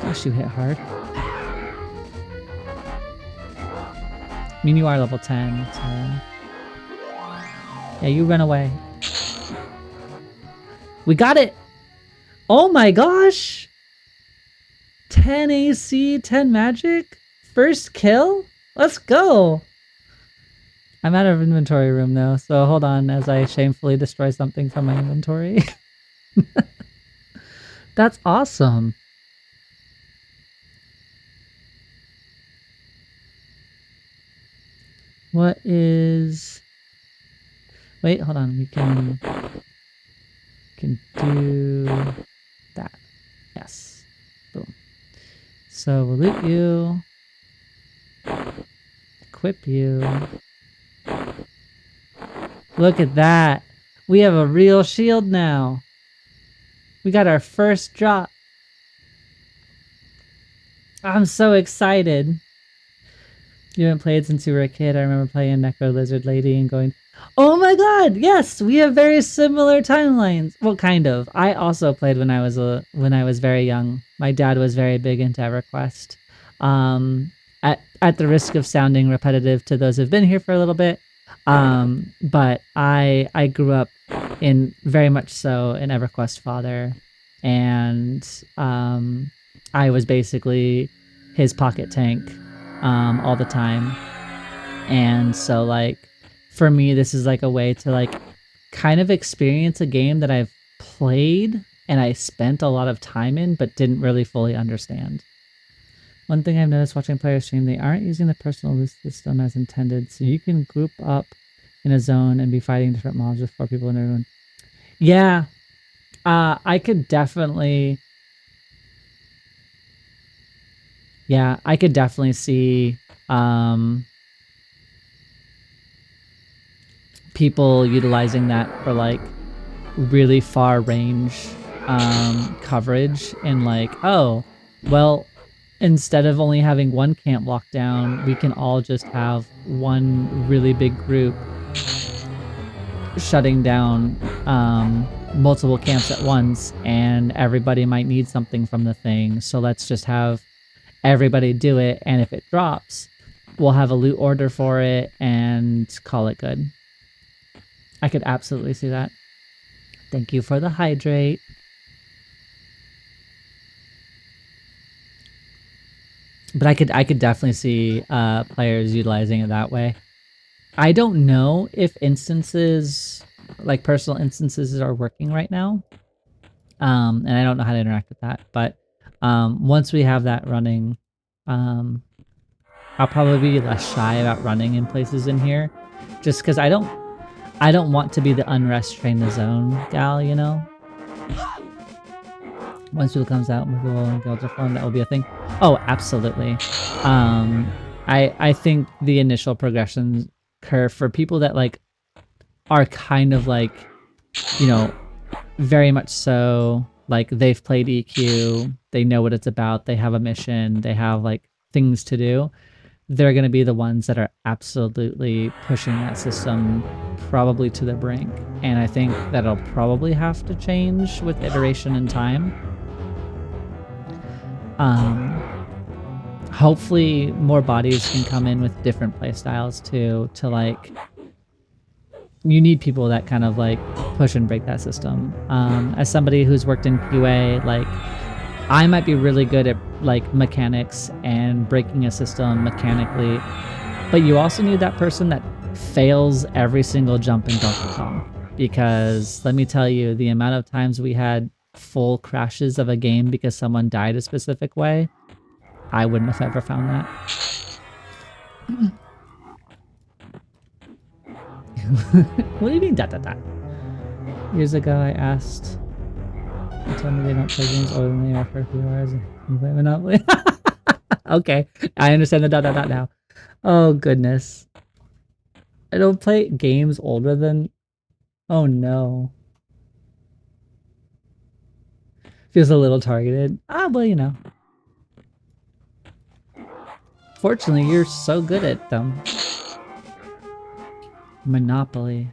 Gosh, you hit hard. I mean, you are level 10, so... Yeah, you run away. We got it! Oh my gosh! 10 AC, 10 magic? First kill? Let's go! I'm out of inventory room though, so hold on as I shamefully destroy something from my inventory. That's awesome. What is... Wait, hold on. We can do that. Yes. Boom. So we'll loot you. Equip you. Look at that. We have a real shield now. We got our first drop. I'm so excited. You haven't played since you were a kid. I remember playing Necro Lizard Lady and going, oh my god, yes, we have very similar timelines. Well, kind of. I also played when I was very young. My dad was very big into EverQuest. At the risk of sounding repetitive to those who've been here for a little bit, but I grew up in very much so an EverQuest father, and I was basically his pocket tank all the time. And so like for me, this is like a way to like kind of experience a game that I've played and I spent a lot of time in but didn't really fully understand. One thing I've noticed watching players stream, they aren't using the personal loot system as intended, so you can group up in a zone and be fighting different mobs with 4 people in everyone. Yeah, I could definitely... Yeah, I could definitely see people utilizing that for like really far range coverage and like, oh, well, instead of only having one camp locked down, we can all just have one really big group shutting down multiple camps at once, and everybody might need something from the thing, so let's just have everybody do it, and if it drops, we'll have a loot order for it and call it good. I could absolutely see that. Thank you for the hydrate. But I could definitely see players utilizing it that way. I don't know if instances, like personal instances, are working right now. And I don't know how to interact with that, but once we have that running, I'll probably be less shy about running in places in here, just because I don't want to be the unrest train the zone gal, you know. Once Fuel comes out, we will guild reform. That will be a thing. Oh, absolutely. I think the initial progression curve for people that like are kind of like, you know, very much so like they've played EQ, they know what it's about, they have a mission, they have like things to do. They're going to be the ones that are absolutely pushing that system probably to the brink. And I think that'll probably have to change with iteration and time. Hopefully more bodies can come in with different playstyles too, to like, you need people that kind of like push and break that system. As somebody who's worked in QA, like I might be really good at like mechanics and breaking a system mechanically, but you also need that person that fails every single jump in Donkey Kong. Because let me tell you, the amount of times we had full crashes of a game because someone died a specific way, I wouldn't have ever found that. What do you mean, dot, dot, dot? Years ago, I asked. They told me they don't play games older than they are for a few hours. And play Monopoly. Okay, I understand the dot, dot, dot now. Oh, goodness. I don't play games older than... Oh, no. Feels a little targeted. Ah, well, you know. Fortunately, you're so good at them. Monopoly.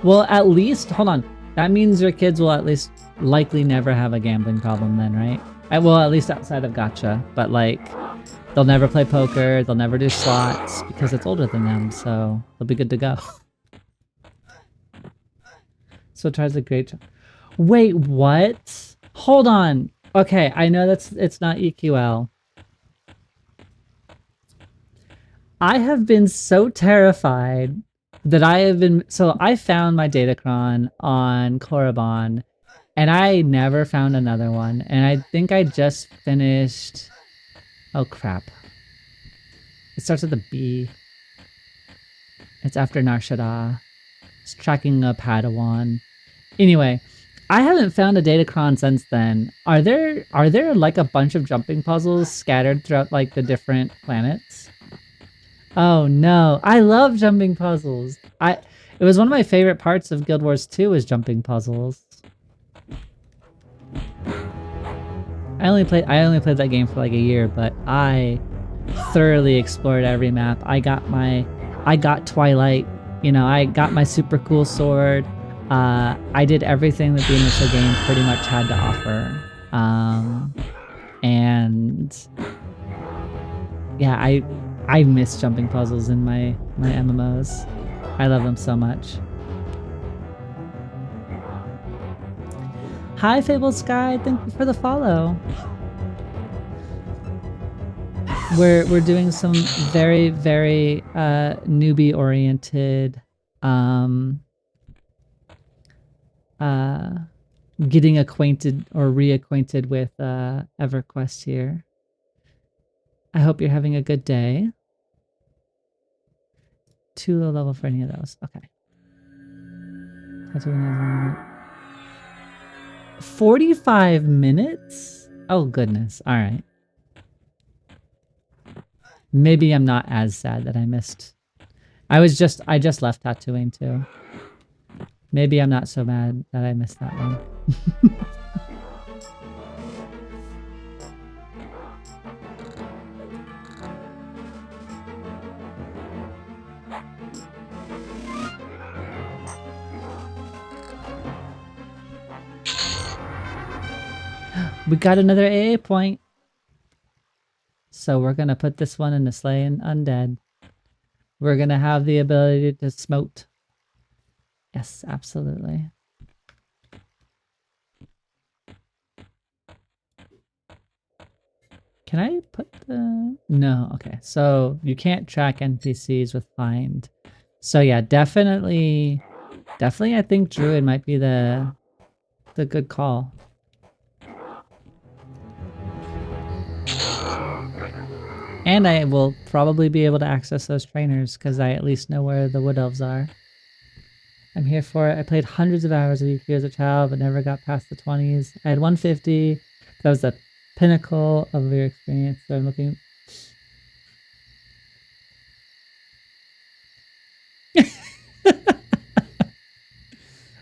Well, at least, hold on. That means your kids will at least likely never have a gambling problem then, right? Well, at least outside of gacha. But like, they'll never play poker, they'll never do slots because it's older than them, so they'll be good to go. So tries a great job. Wait, what? Hold on. Okay, I know it's not EQL. I have been so terrified that I have been... So I found my Datacron on Korriban, and I never found another one. And I think I just finished... Oh, crap. It starts with a B. It's after Narshada. It's tracking a Padawan. Anyway, I haven't found a Datacron since then. Are there like a bunch of jumping puzzles scattered throughout like the different planets? Oh no, I love jumping puzzles. It was one of my favorite parts of Guild Wars 2 was jumping puzzles. I only played that game for like a year, but I thoroughly explored every map. I got Twilight, you know, I got my super cool sword. I did everything that the initial game pretty much had to offer. And yeah, I miss jumping puzzles in my MMOs. I love them so much. Hi, Fabled Sky. Thank you for the follow. We're doing some very, very newbie oriented getting acquainted or reacquainted with EverQuest here. I hope you're having a good day. Too low level for any of those. Okay. 45 minutes? Oh goodness. All right. Maybe I'm not as sad that I missed. I just left Tatooine too. Maybe I'm not so mad that I missed that one. We got another AA point. So we're going to put this one in the Slayin' Undead. We're going to have the ability to smote. Yes, absolutely. Can I put the... No, okay. So you can't track NPCs with find. So yeah, definitely I think Druid might be the good call. And I will probably be able to access those trainers because I at least know where the Wood Elves are. I'm here for it. I played hundreds of hours of EQ as a child, but never got past the 20s. I had 150. That was the pinnacle of your experience. So I'm looking.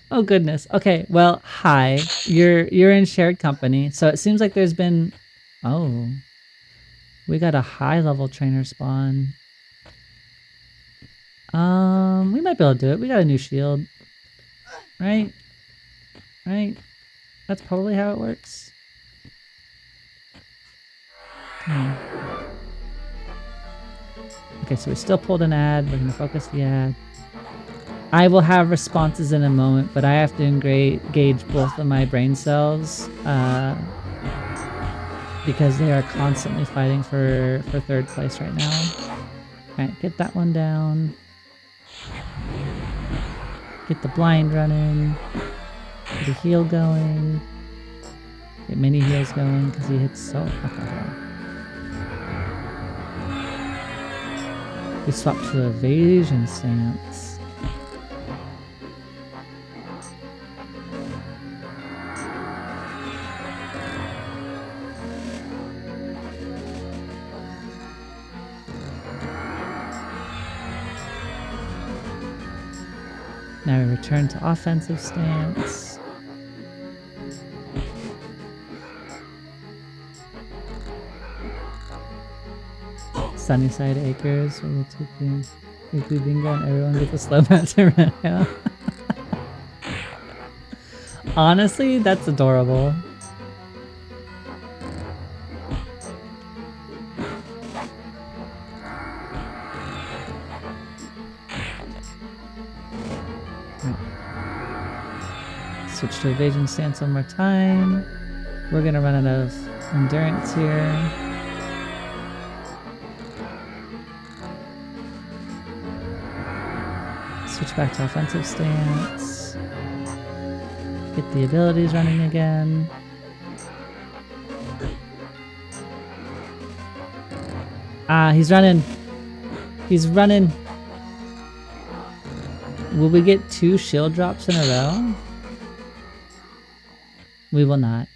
Oh goodness. Okay. Well, hi. You're in shared company. So it seems like there's been. Oh, we got a high level trainer spawn. We might be able to do it. We got a new shield. Right? Right? That's probably how it works. Okay, so we still pulled an ad. We're gonna focus the ad. I will have responses in a moment, but I have to engage both of my brain cells because they are constantly fighting for third place right now. Alright, get that one down. Get the blind running. Get the heal going. Get mini heals going because he hits so fucking hard. We swap to evasion stance. Now we return to offensive stance. Sunnyside Acres, weekly bingo, and everyone gets a slow match around. Yeah. Honestly, that's adorable. Switch to evasion stance one more time. We're gonna run out of endurance here. Switch back to offensive stance. Get the abilities running again. Ah, he's running. He's running. Will we get 2 shield drops in a row? We will not.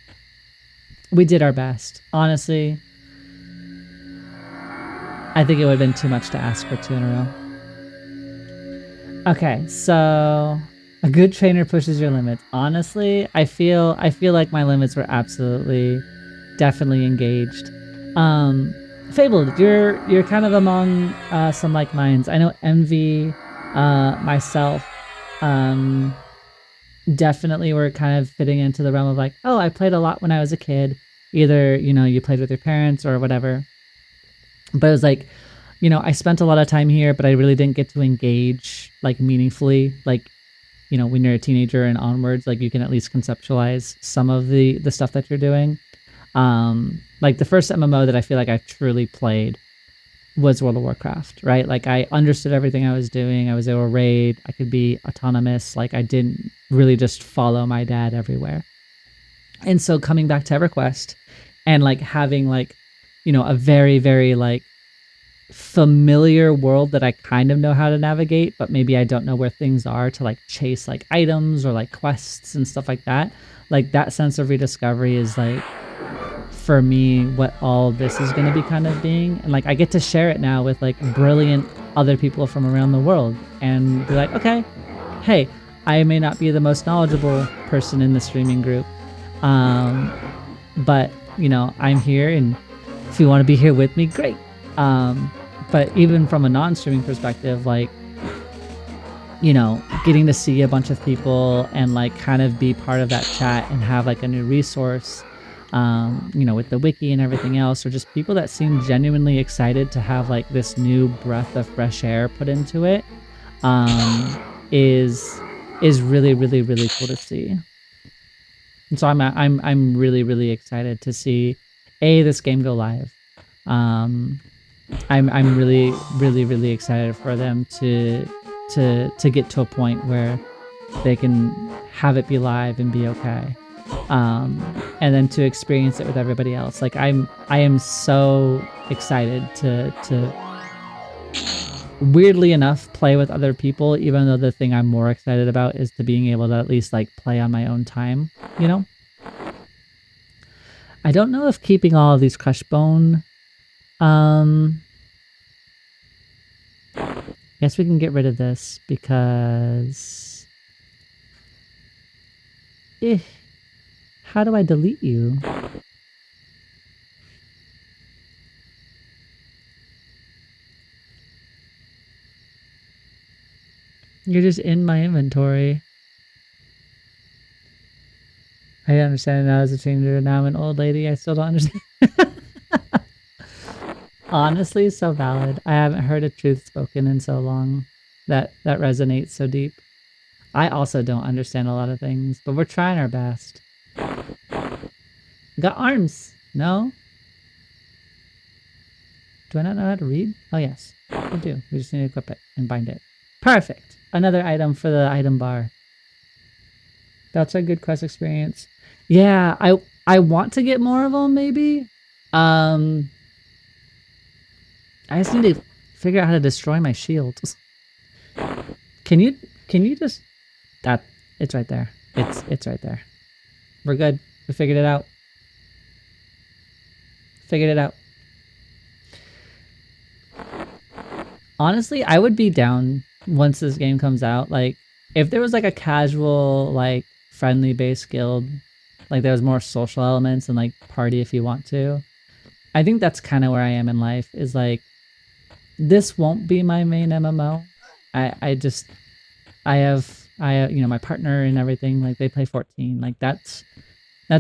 We did our best. Honestly, I think it would have been too much to ask for 2 in a row. Okay, so a good trainer pushes your limits. Honestly, I feel like my limits were definitely engaged. Fabled, you're kind of among some like minds. I know Envy, myself, definitely were kind of fitting into the realm of like, oh, I played a lot when I was a kid. Either, you played with your parents or whatever. But it was like, I spent a lot of time here, but I really didn't get to engage like meaningfully. Like, when you're a teenager and onwards, like you can at least conceptualize some of the stuff that you're doing. Like the first MMO that I feel like I truly played was World of Warcraft, right? Like I understood everything I was doing. I was able to raid. I could be autonomous. Like I didn't really just follow my dad everywhere. And so coming back to EverQuest and like having like, a very, very like familiar world that I kind of know how to navigate, but maybe I don't know where things are to like chase like items or like quests and stuff like that. Like that sense of rediscovery is like, for me, what all this is going to be kind of being. And like I get to share it now with like brilliant other people from around the world and be like, okay, hey, I may not be the most knowledgeable person in the streaming group, but I'm here, and if you want to be here with me, great. But even from a non-streaming perspective, like, getting to see a bunch of people and like kind of be part of that chat and have like a new resource, with the wiki and everything else, or just people that seem genuinely excited to have like this new breath of fresh air put into it, is really, really, really cool to see. And so I'm really, really excited to see this game go live. I'm really, really, really excited for them to get to a point where they can have it be live and be okay. And then to experience it with everybody else. Like I am so excited to weirdly enough, play with other people, even though the thing I'm more excited about is to being able to at least like play on my own time, you know? I don't know if keeping all of these crush bone, I guess we can get rid of this because, how do I delete you? You're just in my inventory. I understand now as a teenager. Now I'm an old lady. I still don't understand. Honestly, so valid. I haven't heard a truth spoken in so long that resonates so deep. I also don't understand a lot of things, but we're trying our best. We got arms. No? Do I not know how to read? Oh, yes. We do. We just need to equip it and bind it. Perfect. Another item for the item bar. That's a good quest experience. Yeah, I want to get more of them, maybe. I just need to figure out how to destroy my shield. Can you just that it's right there. It's right there. We're good. We figured it out. Figured it out. Honestly, I would be down once this game comes out. Like, if there was like a casual, like friendly based guild, like there was more social elements and like party if you want to. I think that's kind of where I am in life. Is like, this won't be my main MMO. I have you know, my partner and everything. Like they play 14. Like that's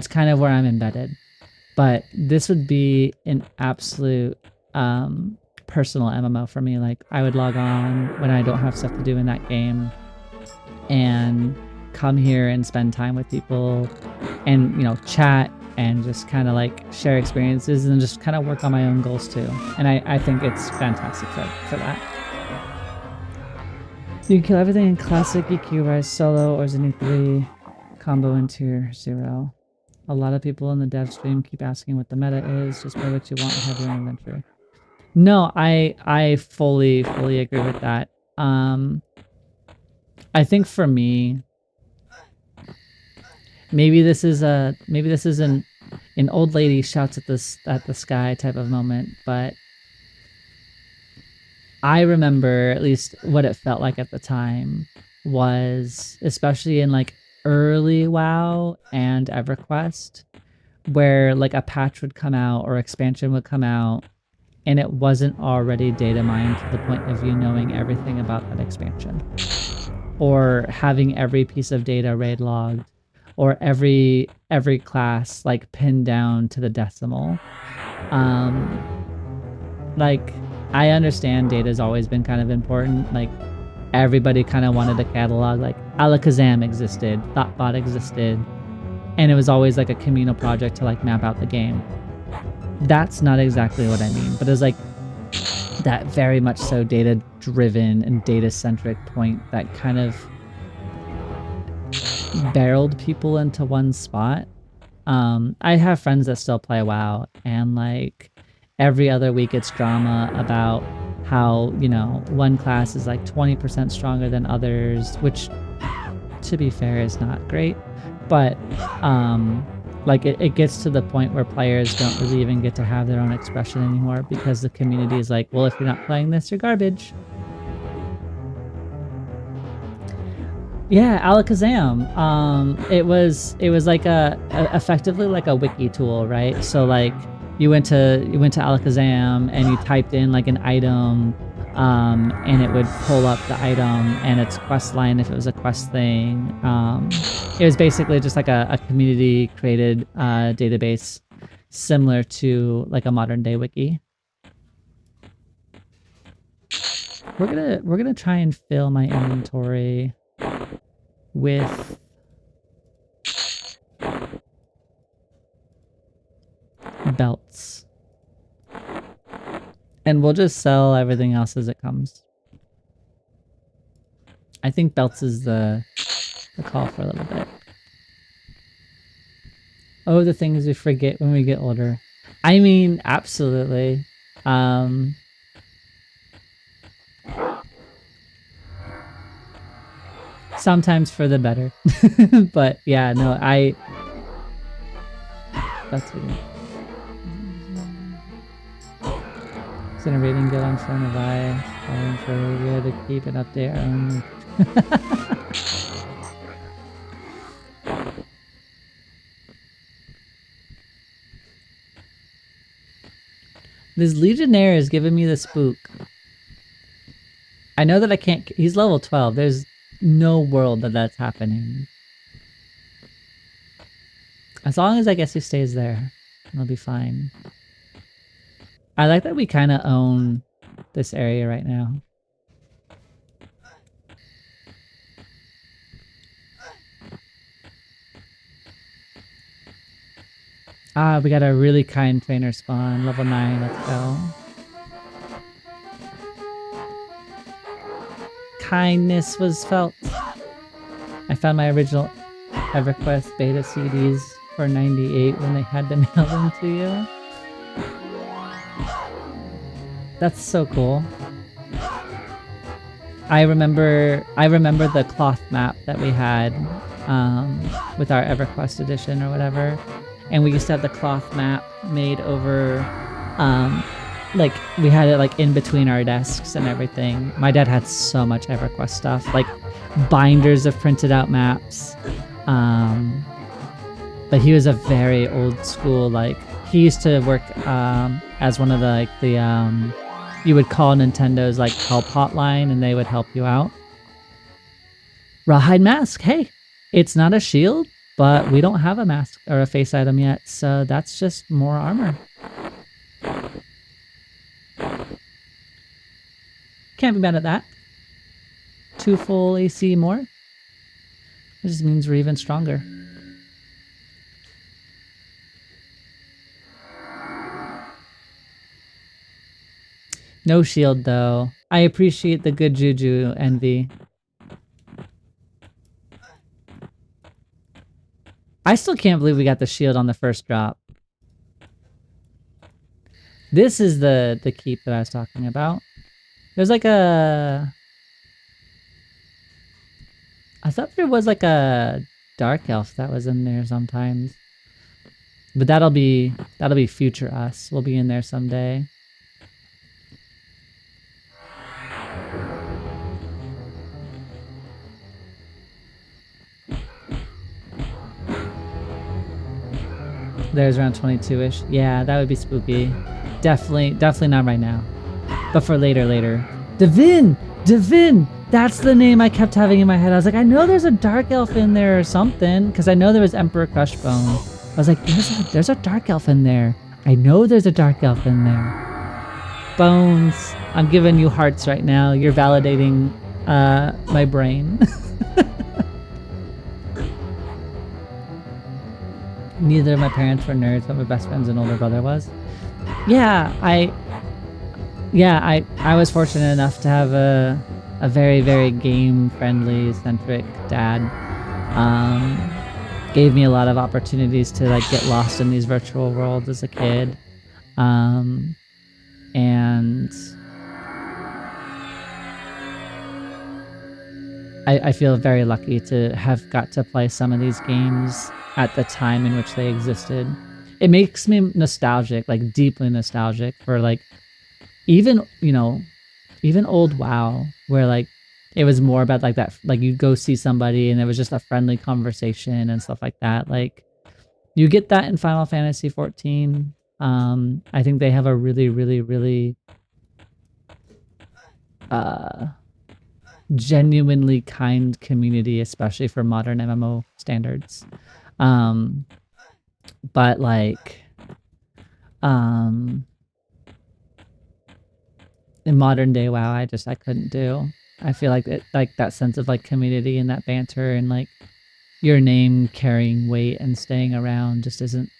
kind of where I'm embedded. But this would be an absolute personal MMO for me. Like I would log on when I don't have stuff to do in that game and come here and spend time with people and, you know, chat and just kind of like share experiences and just kind of work on my own goals too. And I think it's fantastic for that. You can kill everything in classic, EQ, rise solo, or Zenith 3, combo into your 0. A lot of people in the dev stream keep asking what the meta is. Just play what you want and have your own adventure. No, I fully agree with that. I think for me, maybe this is an old lady shouts at the sky type of moment, but I remember at least what it felt like at the time was, especially in like early WoW and EverQuest, where like a patch would come out or expansion would come out and it wasn't already data mined to the point of you knowing everything about that expansion or having every piece of data raid logged or every class like pinned down to the decimal. Like I understand data's always been kind of important. Like everybody kind of wanted a catalog. Like Alakazam existed, Thoughtbot existed, and it was always like a communal project to like map out the game. That's not exactly what I mean, but it's like that very much so data driven and data centric point that kind of barreled people into one spot. I have friends that still play WoW, and like every other week it's drama about how, you know, one class is like 20% stronger than others, which to be fair is not great, but like it gets to the point where players don't really even get to have their own expression anymore because the community is like, well, if you're not playing this, you're garbage. Yeah, Alakazam. It was like a effectively like a wiki tool, right? So like you went to Alakazam and you typed in like an item, and it would pull up the item and its quest line if it was a quest thing. It was basically just like a community created database similar to like a modern day wiki. We're gonna try and fill my inventory with belts. And we'll just sell everything else as it comes. I think belts is the call for a little bit. Oh, the things we forget when we get older. I mean, absolutely. Sometimes for the better. But yeah, no, that's weird. Generating good on front of eye. Calling for radio to keep an update on. This Legionnaire is giving me the spook. I know that I can't. He's level 12. There's no world that that's happening. As long as I guess he stays there, it'll be fine. I like that we kind of own this area right now. Ah, we got a really kind trainer spawn. Level 9, let's go. Kindness was felt. I found my original EverQuest Beta CDs for 98 when they had to mail them to you. That's so cool. I remember the cloth map that we had with our EverQuest edition or whatever. And we used to have the cloth map made over, like we had it like in between our desks and everything. My dad had so much EverQuest stuff, like binders of printed out maps. But he was a very old school, like he used to work as one of the you would call Nintendo's like help hotline and they would help you out. Rawhide mask, hey, it's not a shield, but we don't have a mask or a face item yet, so that's just more armor. Can't be mad at that. 2 full AC more. It just means we're even stronger. No shield though. I appreciate the good juju, Envy. I still can't believe we got the shield on the first drop. This is the keep that I was talking about. There's like a... I thought there was like a dark elf that was in there sometimes. But that'll be future us. We'll be in there someday. There's around 22-ish. Yeah, that would be spooky. Definitely not right now. But for later. Divin! That's the name I kept having in my head. I was like, I know there's a dark elf in there or something, because I know there was Emperor Crushbone. I was like, there's a dark elf in there. I know there's a dark elf in there. Bones, I'm giving you hearts right now. You're validating my brain. Neither of my parents were nerds, but my best friend's an older brother was. Yeah, I was fortunate enough to have a very, very game-friendly, centric dad. Gave me a lot of opportunities to like get lost in these virtual worlds as a kid. And I feel very lucky to have got to play some of these games at the time in which they existed. It makes me nostalgic, like deeply nostalgic for like even, you know, even old WoW, where like it was more about like that, like you go see somebody and it was just a friendly conversation and stuff like that. Like you get that in Final Fantasy 14. I think they have a really genuinely kind community, especially for modern MMO standards. But like in modern day WoW, I couldn't do. I feel like it, like that sense of like community and that banter and like your name carrying weight and staying around just isn't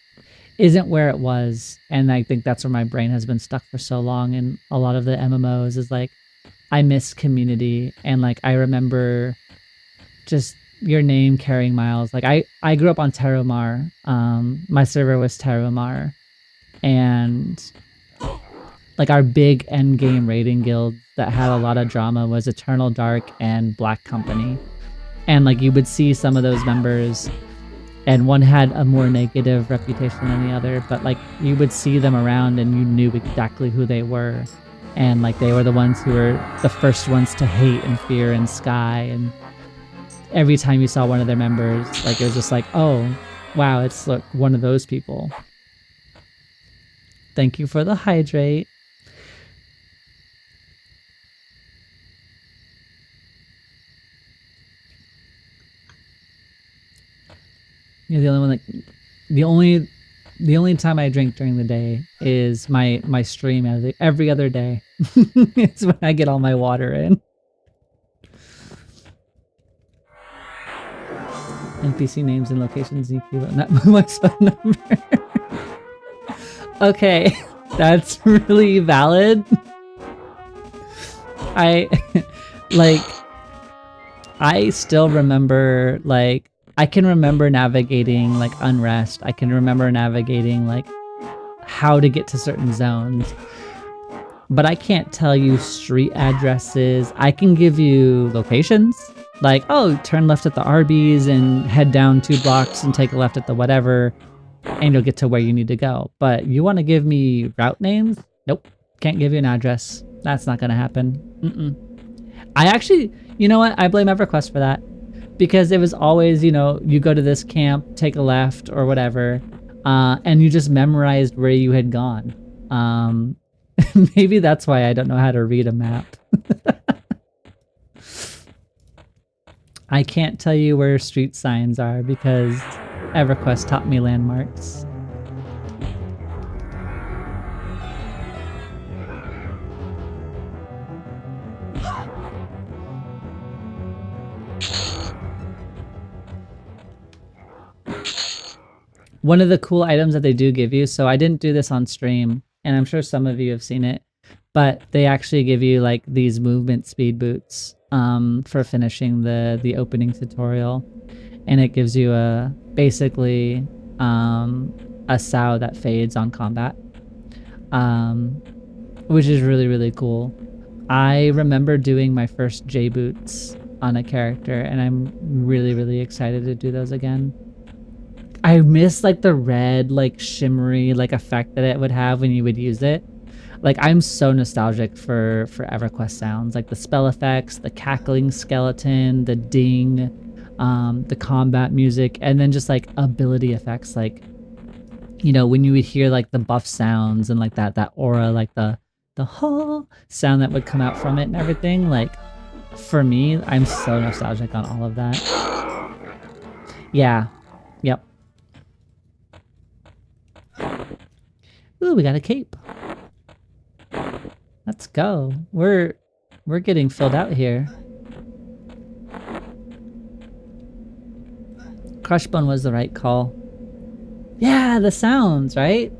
where it was. And I think that's where my brain has been stuck for so long. And a lot of the MMOs is like, I miss community. And like, I remember just your name carrying miles. Like I grew up on Terramar. My server was Terramar. And like our big end game raiding guild that had a lot of drama was Eternal Dark and Black Company. And like you would see some of those members, and one had a more negative reputation than the other, but like you would see them around and you knew exactly who they were. And like they were the ones who were the first ones to hate and fear and Sky. And every time you saw one of their members, like it was just like, oh, wow, it's like one of those people. Thank you for the hydrate. You're the only one that, the only time I drink during the day is my stream every other day. It's when I get all my water in. NPC names and locations EQ, not my phone number. Okay, that's really valid. I still remember, like, I can remember navigating like Unrest. I can remember navigating like how to get to certain zones. But I can't tell you street addresses. I can give you locations. Like, oh, turn left at the Arby's and head down 2 blocks and take a left at the whatever, and you'll get to where you need to go. But you want to give me route names? Nope. Can't give you an address. That's not going to happen. I actually, you know what? I blame EverQuest for that. Because it was always, you know, you go to this camp, take a left or whatever, and you just memorized where you had gone. Maybe that's why I don't know how to read a map. I can't tell you where street signs are because EverQuest taught me landmarks. One of the cool items that they do give you, so I didn't do this on stream, and I'm sure some of you have seen it, but they actually give you like these movement speed boots for finishing the opening tutorial, and it gives you basically a sow that fades on combat, which is really, really cool. I remember doing my first J boots on a character, and I'm really, really excited to do those again. I miss like the red, like shimmery, like effect that it would have when you would use it. Like I'm so nostalgic for EverQuest sounds, like the spell effects, the cackling skeleton, the ding, the combat music, and then just like ability effects, like, you know, when you would hear like the buff sounds and like that aura, like the whole sound that would come out from it and everything. Like for me, I'm so nostalgic on all of that. Yeah. Yep. Ooh, we got a cape. Let's go. We're getting filled out here. Crushbone was the right call. Yeah, the sounds, right?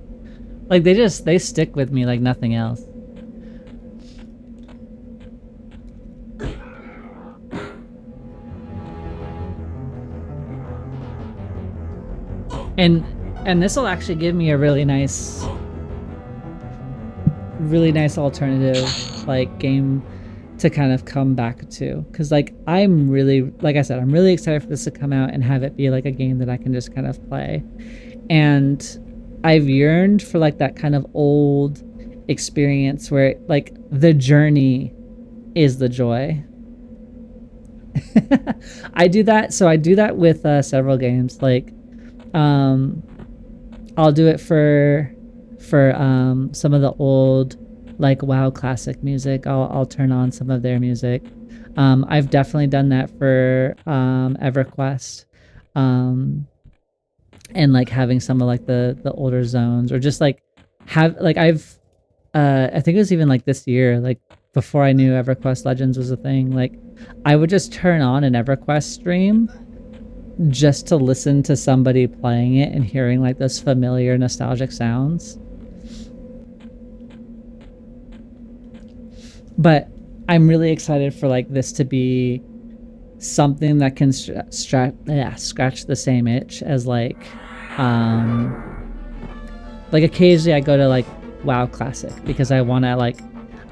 Like they stick with me like nothing else. And this will actually give me a really nice alternative like game to kind of come back to, because like I'm really, like I said, I'm really excited for this to come out and have it be like a game that I can just kind of play. And I've yearned for like that kind of old experience where like the journey is the joy. I do that with several games. Like I'll do it for some of the old like WoW classic music. I'll turn on some of their music. I've definitely done that for EverQuest, and like having some of like the older zones, or just like have like I've I think it was even like this year, like before I knew EverQuest Legends was a thing, like I would just turn on an EverQuest stream just to listen to somebody playing it and hearing like those familiar nostalgic sounds. But I'm really excited for like this to be something that can scratch the same itch as like occasionally I go to like WoW Classic because I want to like,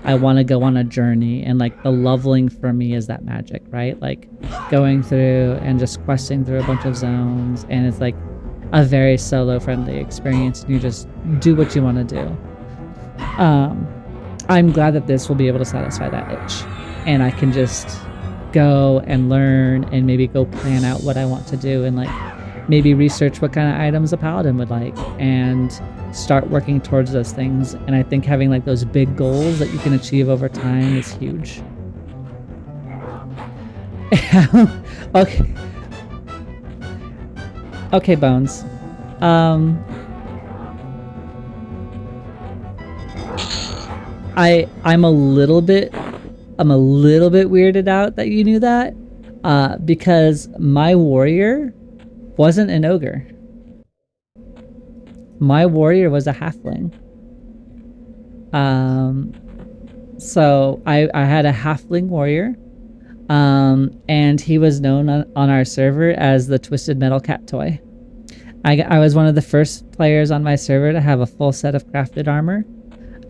I want to go on a journey, and like the leveling for me is that magic, right? Like going through and just questing through a bunch of zones, and it's like a very solo friendly experience, and you just do what you want to do. I'm glad that this will be able to satisfy that itch, and I can just go and learn and maybe go plan out what I want to do, and like maybe research what kind of items a paladin would like and start working towards those things. And I think having like those big goals that you can achieve over time is huge. Okay. Okay, Bones. I'm a little bit weirded out that you knew that, because my warrior wasn't an ogre. My warrior was a halfling. So I had a halfling warrior, and he was known on our server as the Twisted Metal Cat toy. I was one of the first players on my server to have a full set of crafted armor,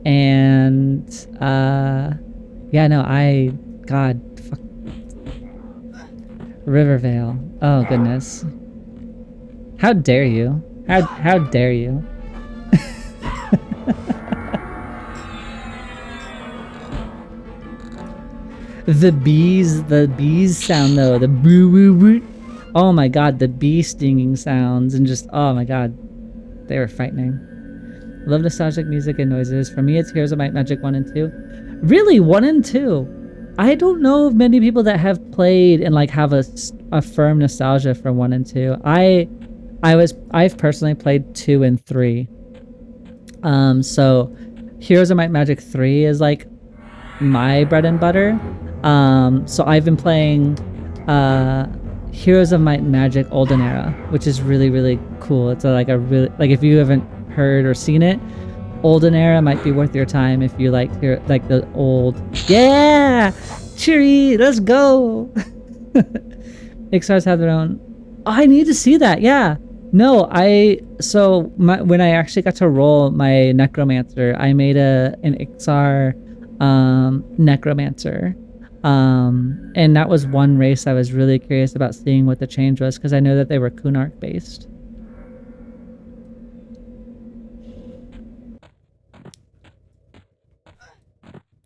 and yeah, no, God, fuck. Rivervale. Oh goodness. How dare you? How dare you? The bees sound though, the boo boo boo. Oh my god, the bee stinging sounds, and just, oh my god, they were frightening. Love nostalgic music and noises. For me, it's Heroes of Might Magic 1 and 2. Really, 1 and 2? I don't know of many people that have played and like have a firm nostalgia for 1 and 2. I've personally played 2 and 3. So Heroes of Might Magic 3 is like my bread and butter. So I've been playing Heroes of Might and Magic Olden Era, which is really, really cool. It's like a really, like, if you haven't heard or seen it, Olden Era might be worth your time if you like the old. Yeah, cheery, let's go. Ixars have their own. Oh, I need to see that. Yeah. No, when I actually got to roll my necromancer, I made an Ixar necromancer. And that was one race I was really curious about seeing what the change was, because I know that they were Kunark based.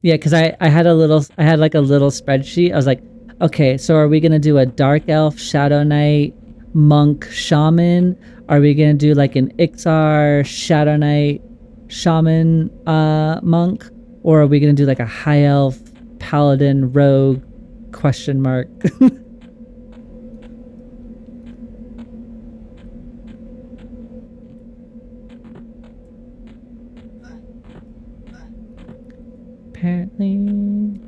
Yeah, because I had like a little spreadsheet. I was like, okay, so are we gonna do a dark elf, shadow knight, monk, shaman? Are we gonna do like an Ixar, shadow knight, shaman, monk? Or are we gonna do like a high elf, paladin, rogue, question mark? Apparently.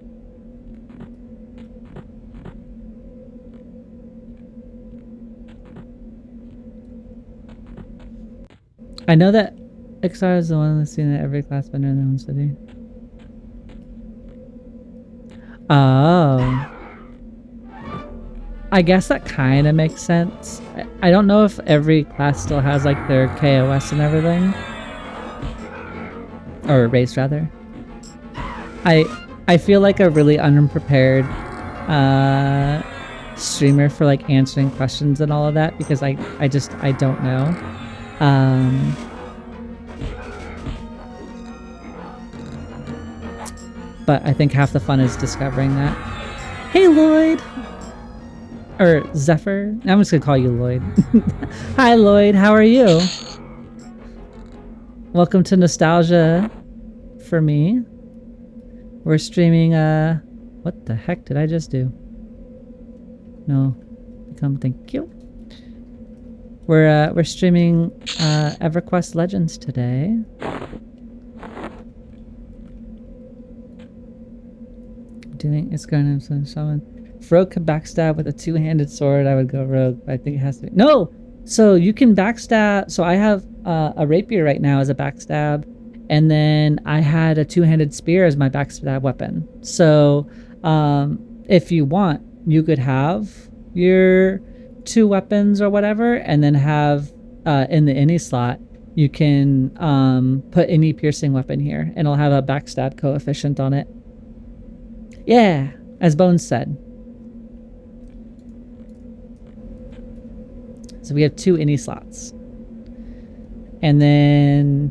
I know that Ixar is the one that's seen at every class vendor in their own city. Oh. I guess that kind of makes sense. I don't know if every class still has like their KOS and everything. Or race rather. I feel like a really unprepared streamer for like answering questions and all of that, because I don't know. But I think half the fun is discovering that. Hey Lloyd! Or Zephyr? I'm just gonna call you Lloyd. Hi Lloyd, how are you? Welcome to Nostalgia for me. We're streaming, what the heck did I just do? No, come, thank you. We're streaming, Everquest Legends today. It's going to summon. If Rogue could backstab with a two-handed sword, I would go Rogue, but I think it has to be. No! So you can backstab. So I have a rapier right now as a backstab, and then I had a two-handed spear as my backstab weapon. So if you want, you could have your two weapons or whatever, and then have in the any slot you can put any piercing weapon here, and it'll have a backstab coefficient on it. Yeah, as Bones said. So we have 2 any slots. And then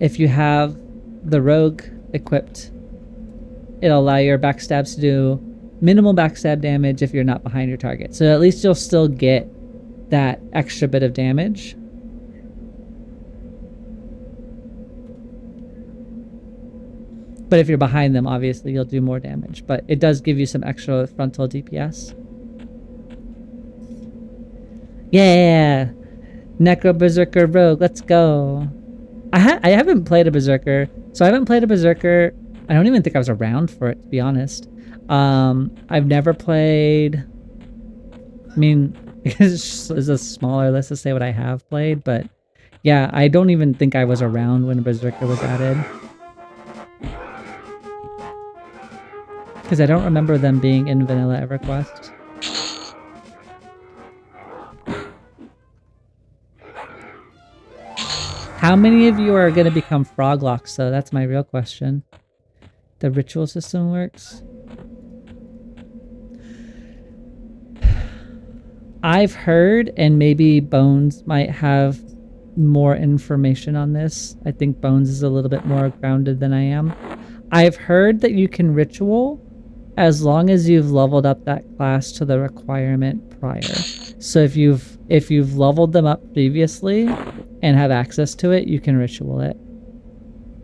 if you have the rogue equipped, it'll allow your backstabs to do minimal backstab damage if you're not behind your target. So at least you'll still get that extra bit of damage. But if you're behind them, obviously you'll do more damage. But it does give you some extra frontal DPS. Yeah! Necro Berserker Rogue, let's go. I haven't played a Berserker. So I haven't played a Berserker. I don't even think I was around for it, to be honest. I've never played... I mean, it's a smaller list to say what I have played, but yeah, I don't even think I was around when Berserker was added. Because I don't remember them being in vanilla EverQuest. How many of you are going to become Froglocks, though? That's my real question. The ritual system works. I've heard, and maybe Bones might have more information on this. I think Bones is a little bit more grounded than I am. I've heard that you can ritual as long as you've leveled up that class to the requirement prior. So if you've leveled them up previously and have access to it, you can ritual it.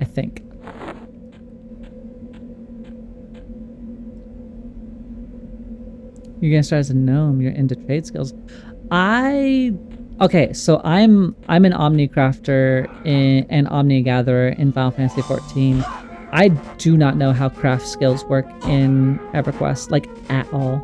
I think. You're gonna start as a gnome. You're into trade skills. Okay, so I'm an Omnicrafter and Omni Gatherer in Final Fantasy 14. I do not know how craft skills work in EverQuest, like at all.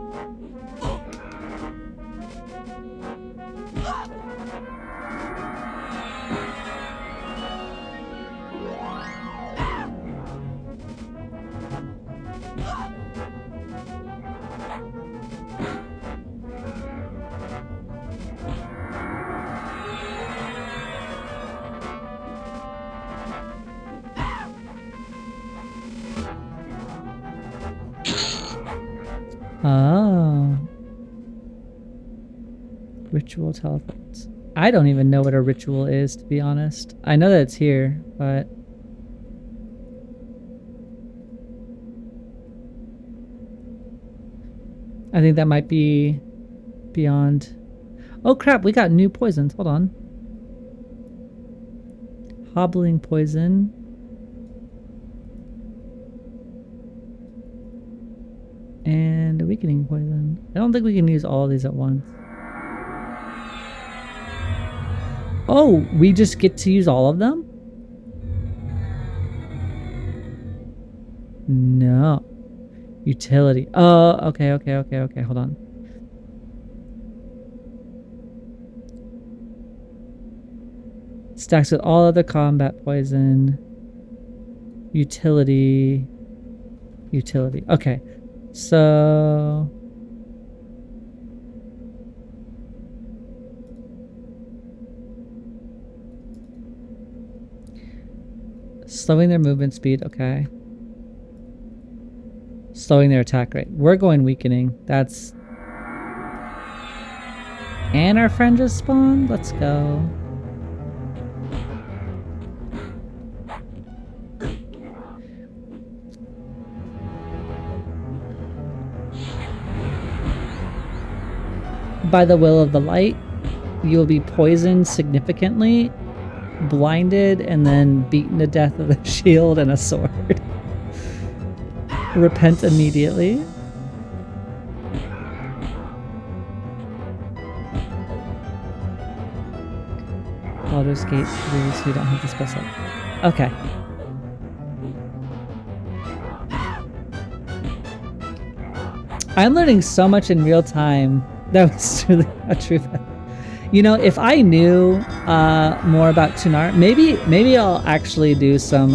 Oh. Ritual teleports. I don't even know what a ritual is, to be honest. I know that it's here, but... I think that might be beyond... Oh crap, we got new poisons. Hold on. Hobbling poison. And a weakening poison. I don't think we can use all of these at once. Oh, we just get to use all of them? No. Utility. Oh, okay, hold on. Stacks with all other combat poison. Utility. Okay. So... slowing their movement speed, okay. Slowing their attack rate. We're going weakening. That's... And our friend just spawned? Let's go. By the will of the light, you'll be poisoned significantly, blinded, and then beaten to death with a shield and a sword. Repent immediately. Baldur's Gate 3, so you don't have to special. Okay. I'm learning so much in real time. That was truly a true fact. You know, if I knew more about Tunar, maybe I'll actually do some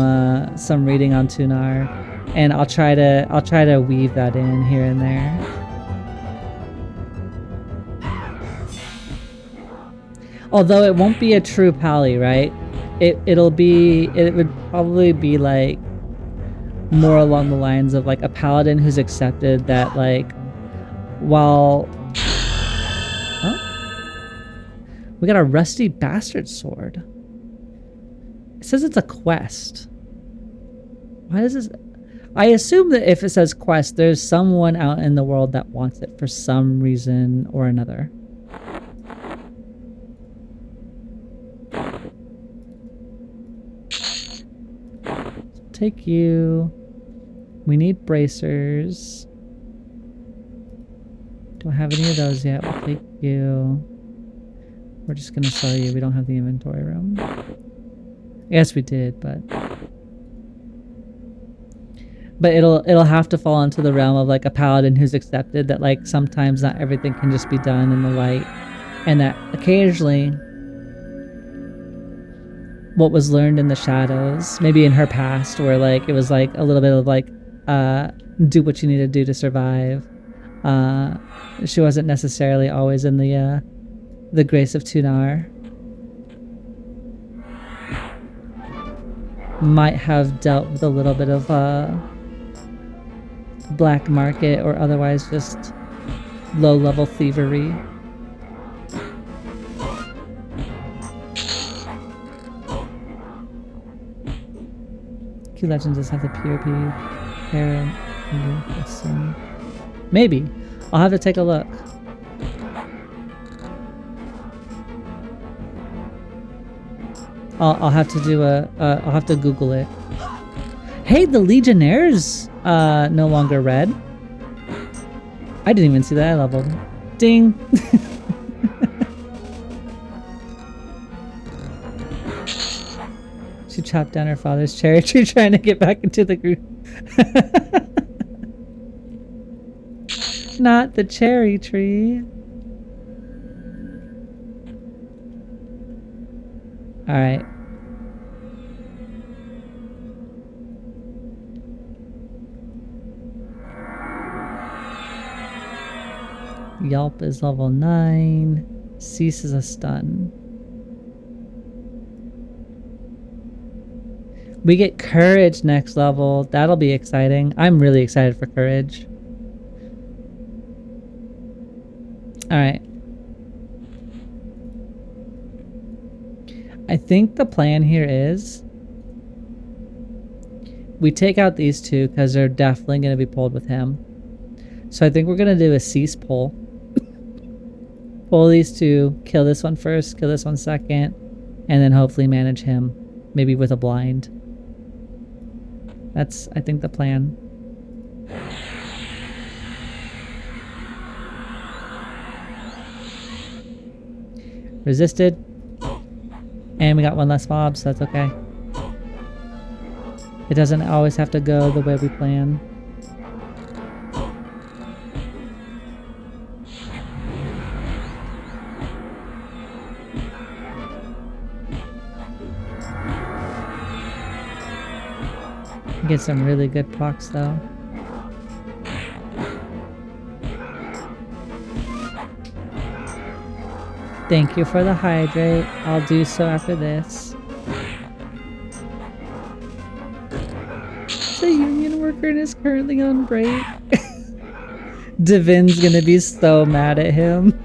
reading on Tunar, and I'll try to weave that in here and there. Although it won't be a true pally, right? It would probably be like more along the lines of like a paladin who's accepted that like while we got a rusty bastard sword. It says it's a quest. Why does this? I assume that if it says quest, there's someone out in the world that wants it for some reason or another. Take you. We need bracers. Don't have any of those yet. We'll take you. We're just gonna sell you. We don't have the inventory room. Yes, we did, but it'll have to fall into the realm of like a paladin who's accepted that like sometimes not everything can just be done in the light, and that occasionally what was learned in the shadows, maybe in her past, where like it was like a little bit of like do what you need to do to survive. She wasn't necessarily always in the grace of Tunar. Might have dealt with a little bit of black market or otherwise just low-level thievery. Q Legends does have the POP parent. Maybe. I'll have to take a look. I'll have to do I'll have to Google it. Hey, the Legionnaires no longer red. I didn't even see that I leveled. Ding. She chopped down her father's cherry tree trying to get back into the group. Not the cherry tree. Alright. Yelp is level 9. Cease is a stun. We get Courage next level. That'll be exciting. I'm really excited for Courage. Alright. I think the plan here is we take out these two because they're definitely going to be pulled with him. So I think we're going to do a cease pull. Pull these two, kill this one first, kill this one second, and then hopefully manage him. Maybe with a blind. That's, I think, the plan. Resisted. And we got one less mob, so that's okay. It doesn't always have to go the way we plan. Get some really good procs though. Thank you for the hydrate. I'll do so after this. The union worker is currently on break. Divin's gonna be so mad at him.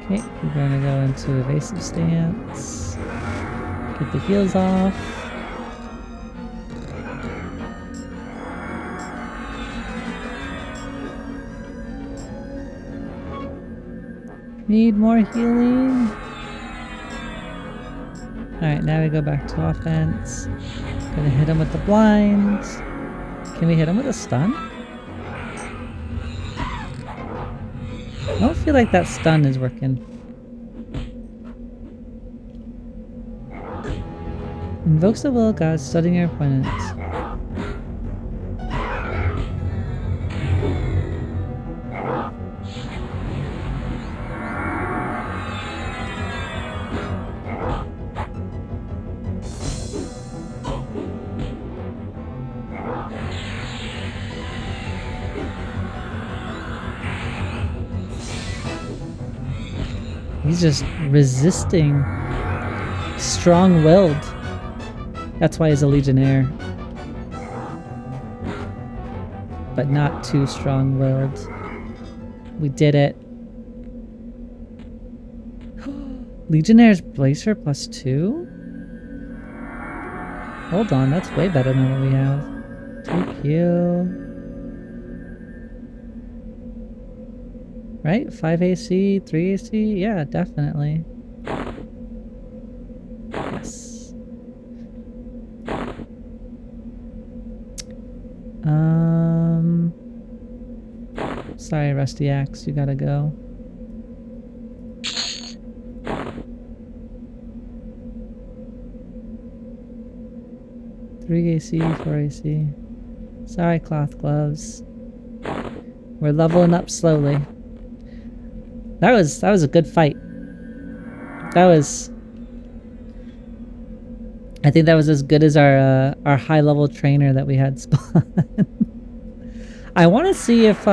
Okay, we're gonna go into evasive stance. Get the heals off. Need more healing. Alright, now we go back to offense. Gonna hit him with the blinds. Can we hit him with a stun? I don't feel like that stun is working. Invokes the will of God, studying your opponents. He's just resisting. Strong-willed. That's why he's a Legionnaire. But not too strong-willed. We did it. Legionnaire's Blazer +2? Hold on, that's way better than what we have. 2Q. Right? 5 AC, 3 AC? Yeah, definitely. Yes. Sorry, Rusty Axe, you gotta go. Three AC, 4 AC. Sorry, Cloth Gloves. We're leveling up slowly. That was a good fight. I think that was as good as our high level trainer that we had spawn. I want to see if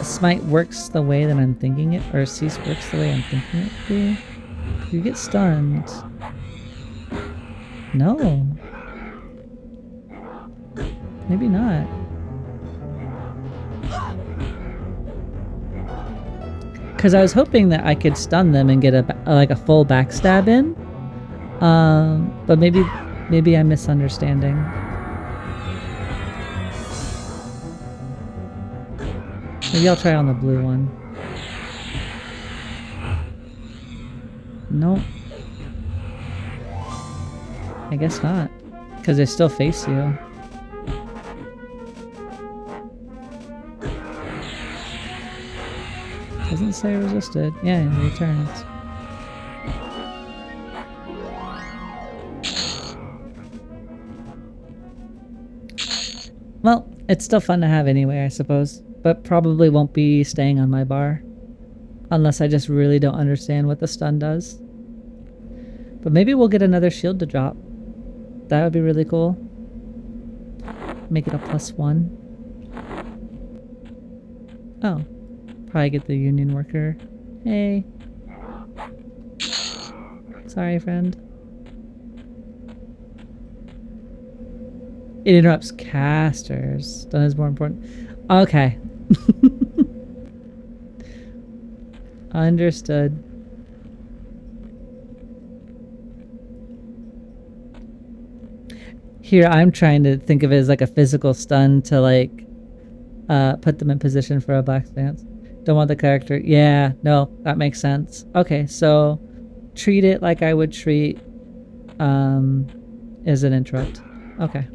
Smite works the way that I'm thinking it, or Cease works the way I'm thinking it would be. You get stunned. No. Maybe not. Because I was hoping that I could stun them and get a full backstab in. But maybe I'm misunderstanding. Maybe I'll try on the blue one. Nope. I guess not. Because they still face you. Doesn't say resisted. Yeah, it returns. Well, it's still fun to have anyway, I suppose. But probably won't be staying on my bar. Unless I just really don't understand what the stun does. But maybe we'll get another shield to drop. That would be really cool. Make it a +1. Oh. Probably get the union worker. Hey. Sorry, friend. It interrupts casters. Stun is more important. Okay. Understood. Here, I'm trying to think of it as like a physical stun to like put them in position for a black stance. Don't want the character. Yeah, no, that makes sense. Okay, so treat it like I would treat as an interrupt. Okay.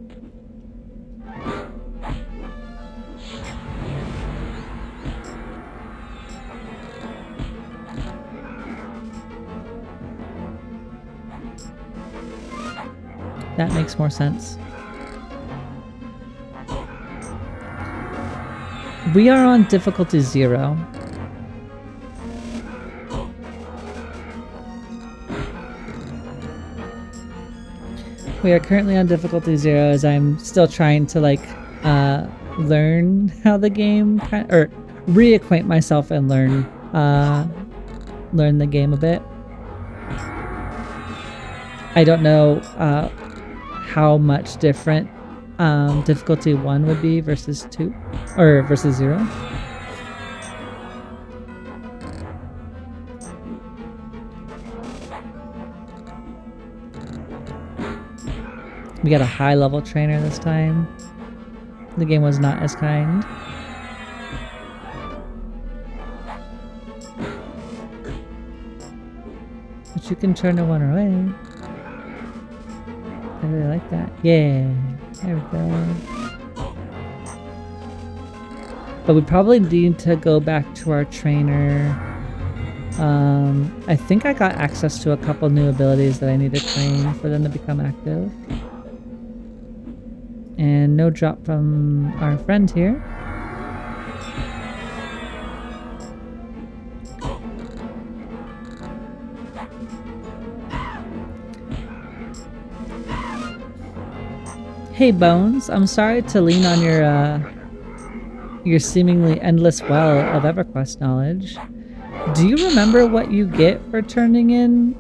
That makes more sense. We are on difficulty 0. We are currently on difficulty 0 as I'm still trying to like learn how the game or reacquaint myself and learn the game a bit. I don't know how much different difficulty 1 would be versus 2 or versus 0. We got a high level trainer this time. The game was not as kind. But you can turn the one away. I really like that. Yeah, there we go. But we probably need to go back to our trainer. I think I got access to a couple new abilities that I need to train for them to become active. And no drop from our friend here. Hey Bones, I'm sorry to lean on your seemingly endless well of EverQuest knowledge. Do you remember what you get for turning in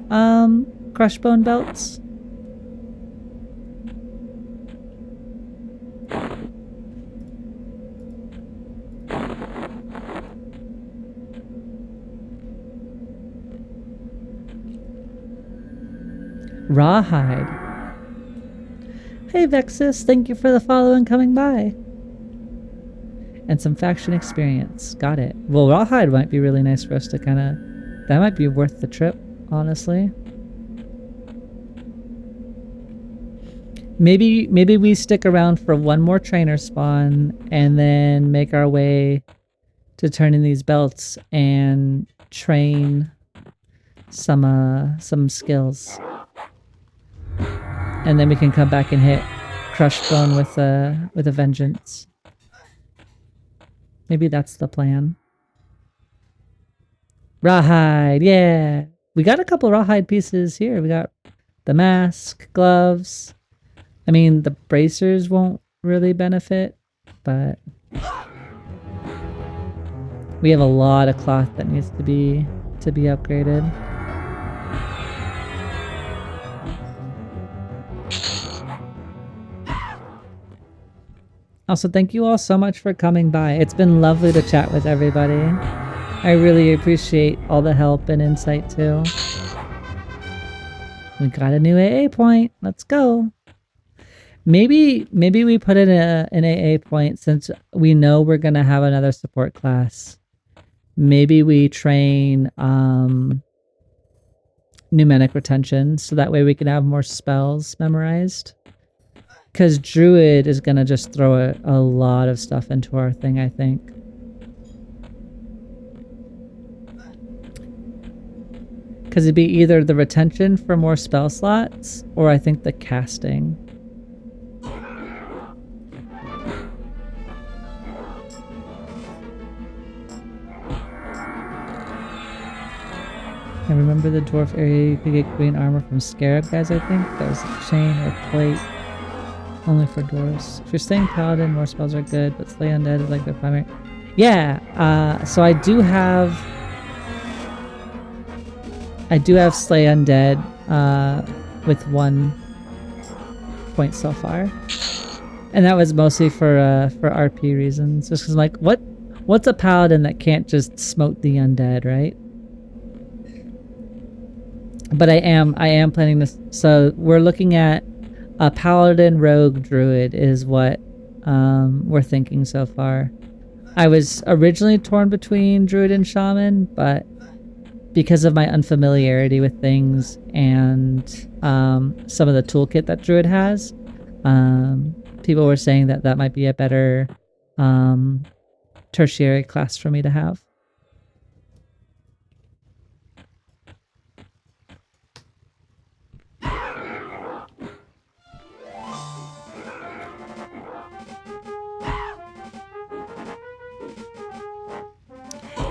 crushed bone belts? Rawhide. Hey Vexus, thank you for the follow and coming by. And some faction experience. Got it. Well, Rawhide might be really nice for us to kind of... That might be worth the trip, honestly. Maybe we stick around for one more trainer spawn and then make our way to turning these belts and train some skills. And then we can come back and hit Crushed Bone with a vengeance. Maybe that's the plan. Rawhide, yeah. We got a couple rawhide pieces here. We got the mask, gloves. I mean, the bracers won't really benefit, but we have a lot of cloth that needs to be upgraded. Also, thank you all so much for coming by. It's been lovely to chat with everybody. I really appreciate all the help and insight too. We got a new AA point. Let's go. Maybe we put in an AA point since we know we're gonna have another support class. Maybe we train pneumatic retention so that way we can have more spells memorized. Because Druid is gonna just throw a lot of stuff into our thing, I think. Because it'd be either the retention for more spell slots, or I think the casting. I remember the dwarf area you could get green armor from Scarab guys, I think. That was a chain or plate. Only for dwarves. If you're staying Paladin, more spells are good, but Slay Undead is like their primary. Yeah, so I do have Slay Undead with 1 point so far. And that was mostly for RP reasons. Just cause like what's a Paladin that can't just smote the undead, right? But I am planning this. So we're looking at a Paladin, Rogue, Druid is what we're thinking so far. I was originally torn between Druid and Shaman, but because of my unfamiliarity with things and some of the toolkit that Druid has, people were saying that might be a better tertiary class for me to have.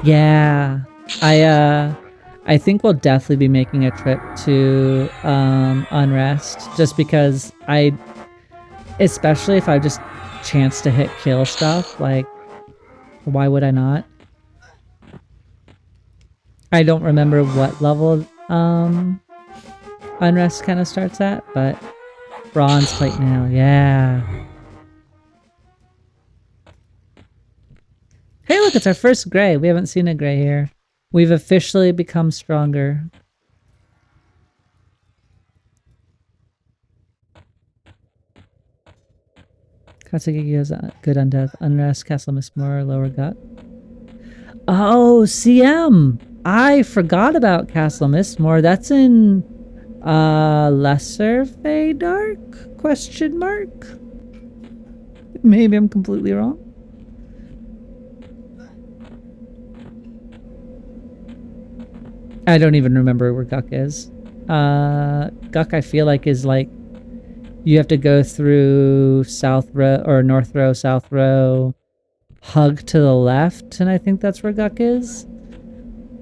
Yeah, I think we'll definitely be making a trip to Unrest, just because especially if I just chance to hit kill stuff, like, why would I not? I don't remember what level Unrest kind of starts at, but bronze plate nail, yeah. Hey look, it's our first gray. We haven't seen a gray here. We've officially become stronger. Katsugeki has a good undeath. Unrest, Castle Mistmore, Lower Gut. Oh, CM! I forgot about Castle Mistmore. That's in Lesser Feydark? Question mark? Maybe I'm completely wrong. I don't even remember where Guk is. Guk I feel like is like, you have to go through South Row, or North Row, South Row, hug to the left, and I think that's where Guk is.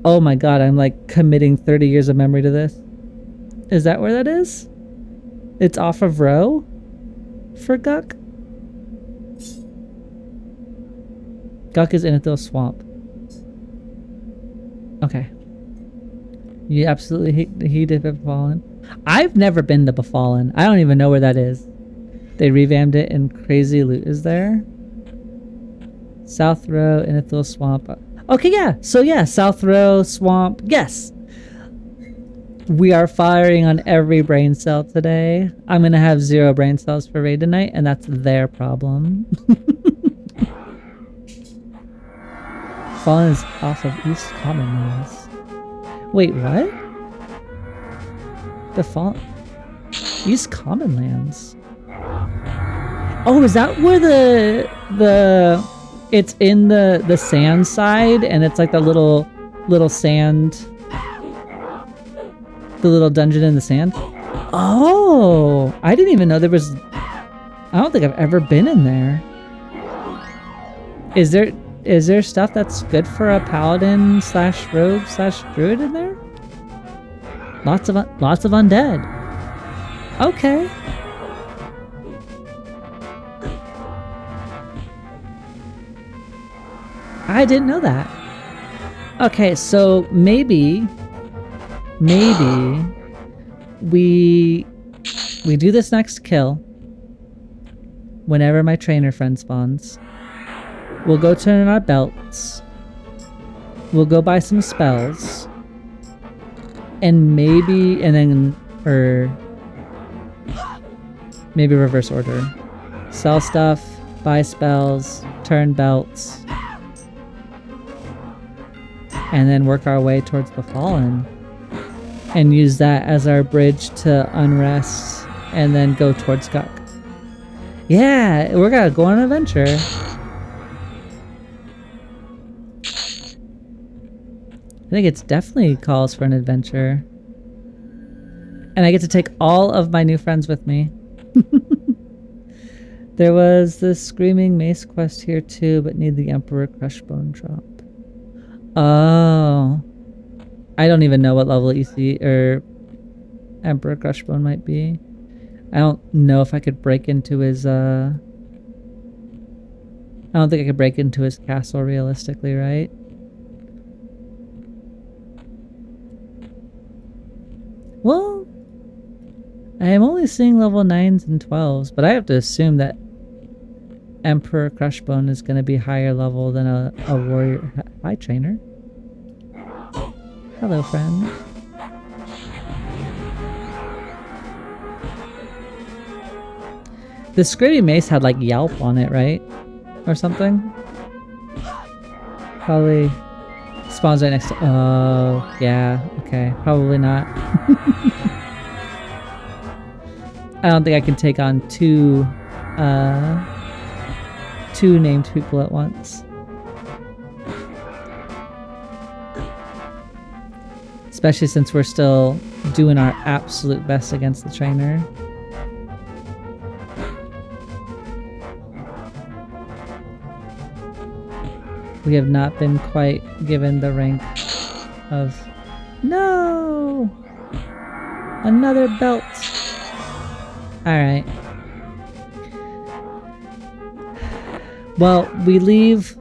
Oh my god, I'm like committing 30 years of memory to this. Is that where that is? It's off of Row for Guk? Guk is in Ithil Swamp. Okay. You absolutely hate the heat of Befallen. I've never been to Befallen. I don't even know where that is. They revamped it and crazy loot is there. South Row, Inithil Swamp. Okay, yeah. So yeah, South Row, Swamp. Yes. We are firing on every brain cell today. I'm going to have 0 brain cells for raid tonight, and that's their problem. Fallen is off of East Commonwealth. Wait, what? The Fallen... East Commonlands. Oh, is that where the it's in the sand side and it's like the little sand, the little dungeon in the sand? Oh, I didn't even know there was. I don't think I've ever been in there. Is there stuff that's good for a paladin / rogue / druid in there? Lots of undead. Okay. I didn't know that. Okay, so maybe we do this next kill whenever my trainer friend spawns. We'll go turn in our belts. We'll go buy some spells. And maybe maybe reverse order. Sell stuff, buy spells, turn belts. And then work our way towards Befallen. And use that as our bridge to Unrest. And then go towards Guk. Yeah, we're gonna go on an adventure. I think it's definitely calls for an adventure. And I get to take all of my new friends with me. There was the Screaming Mace quest here too, but need the Emperor Crushbone drop. Oh. I don't even know what level EC or Emperor Crushbone might be. I don't know if I could break into his I don't think I could break into his castle realistically, right? Well, I am only seeing level 9s and 12s, but I have to assume that Emperor Crushbone is going to be higher level than a warrior. Hi, trainer. Hello, friend. The Screaming Mace had like Yelp on it, right? Or something? Probably spawns right next to... Oh, yeah. Okay. Probably not. I don't think I can take on two named people at once. Especially since we're still doing our absolute best against the trainer. We have not been quite given the rank of... No! Another belt! Alright. Well, we leave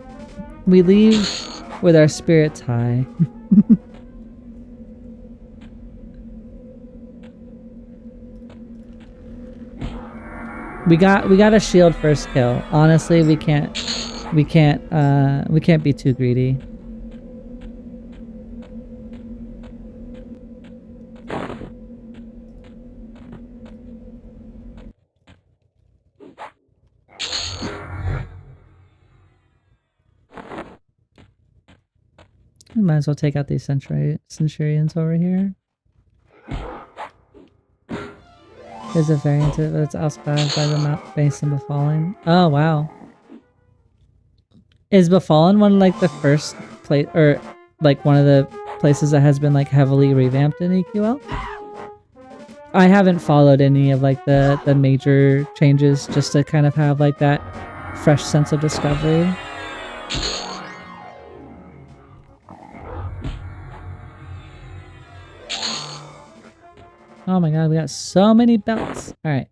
with our spirits high. We got a shield first kill. Honestly, we can't be too greedy. We might as well take out these centurions over here. There's a variant of it's outspanned by the map base in Befallen. Oh wow. Is Befallen one of like the first place, or like one of the places that has been like heavily revamped in EQL? I haven't followed any of like the major changes just to kind of have like that fresh sense of discovery. Oh my god, we got so many belts. Alright.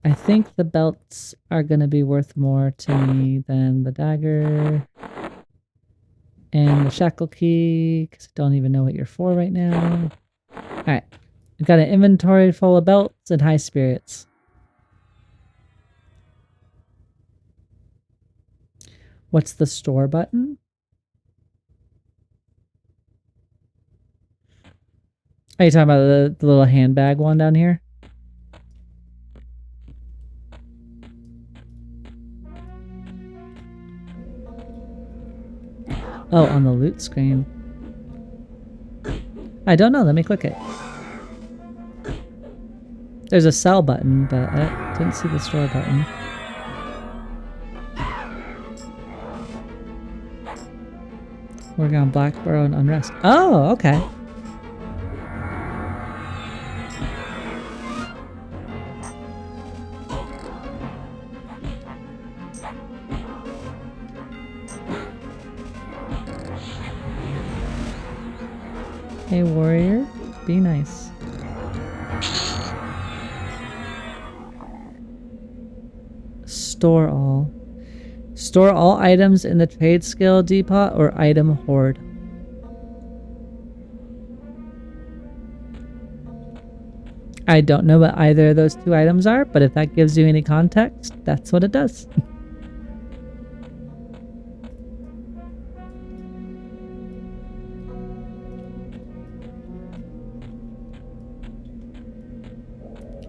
I think the belts are gonna be worth more to me than the dagger. And the shackle key, because I don't even know what you're for right now. Alright. We've got an inventory full of belts and high spirits. What's the store button? Are you talking about the little handbag one down here? Oh, on the loot screen. I don't know. Let me click it. There's a sell button, but I didn't see the store button. Working on Blackborough and Unrest. Oh, okay. Hey, warrior. Be nice. Store all. Store all items in the trade skill depot or item hoard. I don't know what either of those two items are, but if that gives you any context, that's what it does.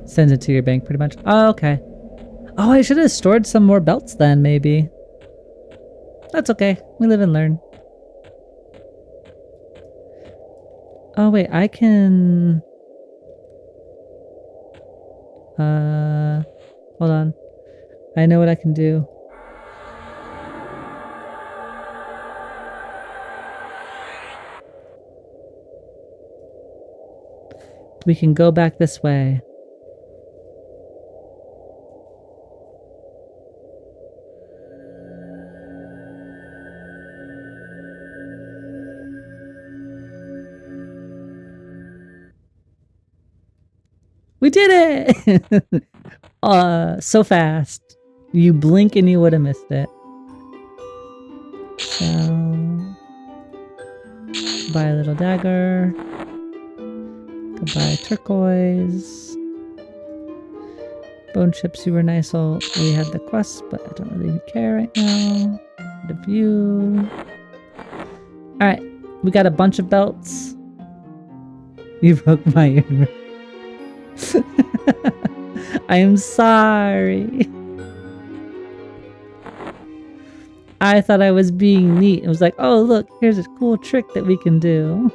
Sends it to your bank pretty much. Oh, okay. Oh, I should have stored some more belts then, maybe. That's okay. We live and learn. Oh, wait. I can... Hold on. I know what I can do. We can go back this way. We did it! So fast. You blink and you would have missed it. So... buy a little dagger. Goodbye turquoise. Bone chips, you were nice. We had the quest, but I don't really care right now. The view. Alright, we got a bunch of belts. You broke my ear. I am sorry. I thought I was being neat. It was like, oh look, here's a cool trick that we can do.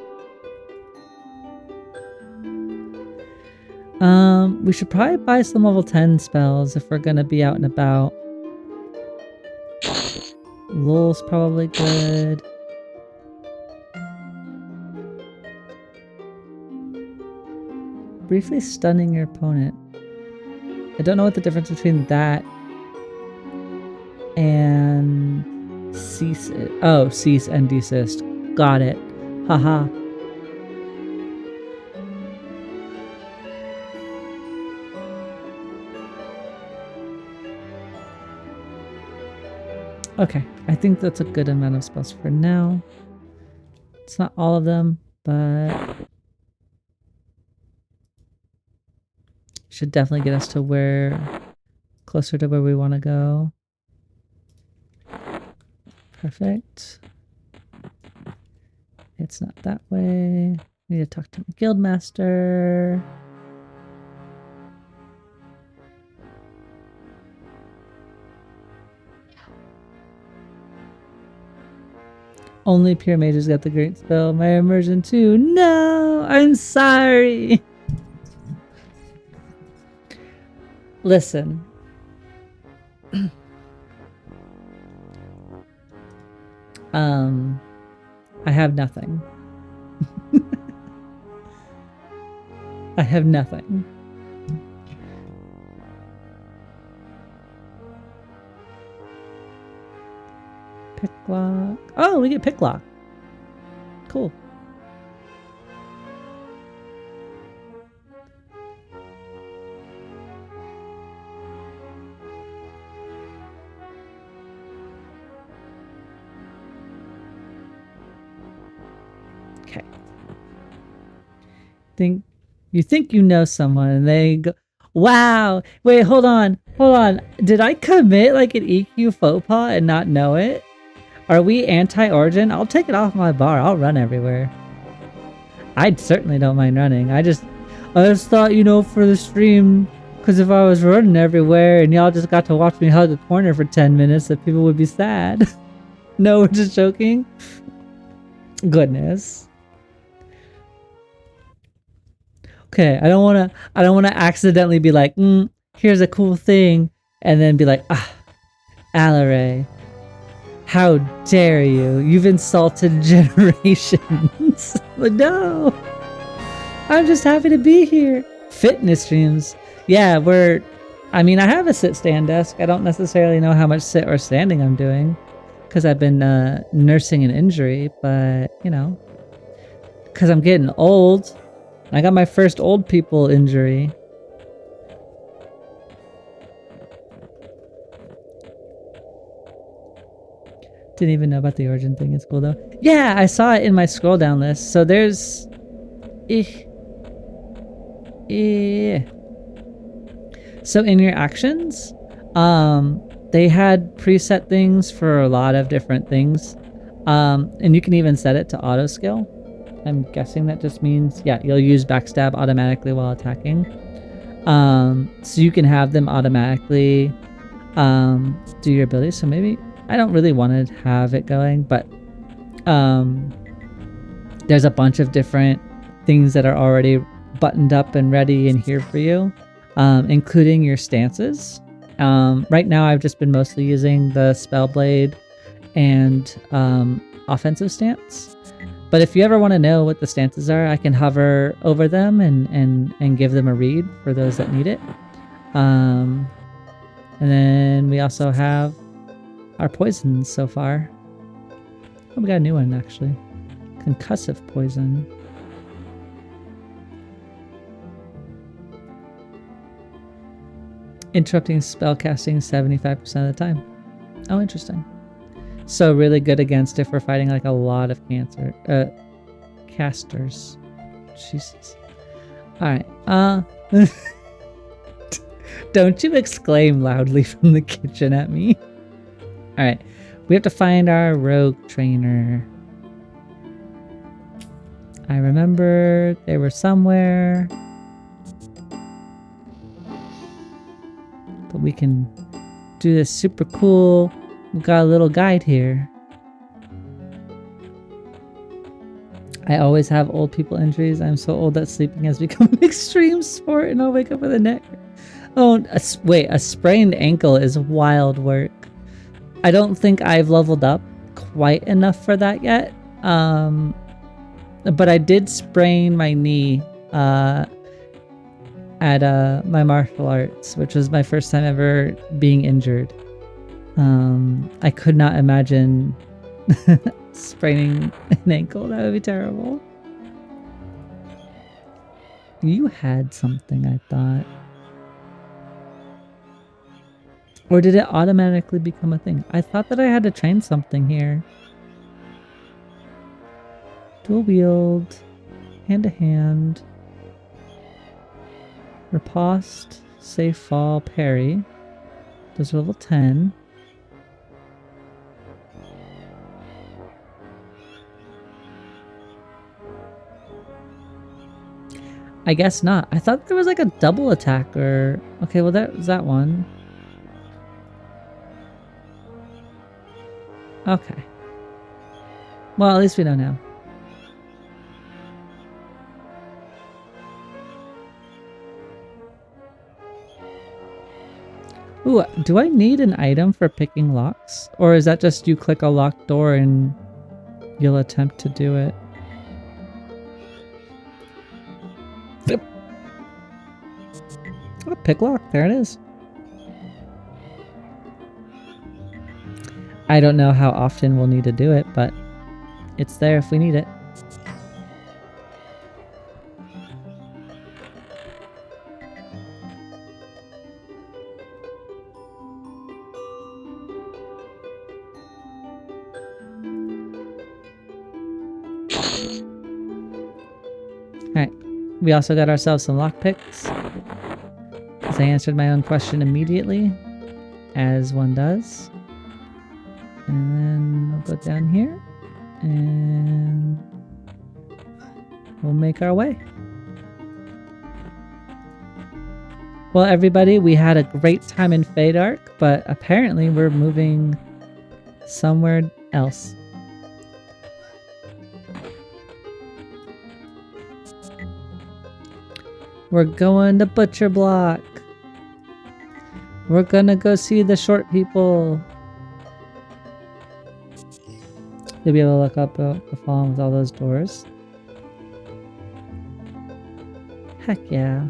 We should probably buy some level 10 spells if we're gonna be out and about. Lul's probably good. Briefly stunning your opponent. I don't know what the difference between that and cease it. Oh, cease and desist. Got it. Haha. Okay, I think that's a good amount of spells for now. It's not all of them, but should definitely get us to closer to where we want to go. Perfect. It's not that way. Need to talk to my guildmaster. Only pure mages got the great spell. My immersion too. No, I'm sorry. Listen. I have nothing. I have nothing. Picklock. Oh, we get picklock. Cool. Okay. You think you know someone and they go, wow, wait, hold on. Did I commit like an EQ faux pas and not know it? Are we anti-origin? I'll take it off my bar. I'll run everywhere. I certainly don't mind running. I just thought, you know, for the stream, because if I was running everywhere and y'all just got to watch me hug a corner for 10 minutes, that people would be sad. No, we're just joking. Goodness. Okay, I don't wanna accidentally be like, here's a cool thing, and then be like, Alaray, how dare you? You've insulted generations. Like, no, I'm just happy to be here. Fitness streams. Yeah, I mean, I have a sit-stand desk. I don't necessarily know how much sit or standing I'm doing because I've been nursing an injury, but, you know, because I'm getting old. I got my first old people injury. Didn't even know about the origin thing. It's cool though. Yeah, I saw it in my scroll down list. So there's... So in your actions, they had preset things for a lot of different things. And you can even set it to auto skill. I'm guessing that just means, yeah, you'll use backstab automatically while attacking. So you can have them automatically do your abilities. So maybe I don't really want to have it going, but there's a bunch of different things that are already buttoned up and ready and here for you, including your stances. Right now I've just been mostly using the Spellblade and offensive stance. But if you ever want to know what the stances are, I can hover over them and give them a read for those that need it. And then we also have our poisons so far. Oh, we got a new one actually. Concussive poison. Interrupting spellcasting 75% of the time. Oh, interesting. So really good against if we're fighting like a lot of casters. Jesus. Alright, don't you exclaim loudly from the kitchen at me. Alright, we have to find our rogue trainer. I remember they were somewhere. But we can do this super cool. We've got a little guide here. I always have old people injuries. I'm so old that sleeping has become an extreme sport and I'll wake up with a neck. Oh, wait, a sprained ankle is wild work. I don't think I've leveled up quite enough for that yet. But I did sprain my knee at my martial arts, which was my first time ever being injured. I could not imagine spraining an ankle. That would be terrible. You had something, I thought. Or did it automatically become a thing? I thought that I had to train something here. Dual wield, hand to hand, riposte, safe fall, parry. Those are level 10. I guess not. I thought there was like a double attack or... Okay, well that was that one. Okay. Well, at least we know now. Ooh, do I need an item for picking locks? Or is that just you click a locked door and you'll attempt to do it? Oh, pick lock, there it is. I don't know how often we'll need to do it, but it's there if we need it. We also got ourselves some lockpicks, because I answered my own question immediately, as one does. And then we'll go down here, and we'll make our way. Well, everybody, we had a great time in Feydark, but apparently we're moving somewhere else. We're going to Butcher Block. We're gonna go see the short people. You'll be able to look up the farm with all those doors. Heck yeah.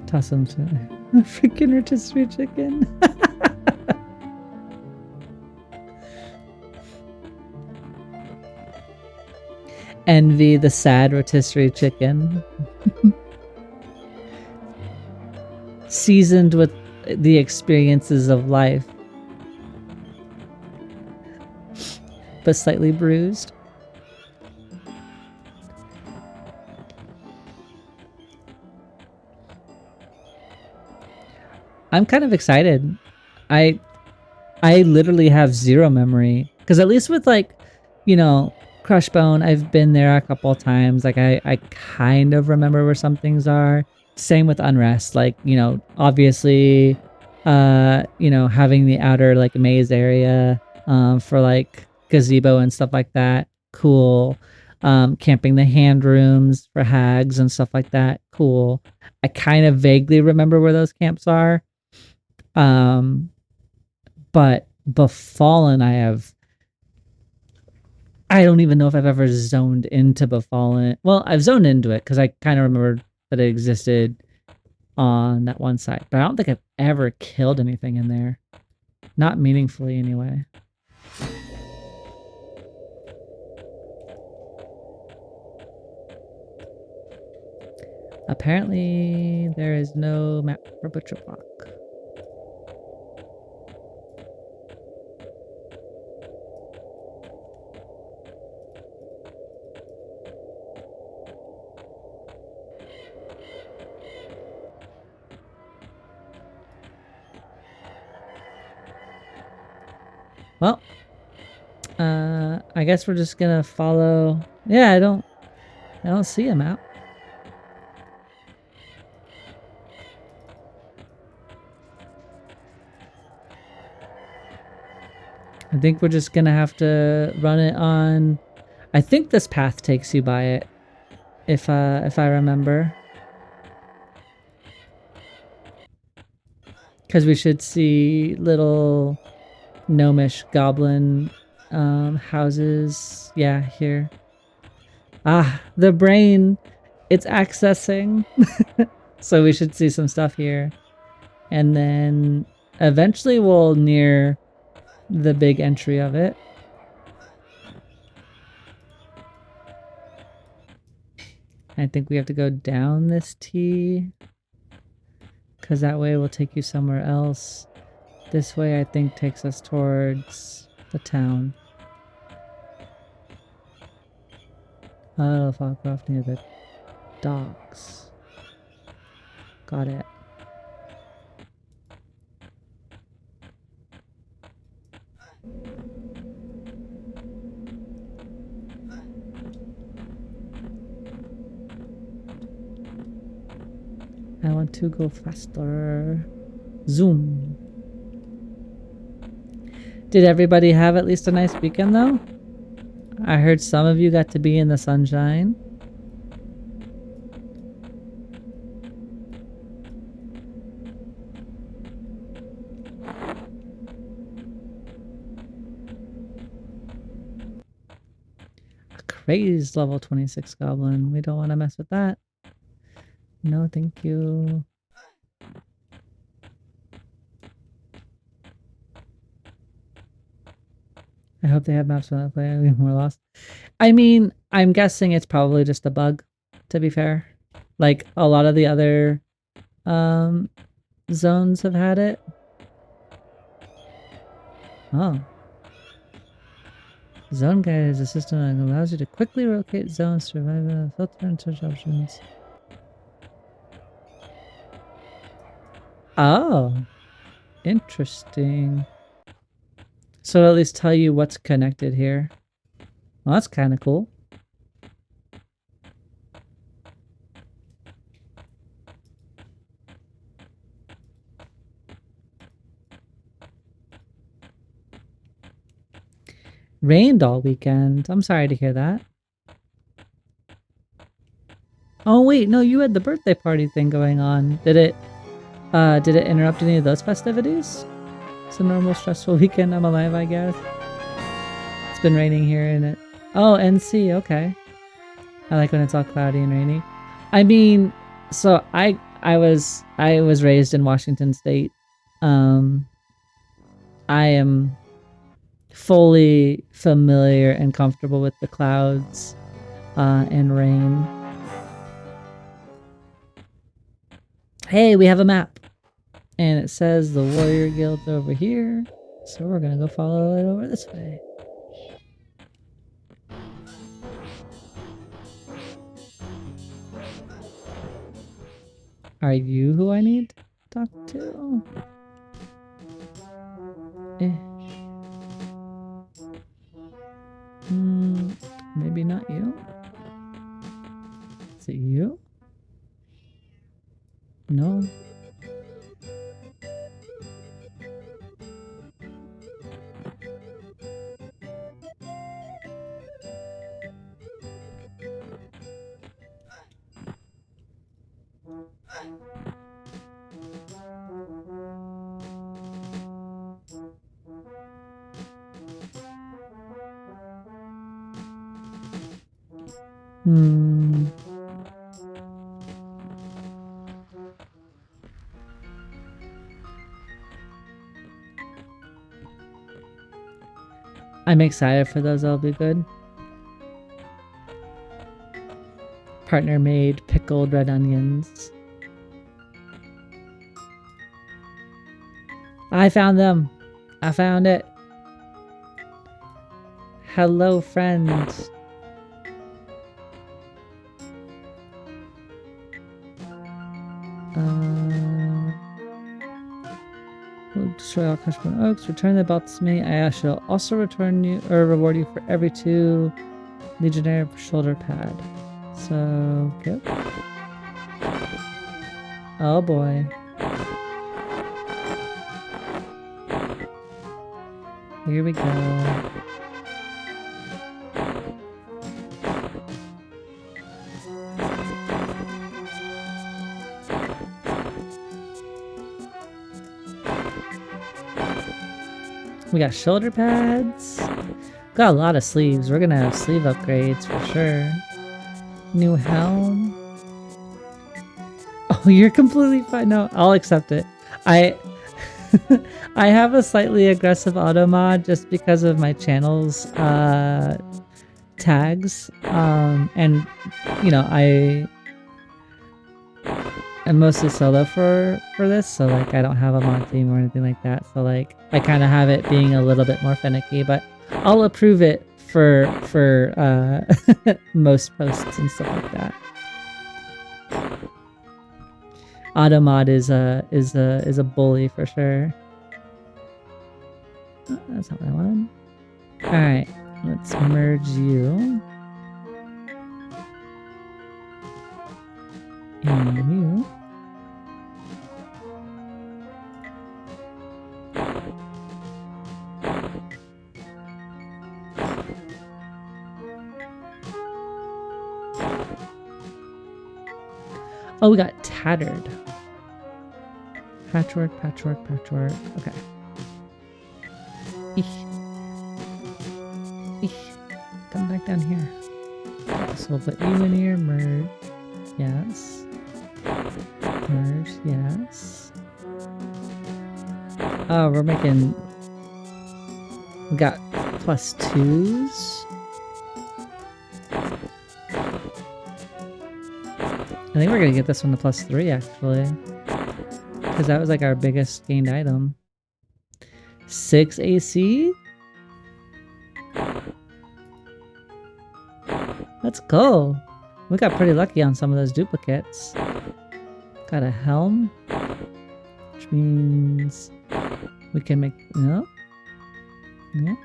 Toss them to a freaking rotisserie chicken. Envy the sad rotisserie chicken. Seasoned with the experiences of life, but slightly bruised. I'm kind of excited. I literally have zero memory, because at least with, like, you know, Crushbone, I've been there a couple times. Like I kind of remember where some things are. Same with Unrest. Like, you know, obviously, you know, having the outer like maze area for like gazebo and stuff like that. Cool. Camping the hand rooms for hags and stuff like that. Cool. I kind of vaguely remember where those camps are. But Befallen, I don't even know if I've ever zoned into Befallen. Well, I've zoned into it because I kind of remember that it existed on that one side. But I don't think I've ever killed anything in there. Not meaningfully, anyway. Apparently, there is no map for Butcher Block. Well, I guess we're just gonna follow. Yeah, I don't see a map. I think we're just gonna have to run it on. I think this path takes you by it, if I remember. Because we should see little gnomish goblin houses. Yeah, here. Ah, the brain. It's accessing. So we should see some stuff here. And then eventually we'll near the big entry of it. I think we have to go down this T, because that way will take you somewhere else. This way I think takes us towards the town. Oh, fuck off near the docks. Got it. I want to go faster. Zoom. Did everybody have at least a nice weekend though? I heard some of you got to be in the sunshine. A crazed level 26 goblin. We don't want to mess with that. No, thank you. I hope they have maps when I play. I'll be more lost. I mean, I'm guessing it's probably just a bug, to be fair. Like, a lot of the other zones have had it. Oh. Zone Guide is a system that allows you to quickly locate zones, survive, filter, and search options. Oh, interesting. So it'll at least tell you what's connected here. Well, that's kind of cool. Rained all weekend. I'm sorry to hear that. Oh wait, no, you had the birthday party thing going on. Did it interrupt any of those festivities? It's a normal stressful weekend. I'm alive, I guess. It's been raining here and it. Oh, NC, okay. I like when it's all cloudy and rainy. I mean, so I was raised in Washington State. I am fully familiar and comfortable with the clouds and rain. Hey, we have a map. And it says the Warrior Guild's over here. So we're gonna go follow it over this way. Are you who I need to talk to? Maybe not you. Is it you? No. I'm excited for those. They'll be good. Partner made pickled red onions. I found them. I found it. Hello, friend. We'll destroy all Cushman Oaks. Return the belt to me. I shall also return you or reward you for every 2 Legionnaire shoulder pad. So, yep. Oh boy. Here we go. We got shoulder pads. Got a lot of sleeves. We're gonna have sleeve upgrades for sure. New helm. Oh, you're completely fine. No, I'll accept it. I have a slightly aggressive auto mod just because of my channel's tags. And you know, I'm mostly solo for this, so like I don't have a mod team or anything like that. So like I kind of have it being a little bit more finicky, but I'll approve it for most posts and stuff like that. Automod is a bully for sure. Oh, that's not what I wanted. All right, let's merge you and you. Oh, we got tattered. Patchwork, patchwork, patchwork. Okay. Eesh. Eesh. Come back down here. Okay, so we'll put you in here. Merge. Yes. Merge. Yes. Oh, we're making... We got +2s. I think we're gonna get this one to +3 actually. Because that was like our biggest gained item. 6 AC? Let's go. We got pretty lucky on some of those duplicates. Got a helm, which means we can make no. Yeah.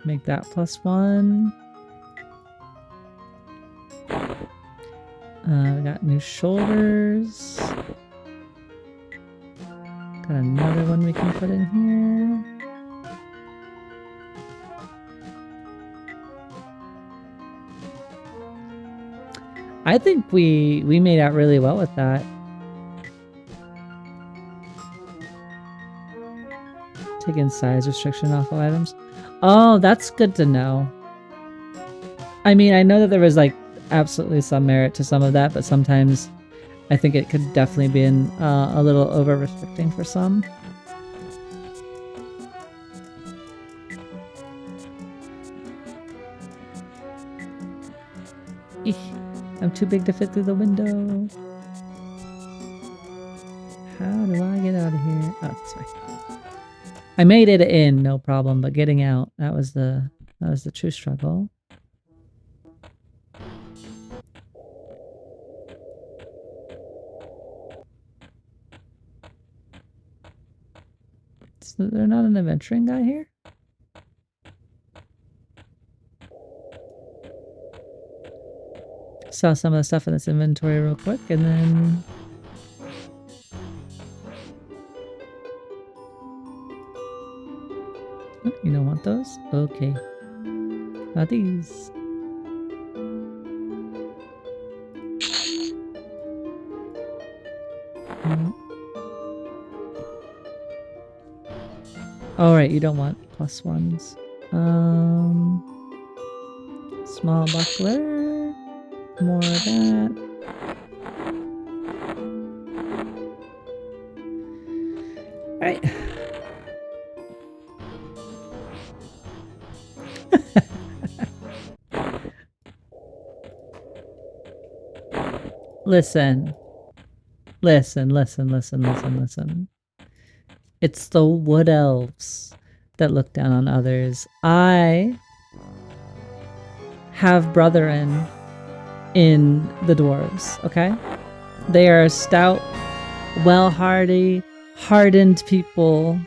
Make that +1. We got new shoulders. Got another one we can put in here. I think we made out really well with that. Taking size restriction off of items. Oh, that's good to know. I mean, I know that there was like absolutely some merit to some of that, but sometimes I think it could definitely be a little over restricting for some. Eek, I'm too big to fit through the window. How do I get out of here? Oh, this way. I made it in, no problem, but getting out, that was the true struggle. So they're not an adventuring guy here? Sell some of the stuff in this inventory real quick, and then... You don't want those? Okay. Not these. Alright, you don't want +1s. Small buckler. More of that. Alright. Listen. Listen. It's the wood elves that look down on others. I have brethren in the dwarves, okay? They are stout, well-hardy, hardened people.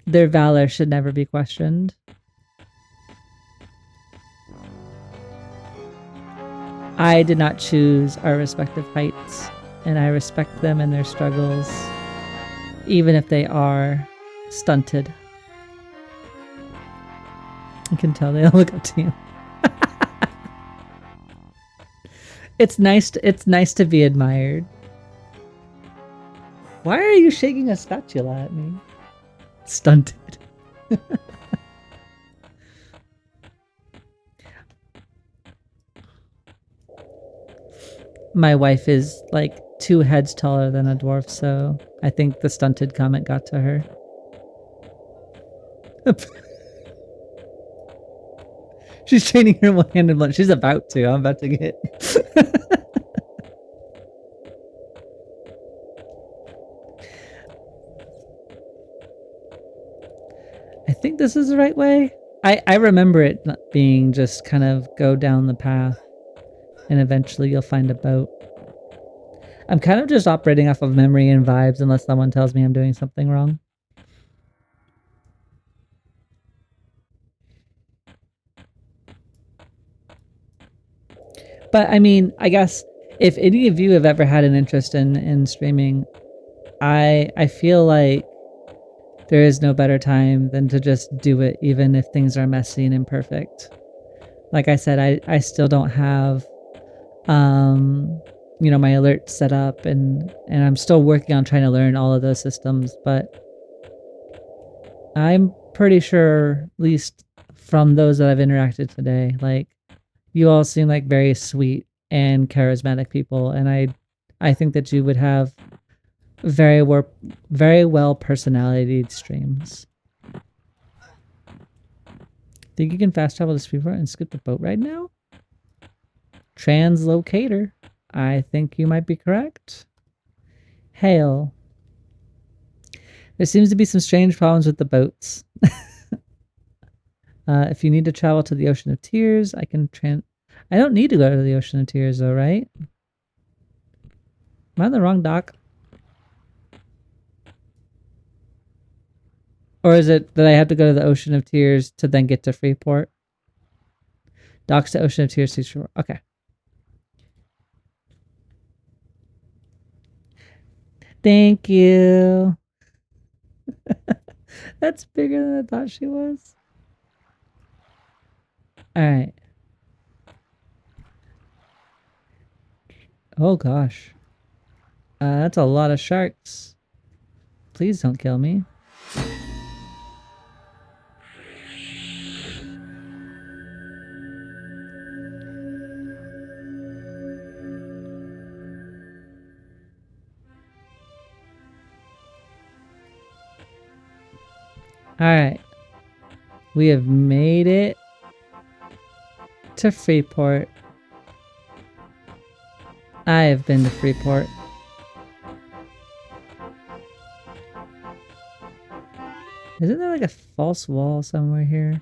Their valor should never be questioned. I did not choose our respective heights, and I respect them in their struggles, even if they are stunted. You can tell they all look up to you. It's nice to be admired. Why are you shaking a spatula at me? Stunted. My wife is like 2 heads taller than a dwarf, so I think the stunted comment got to her. She's training her one-handed lunge. She's about to. I'm about to get... I think this is the right way. I remember it being just kind of go down the path and eventually you'll find a boat. I'm kind of just operating off of memory and vibes unless someone tells me I'm doing something wrong. But I mean, I guess if any of you have ever had an interest in streaming, I feel like there is no better time than to just do it, even if things are messy and imperfect. Like I said, I still don't have, you know, my alerts set up, and I'm still working on trying to learn all of those systems, but I'm pretty sure, at least from those that I've interacted today, like, you all seem like very sweet and charismatic people, and I think that you would have very well personality streams. Think you can fast travel to Speedport and skip the boat ride now? Translocator. I think you might be correct. Hail. There seems to be some strange problems with the boats. If you need to travel to the Ocean of Tears, I can I don't need to go to the Ocean of Tears though, right? Am I on the wrong dock? Or is it that I have to go to the Ocean of Tears to then get to Freeport? Docks to Ocean of Tears, Seashore. Okay. Thank you. That's bigger than I thought she was. Alright. Oh gosh. That's a lot of sharks. Please don't kill me. Alright. We have made it to Freeport. I have been to Freeport. Isn't there like a false wall somewhere here?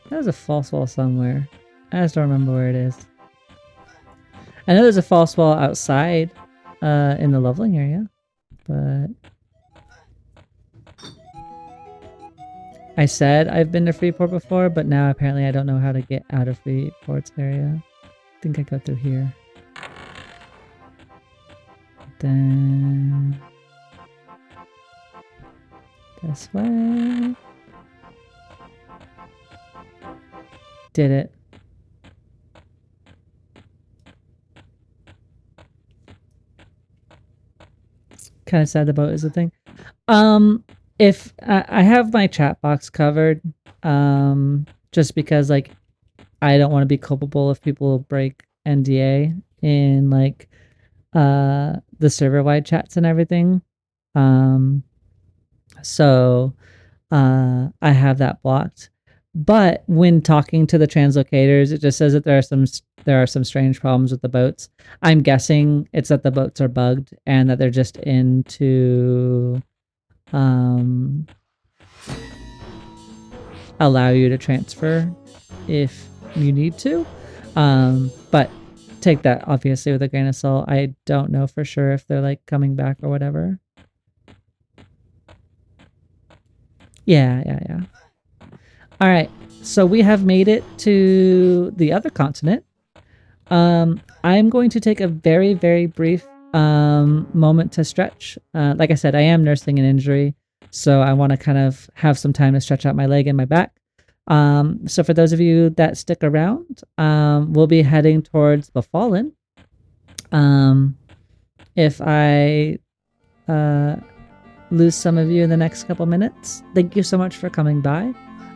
There's a false wall somewhere. I just don't remember where it is. I know there's a false wall outside in the leveling area, but I said I've been to Freeport before, but now apparently I don't know how to get out of Freeport's area. I think I go through here. Then this way. Did it. Kind of sad the boat is a thing. If I have my chat box covered, just because like I don't want to be culpable if people break NDA in like the server wide chats and everything. So I have that blocked. But when talking to the translocators, it just says that there are some strange problems with the boats. I'm guessing it's that the boats are bugged and that they're just into allow you to transfer if you need to. But take that obviously with a grain of salt. I don't know for sure if they're like coming back or whatever. Yeah. All right. So we have made it to the other continent. I'm going to take a very, very brief moment to stretch. Like I said, I am nursing an injury, so I want to kind of have some time to stretch out my leg and my back. So for those of you that stick around, we'll be heading towards the Fallen. If I lose some of you in the next couple minutes, thank you so much for coming by.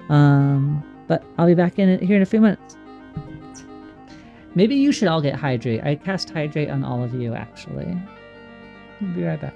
But I'll be back here in a few minutes. Maybe you should all get Hydrate. I cast Hydrate on all of you, actually. I'll be right back.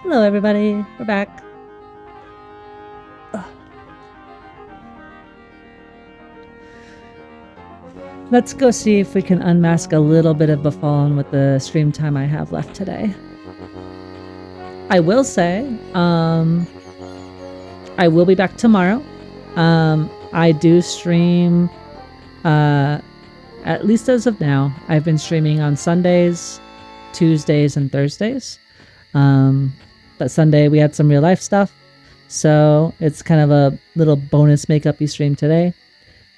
Hello, everybody. We're back. Ugh. Let's go see if we can unmask a little bit of Befallen with the stream time I have left today. I will say, I will be back tomorrow. I do stream, at least as of now, I've been streaming on Sundays, Tuesdays, and Thursdays. But Sunday we had some real life stuff, so it's kind of a little bonus makeup-y stream today.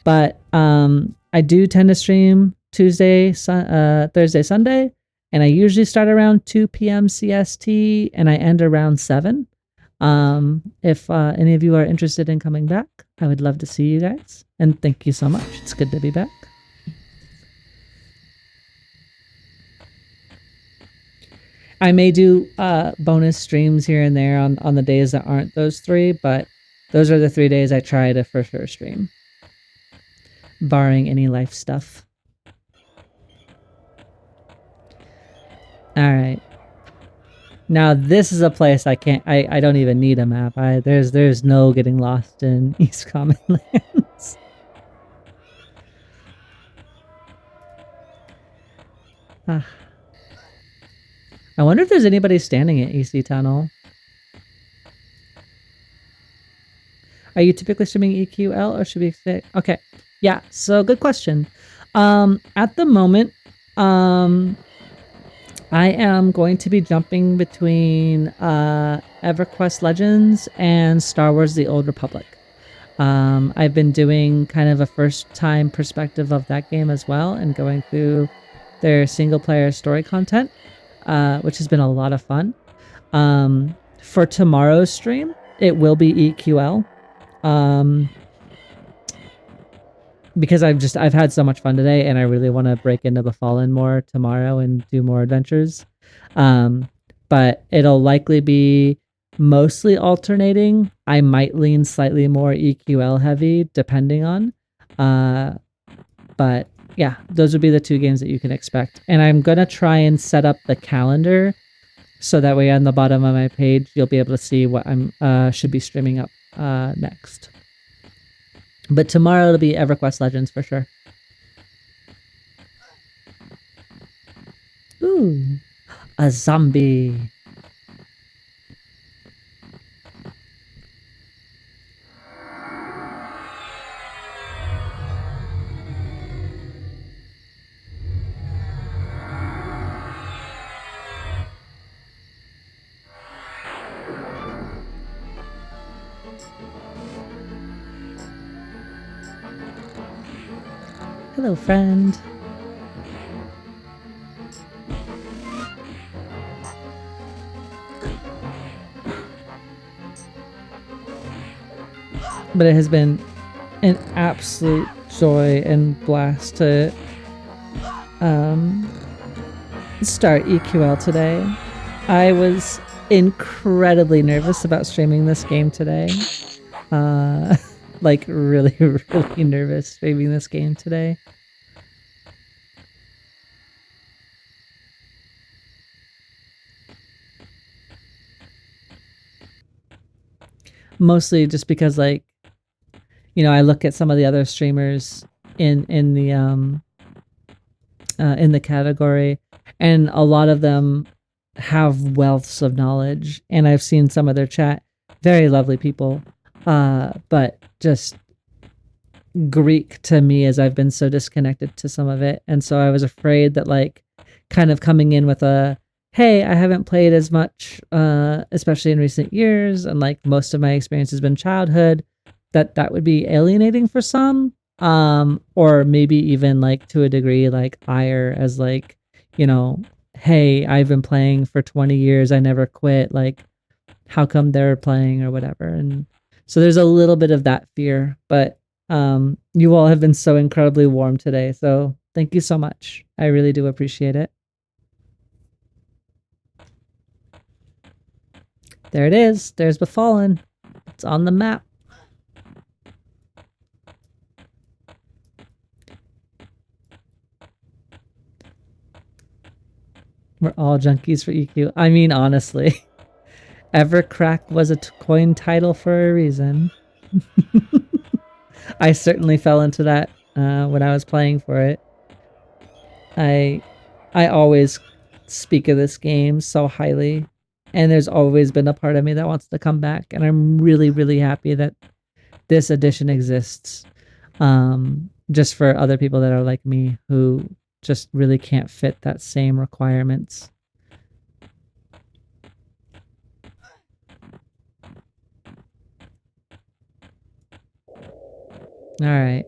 But I do tend to stream Tuesday, Thursday, Sunday, and I usually start around 2 p.m. CST and I end around 7. If any of you are interested in coming back, I would love to see you guys. And thank you so much. It's good to be back. I may do bonus streams here and there on the days that aren't those 3, but those are the 3 days I try to for sure stream, barring any life stuff. All right. Now this is a place I don't even need a map. There's no getting lost in East Common Lands. I wonder if there's anybody standing at EC Tunnel. Are you typically streaming EQL or should we say? Okay. Yeah, so good question. At the moment, I am going to be jumping between EverQuest Legends and Star Wars The Old Republic. I've been doing kind of a first-time perspective of that game as well and going through their single-player story content, which has been a lot of fun. For tomorrow's stream, it will be EQL. Because I've had so much fun today and I really want to break into Befallen more tomorrow and do more adventures. But it'll likely be mostly alternating. I might lean slightly more EQL heavy depending on. But yeah, those would be the 2 games that you can expect. And I'm going to try and set up the calendar so that way on the bottom of my page, you'll be able to see what I'm should be streaming up next. But tomorrow it'll be EverQuest Legends for sure. Ooh, a zombie. Hello, friend. But it has been an absolute joy and blast to start EQL today. I was incredibly nervous about streaming this game today. Like really, really nervous streaming this game today. Mostly just because, like, you know, I look at some of the other streamers in the category, and a lot of them have wealths of knowledge, and I've seen some of their chat. Very lovely people, but just Greek to me, as I've been so disconnected to some of it, and so I was afraid that, like, kind of coming in with a, hey, I haven't played as much, especially in recent years, and like most of my experience has been childhood, that would be alienating for some, or maybe even, like, to a degree, like ire, as like, you know, hey, I've been playing for 20 years, I never quit, like, how come they're playing or whatever. And so there's a little bit of that fear, but you all have been so incredibly warm today, so thank you so much. I really do appreciate it. There it is. There's Befallen. It's on the map. We're all junkies for EQ. I mean, honestly, Evercrack was a coin title for a reason. I certainly fell into that when I was playing for it. I always speak of this game so highly, and there's always been a part of me that wants to come back, and I'm really, really happy that this edition exists, just for other people that are like me, who just really can't fit that same requirements. All right.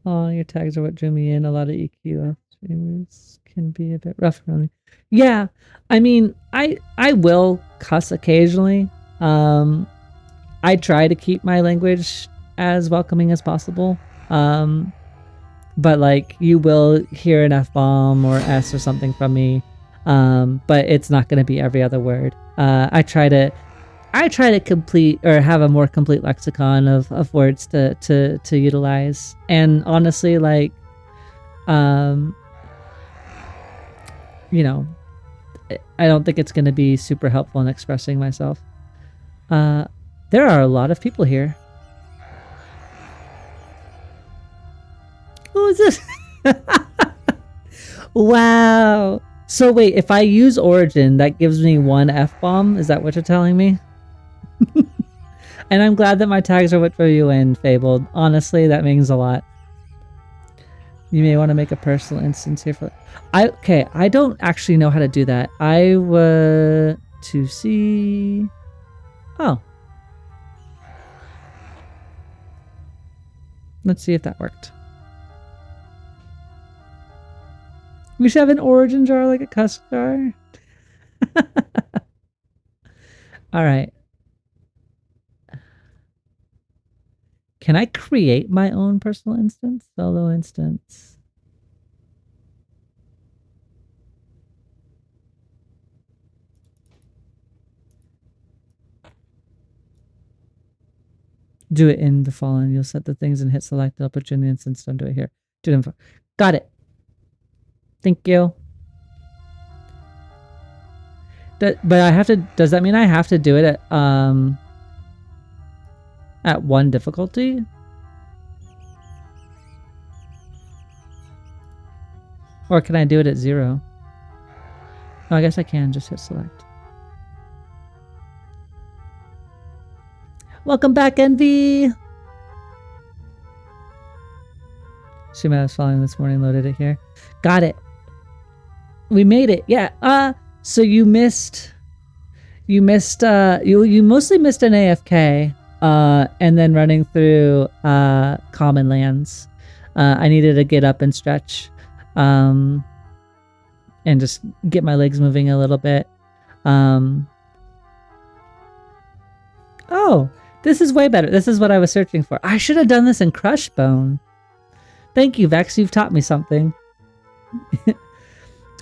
Oh, your tags are what drew me in. A lot of EQ streamers can be a bit rough around me. Yeah, I mean, I will cuss occasionally. I try to keep my language as welcoming as possible. But like, you will hear an F-bomb or S or something from me. But it's not going to be every other word. I try to complete, or have a more complete lexicon of words to utilize. And honestly, like, you know, I don't think it's going to be super helpful in expressing myself. There are a lot of people here. Who is this? Wow. So wait, if I use Origin, that gives me 1 F-bomb? Is that what you're telling me? And I'm glad that my tags are what drew you in, Fabled. Honestly, that means a lot. You may want to make a personal instance here for... Okay, I don't actually know how to do that. I want to see... Oh. Let's see if that worked. We should have an Origin jar, like a cuss jar. Alright. Can I create my own personal instance? Solo instance. Do it in Befallen. You'll set the things and hit select. I'll put you in the instance. Don't do it here. Do it in... Got it. Thank you. But I have to... Does that mean I have to do it at 1 difficulty? Or can I do it at 0? Oh, I guess I can. Just hit select. Welcome back, Envy! Shima was following this morning, loaded it here. Got it. We made it. Yeah. So you missed you mostly missed an AFK, and then running through common lands. I needed to get up and stretch, and just get my legs moving a little bit. Oh, this is way better. This is what I was searching for. I should have done this in Crushbone. Thank you, Vex. You've taught me something.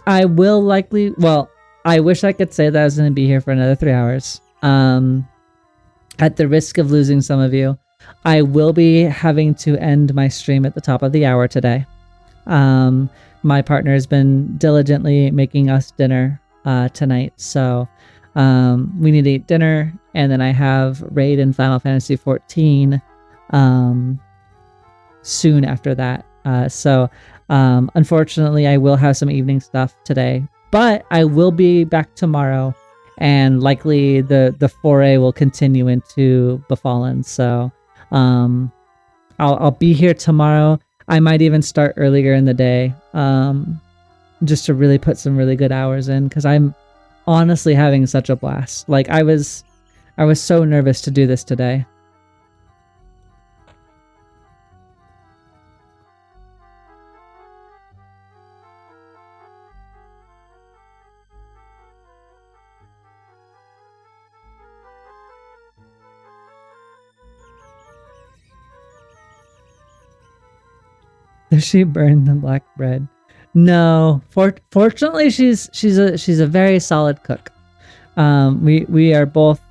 I will likely... Well, I wish I could say that I was going to be here for another 3 hours. At the risk of losing some of you, I will be having to end my stream at the top of the hour today. My partner has been diligently making us dinner tonight, so we need to eat dinner, and then I have Raid in Final Fantasy XIV soon after that. So unfortunately, I will have some evening stuff today, but I will be back tomorrow, and likely the foray will continue into Befallen. So I'll be here tomorrow. I might even start earlier in the day, just to really put some really good hours in, because I'm honestly having such a blast. Like I was so nervous to do this today. Does she burn the black bread? No. Fortunately, she's a very solid cook. We are both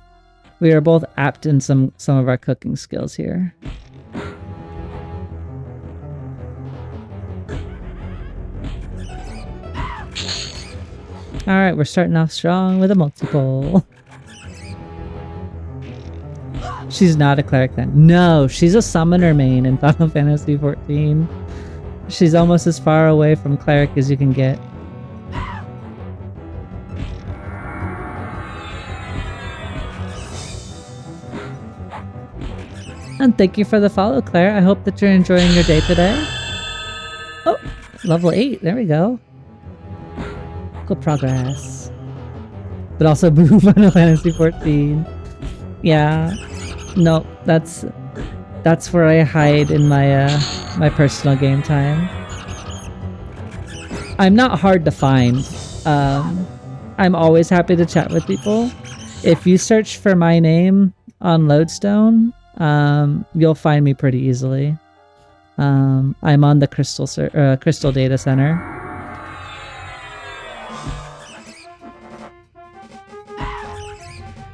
apt in some of our cooking skills here. All right, we're starting off strong with a multiple. She's not a cleric then. No, she's a summoner main in Final Fantasy XIV. She's almost as far away from cleric as you can get. And thank you for the follow, Claire. I hope that you're enjoying your day today. Oh, level 8. There we go. Good progress. But also boo Final Fantasy XIV. Yeah. No, that's where I hide in my my personal game time. I'm not hard to find. I'm always happy to chat with people. If you search for my name on Lodestone, you'll find me pretty easily. I'm on the Crystal Data Center.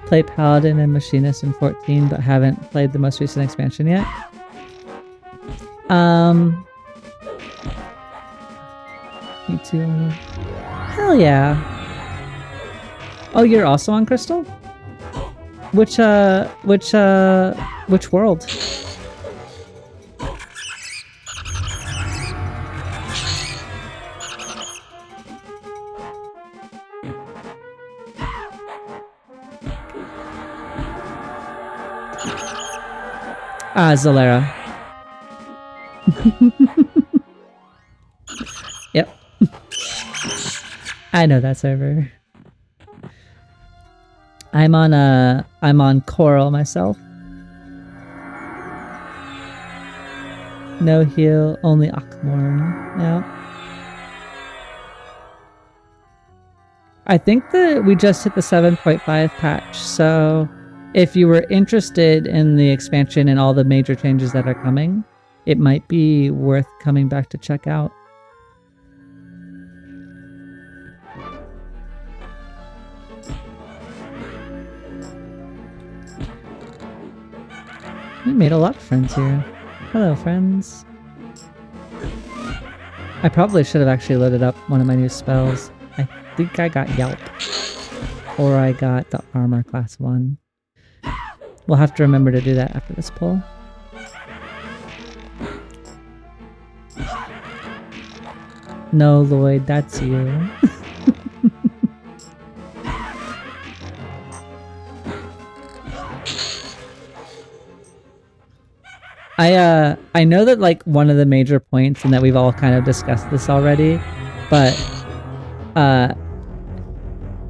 Play Paladin and Machinist in 14, but haven't played the most recent expansion yet. Me too. Hell yeah. Oh, you're also on Crystal? Which world? Ah, Zalera. Yep. I know that server. I'm on Coral myself. No heal, only Akmorn. Yeah. I think that we just hit the 7.5 patch, so if you were interested in the expansion and all the major changes that are coming, it might be worth coming back to check out. We made a lot of friends here. Hello, friends. I probably should have actually loaded up one of my new spells. I think I got Yelp. Or I got the Armor Class 1. We'll have to remember to do that after this pull. No, Lloyd, that's you. I know that like one of the major points, and that we've all kind of discussed this already, but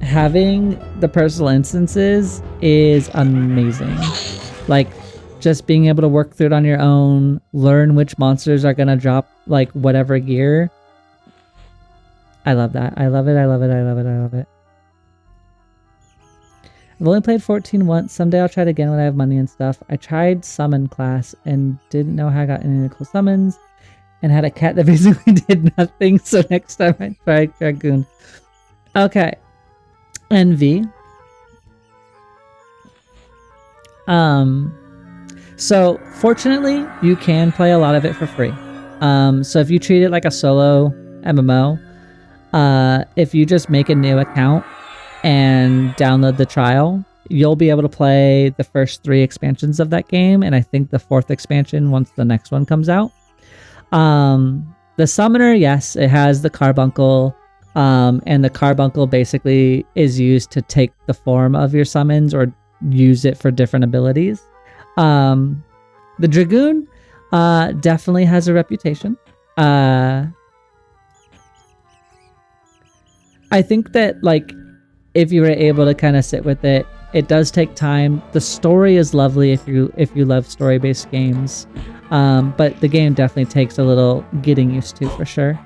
having the personal instances is amazing. Like, just being able to work through it on your own, learn which monsters are gonna drop like whatever gear. I love that. I love it. I love it. I love it. I love it. I've only played 14 once. Someday I'll try it again when I have money and stuff. I tried summon class and didn't know how I got any cool summons and had a cat that basically did nothing. So next time I try Dragoon. Okay. Envy. So fortunately, you can play a lot of it for free. So if you treat it like a solo MMO, if you just make a new account and download the trial, you'll be able to play the first 3 expansions of that game, and I think the 4th expansion once the next one comes out. The summoner, yes, it has the carbuncle, and the carbuncle basically is used to take the form of your summons or use it for different abilities. The Dragoon definitely has a reputation. I think that, like, if you were able to kind of sit with it, it does take time. The story is lovely if you love story-based games, but the game definitely takes a little getting used to for sure.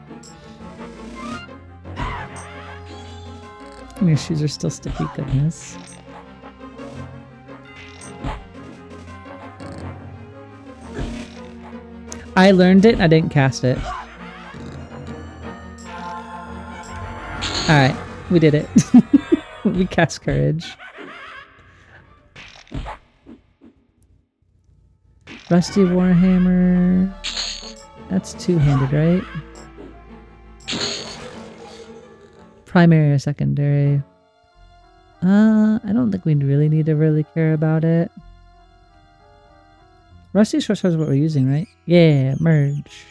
Your shoes are still sticky, goodness. I learned it and I didn't cast it. Alright, we did it. We cast Courage. Rusty Warhammer. That's two-handed, right? Primary or secondary? I don't think we really need to really care about it. Rusty short sword is what we're using, right? Yeah, merge.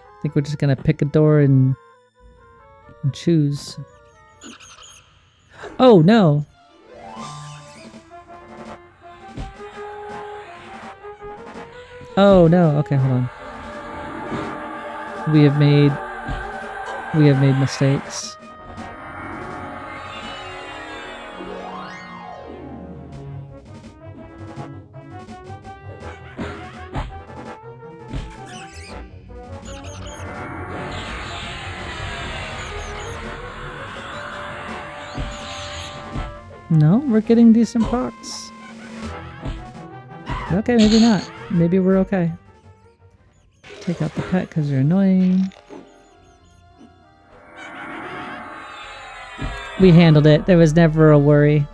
I think we're just gonna pick a door and choose. Oh no! Oh no! Okay, hold on. We have made mistakes. No, we're getting decent procs. Okay, maybe not. Maybe we're okay. Take out the pet because you're annoying. We handled it. There was never a worry.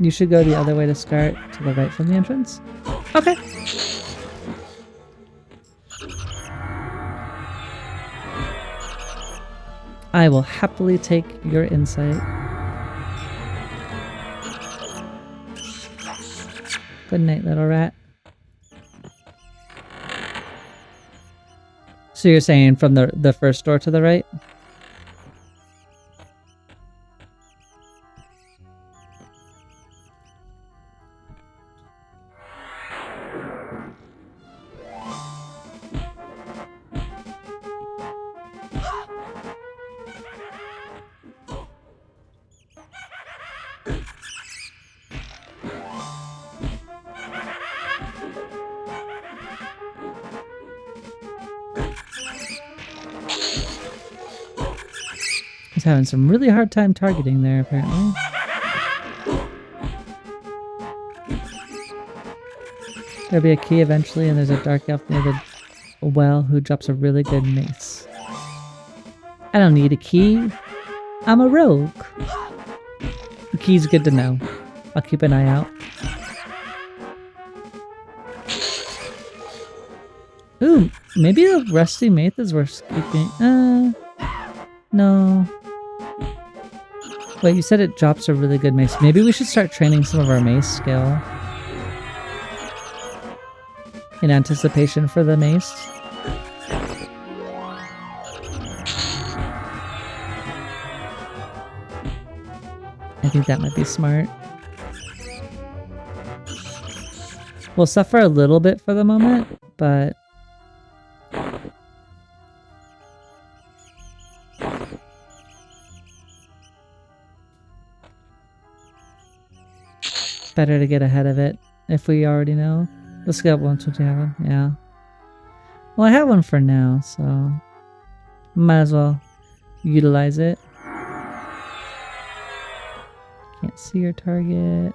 You should go the other way to start, to the right from the entrance. Okay. I will happily take your insight. Good night, little rat. So you're saying from the first door to the right? He's having some really hard time targeting there, apparently. There'll be a key eventually, and there's a dark elf near the well who drops a really good mace. I don't need a key. I'm a rogue. The key's good to know. I'll keep an eye out. Ooh, maybe the rusty mace is worth keeping. No. Wait, you said it drops a really good mace. Maybe we should start training some of our mace skill. In anticipation for the mace. I think that might be smart. We'll suffer a little bit for the moment, but better to get ahead of it if we already know. Let's get one to have one. Yeah. Well, I have one for now, so might as well utilize it. Can't see your target.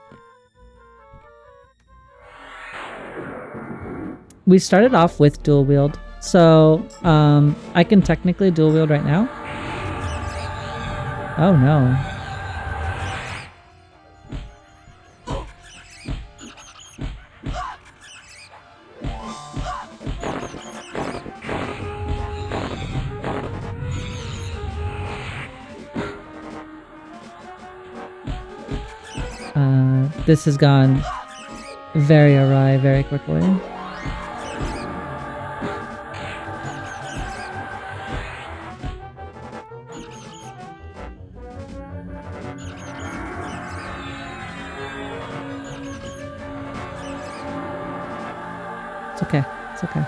We started off with dual wield, so I can technically dual wield right now. Oh no. This has gone very awry very quickly. It's okay. It's okay.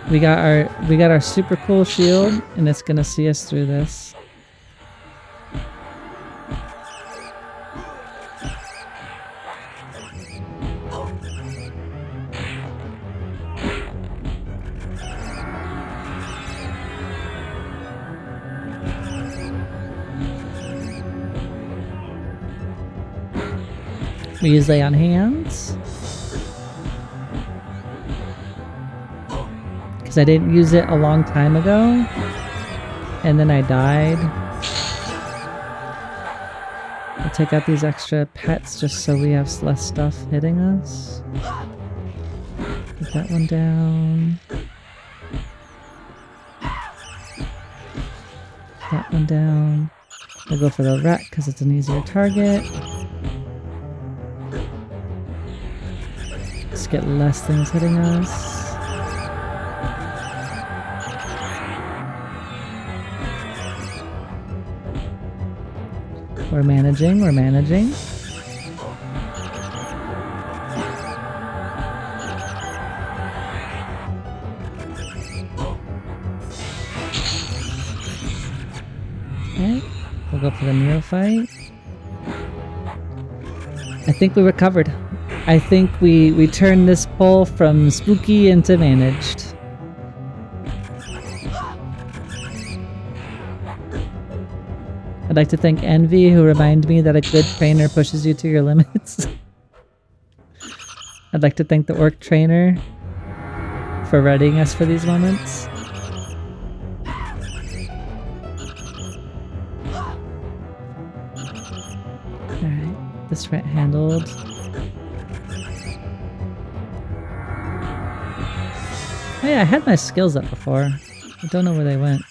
We got our super cool shield, and it's gonna see us through this. We use lay on hands. I didn't use it a long time ago, and then I died. I'll take out these extra pets just so we have less stuff hitting us. Put that one down. That one down. I'll go for the rat because it's an easier target. Let's get less things hitting us. We're managing, we're managing. Okay, we'll go for the neophyte. I think we recovered. I think we turned this pull from spooky into managed. I'd like to thank Envy, who reminded me that a good trainer pushes you to your limits. I'd like to thank the orc trainer for readying us for these moments. Alright, this rat handled. Oh yeah, I had my skills up before. I don't know where they went.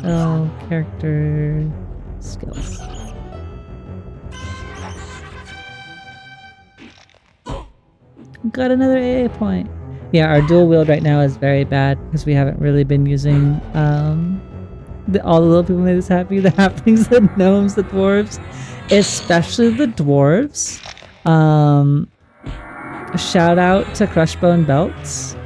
L character skills. Got another AA point. Yeah, our dual wield right now is very bad because we haven't really been using all the little people made us happy. The halflings, the gnomes, the dwarves, especially the dwarves. Shout out to Crushbone Belts.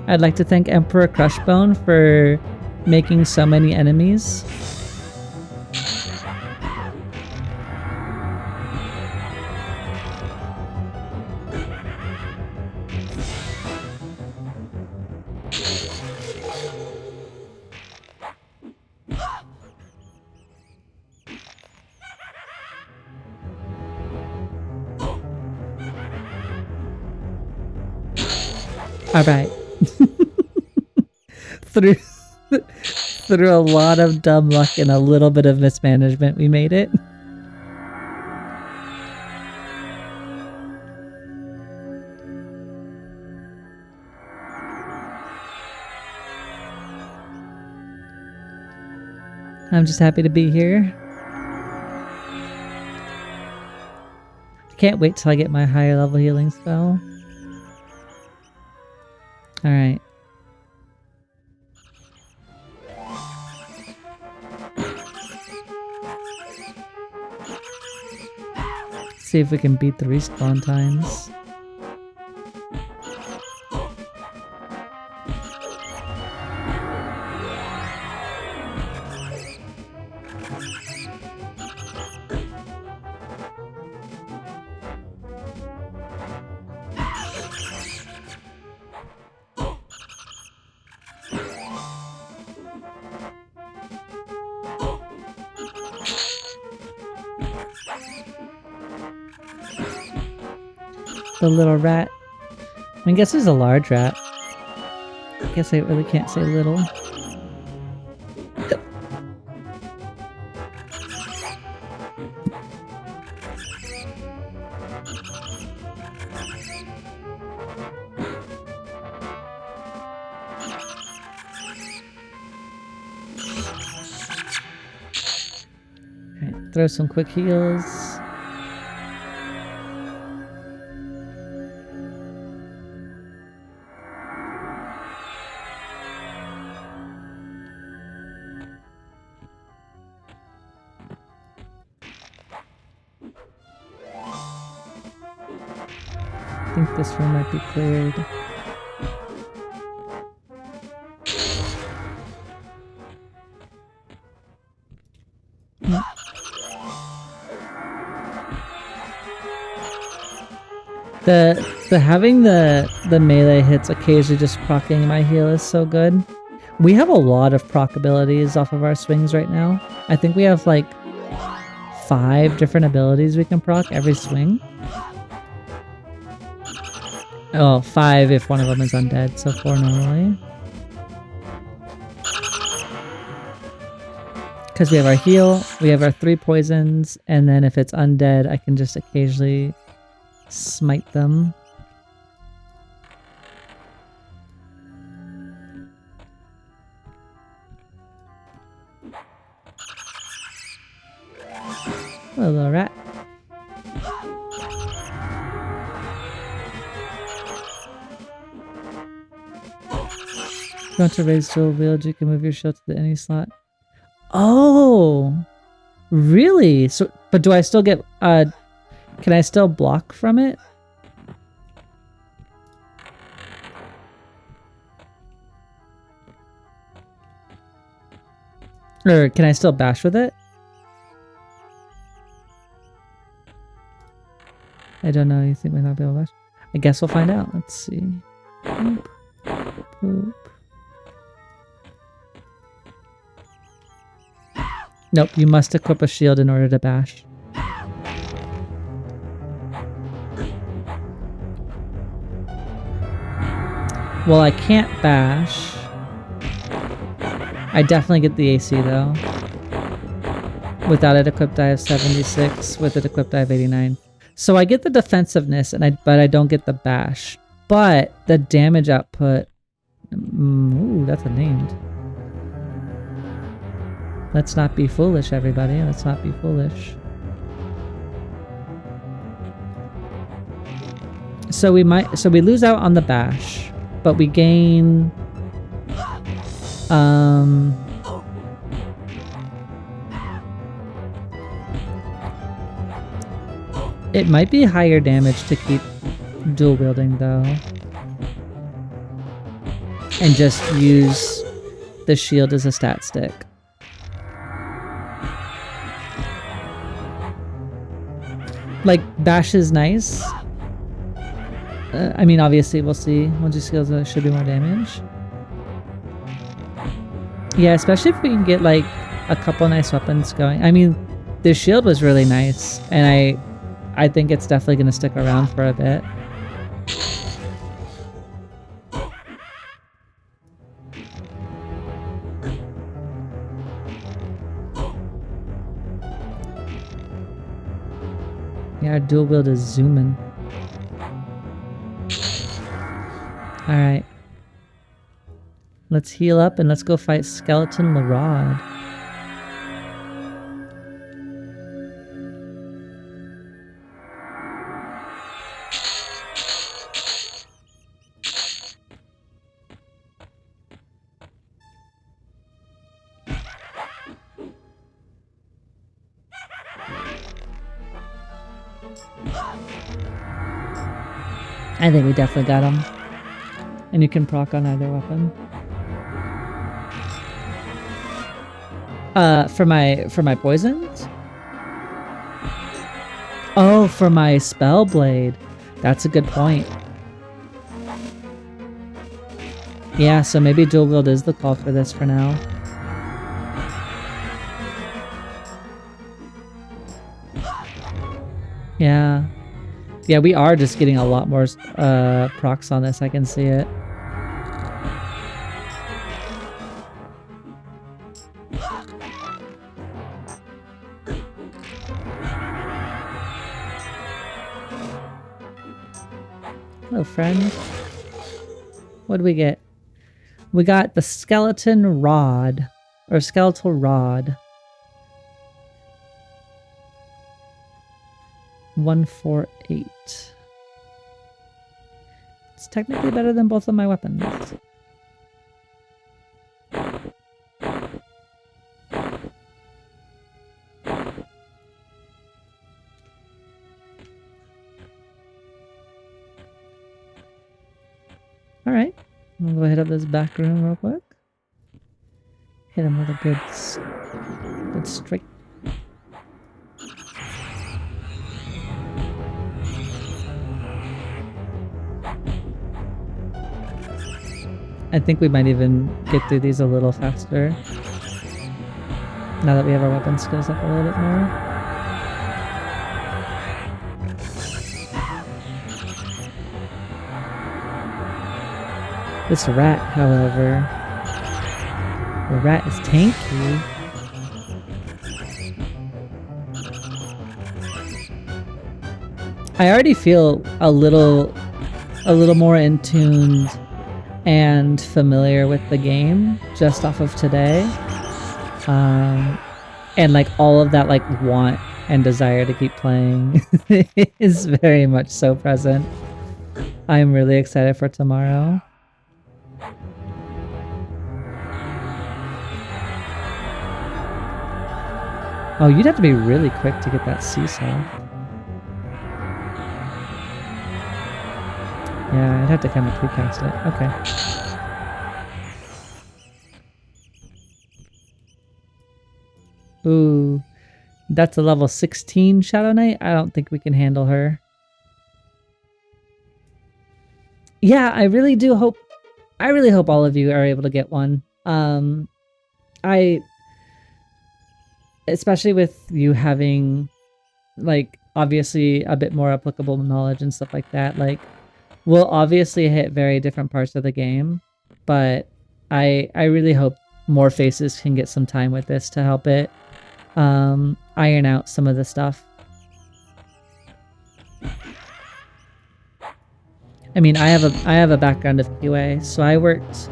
I'd like to thank Emperor Crushbone for making so many enemies. All right. Through a lot of dumb luck and a little bit of mismanagement, we made it. I'm just happy to be here. I can't wait till I get my higher level healing spell. Alright. See if we can beat the respawn times. The little rat. I guess he's a large rat. I guess I really can't say little. Alright, throw some quick heals. I think this room might be cleared. The having the melee hits occasionally just proccing my heal is so good. We have a lot of proc abilities off of our swings right now. I think we have like 5 different abilities we can proc every swing. Oh, 5 if one of them is undead, so 4 normally. Because we have our heal, we have our 3 poisons, and then if it's undead, I can just occasionally smite them. Hello, little rat. If you want to raise dual wield, you can move your shield to any slot. Oh, really? So, but do I still get, can I still block from it? Or can I still bash with it? I don't know. You think we might not be able to bash? I guess we'll find out. Let's see. Boop. Boop. Nope, you must equip a shield in order to bash. Well, I can't bash. I definitely get the AC though. Without it equipped, I have 76. With it equipped, I have 89. So I get the defensiveness, but I don't get the bash. But the damage output. Ooh, that's a named. Let's not be foolish, everybody. Let's not be foolish. So we lose out on the bash, but we gain it might be higher damage to keep dual wielding though. And just use the shield as a stat stick. Like, bash is nice. I mean, obviously, we'll see. Once you skills, there should be more damage. Yeah, especially if we can get, like, a couple nice weapons going. I mean, the shield was really nice, and I think it's definitely going to stick around for a bit. Yeah, our dual wield is zooming. Alright. Let's heal up and let's go fight Skeleton Larod. I think we definitely got him. And you can proc on either weapon. For my poisons? Oh, for my spell blade. That's a good point. Yeah, so maybe dual wield is the call for this for now. Yeah. Yeah, we are just getting a lot more procs on this. I can see it. Hello, friend. What do we get? We got the skeleton rod, or skeletal rod. 148. It's technically better than both of my weapons. Alright, I'm gonna go hit up this back room real quick. Hit him with a good straight. I think we might even get through these a little faster now that we have our weapon skills up a little bit more. This rat, however, the rat is tanky. I already feel a little more in tune and familiar with the game just off of today. And like all of that like want and desire to keep playing is very much so present. I'm really excited for tomorrow. Oh, you'd have to be really quick to get that seesaw. Yeah, I'd have to kind of precast it. Okay. Ooh, that's a level 16 Shadow Knight. I don't think we can handle her. Yeah, I really hope all of you are able to get one. Especially with you having, like, obviously a bit more applicable knowledge and stuff like that. Like, we'll obviously hit very different parts of the game, but I really hope more faces can get some time with this to help it iron out some of the stuff. I mean, I have a background of QA, so I worked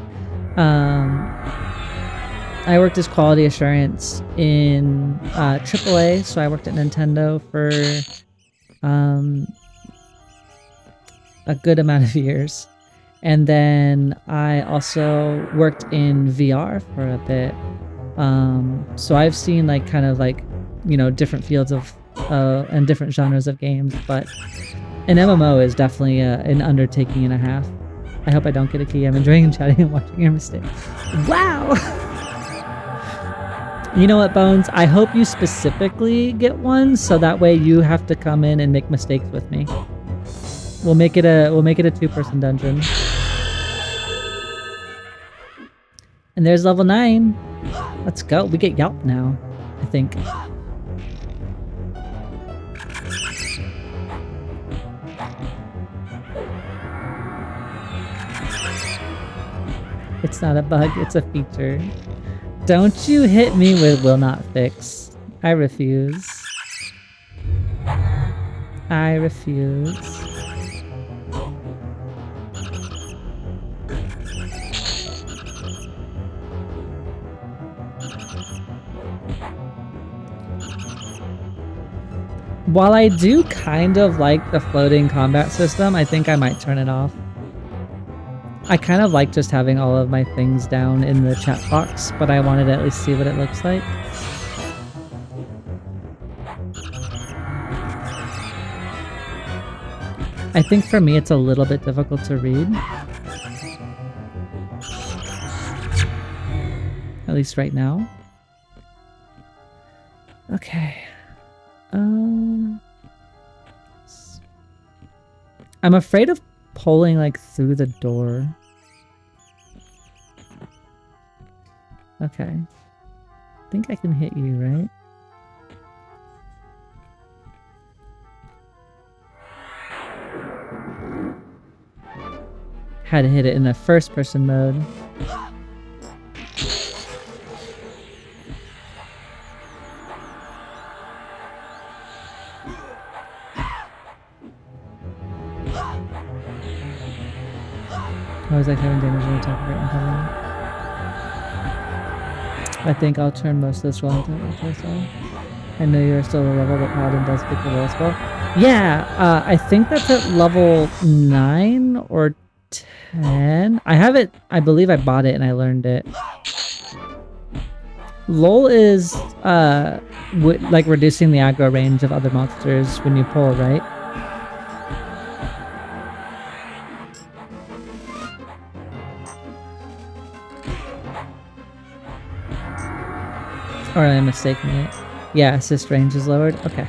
as quality assurance in AAA, so I worked at Nintendo for a good amount of years. And then I also worked in VR for a bit. So I've seen like kind of like, you know, different fields of and different genres of games, but an MMO is definitely an undertaking and a half. I hope I don't get a key. I'm enjoying chatting and watching your mistakes. Wow! You know what, Bones? I hope you specifically get one, so that way you have to come in and make mistakes with me. We'll make it a 2-person dungeon. And there's level 9. Let's go. We get Yelp now, I think. It's not a bug, it's a feature. Don't you hit me with will not fix. I refuse. I refuse. While I do kind of like the floating combat system, I think I might turn it off. I kind of like just having all of my things down in the chat box, but I wanted to at least see what it looks like. I think for me it's a little bit difficult to read. At least right now. Okay. I'm afraid of pulling like through the door. Okay. I think I can hit you, right? Had to hit it in the first person mode. I was like having damage on attack right in front of me. I think I'll turn most of this roll into myself. I know you're still a level, but Paladin does pick the roll spell. Yeah, I think that's at level 9 or 10. I have it, I believe I bought it and I learned it. LOL is like reducing the aggro range of other monsters when you pull, right? Or am I mistaking it? Yeah, assist range is lowered. Okay.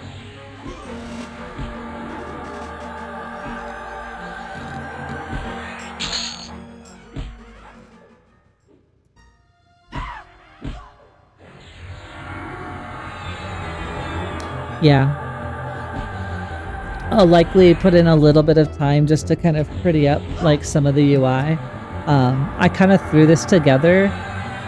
Yeah. I'll likely put in a little bit of time just to kind of pretty up like some of the UI. I kind of threw this together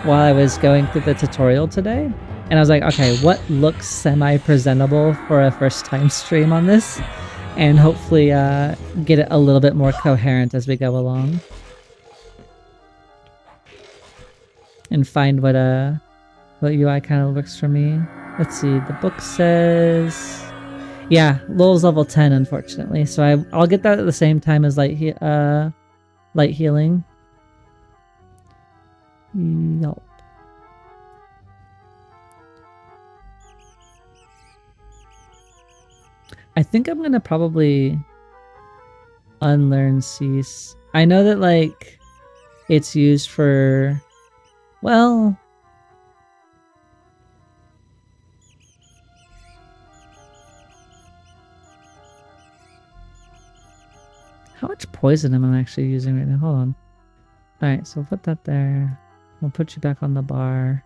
while I was going through the tutorial today. And I was like, okay, what looks semi-presentable for a first time stream on this? And hopefully get it a little bit more coherent as we go along. And find what UI kind of works for me. Let's see, the book says... Yeah, LOL's level 10, unfortunately. So I'll get that at the same time as light healing. Yup. I think I'm gonna probably unlearn Cease. I know that like it's used for, well, how much poison am I actually using right now? Hold on. Alright, so put that there. I'll put you back on the bar.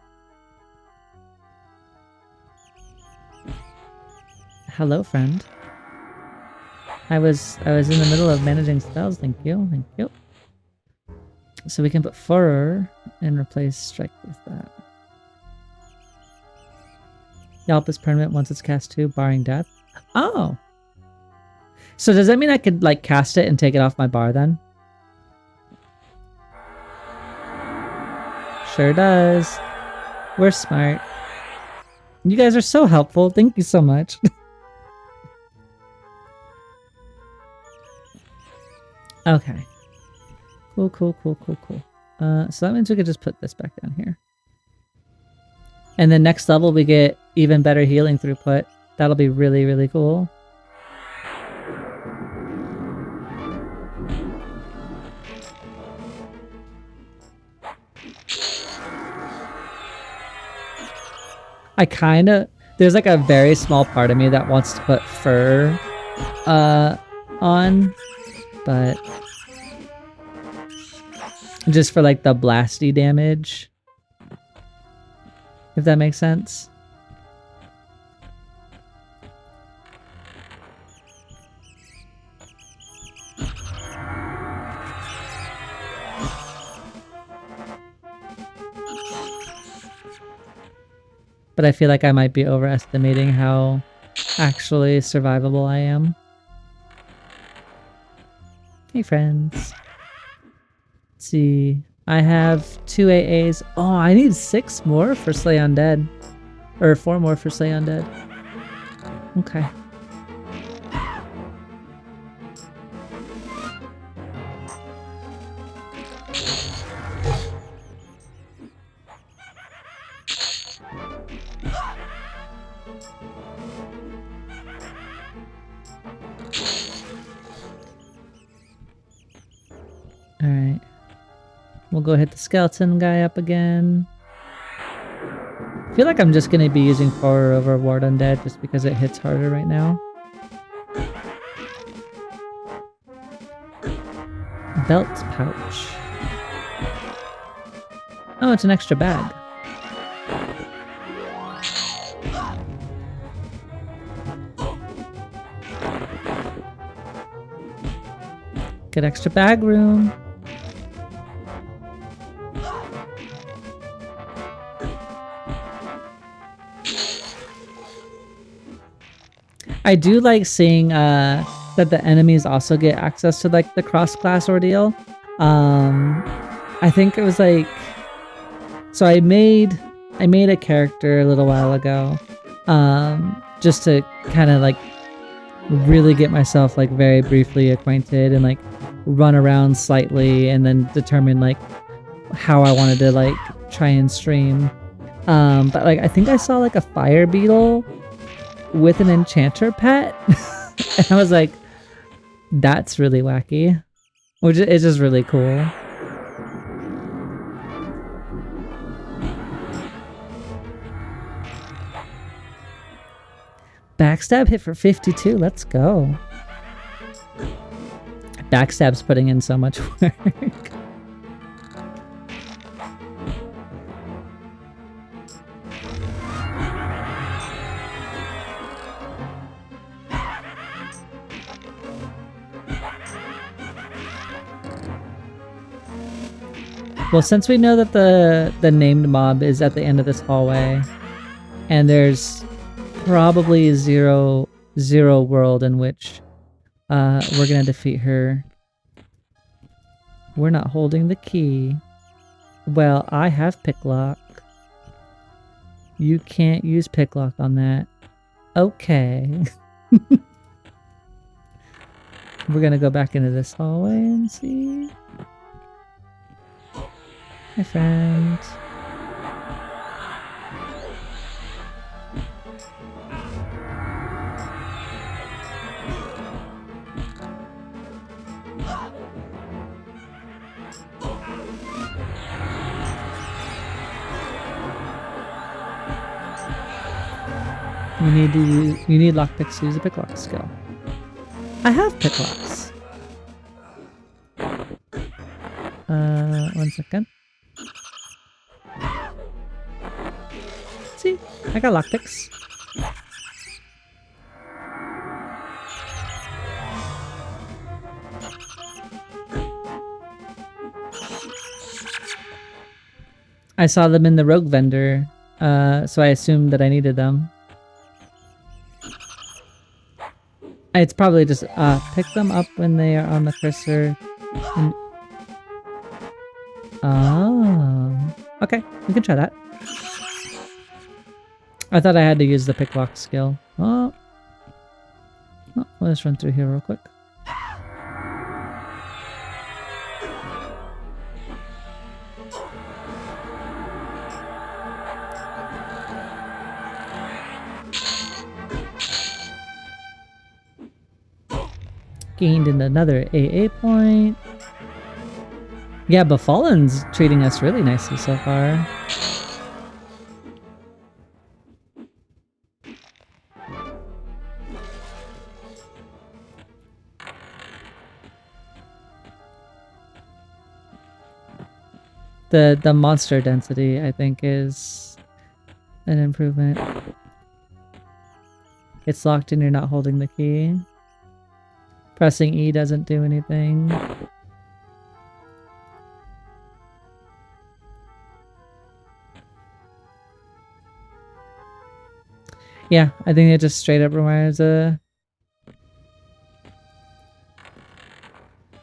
Hello, friend. I was in the middle of managing spells. Thank you. Thank you. So we can put Furor and replace Strike with that. Yelp is permanent once it's cast too, barring death. Oh! So does that mean I could like cast it and take it off my bar then? Sure does. We're smart. You guys are so helpful. Thank you so much. Okay. Cool, cool, cool, cool, cool. So that means we could just put this back down here. And then next level we get even better healing throughput. That'll be really, really cool. I kind of... There's like a very small part of me that wants to put fur on, but just for like the blasty damage, if that makes sense. But I feel like I might be overestimating how actually survivable I am. Hey friends. Let's see. I have 2 AAs. Oh, I need 6 more for Slay Undead. Or 4 more for Slay Undead. Okay. Alright. We'll go hit the skeleton guy up again. I feel like I'm just going to be using Horror over Ward Undead just because it hits harder right now. Belt pouch. Oh, it's an extra bag. Get extra bag room. I do like seeing that the enemies also get access to like the cross-class ordeal. I think it was like, so I made a character a little while ago, just to kind of like really get myself like very briefly acquainted and like run around slightly and then determine like how I wanted to like try and stream. But like I think I saw like a fire beetle with an enchanter pet. And I was like, that's really wacky. Which is just really cool. Backstab hit for 52. Let's go. Backstab's putting in so much work. Well, since we know that the named mob is at the end of this hallway, and there's probably zero world in which we're gonna defeat her. We're not holding the key. Well, I have picklock. You can't use picklock on that. Okay. We're gonna go back into this hallway and see. Hi, friend. You need lockpicks to use a picklock skill. I have picklocks. 1 second. See, I got lockpicks. I saw them in the rogue vendor, so I assumed that I needed them. It's probably just pick them up when they are on the cursor. And... oh, okay, we can try that. I thought I had to use the picklock skill. Oh, let's run through here real quick. Gained another AA point. Yeah, Befallen's treating us really nicely so far. The monster density, I think, is an improvement. It's locked and you're not holding the key. Pressing E doesn't do anything. Yeah, I think it just straight up requires a...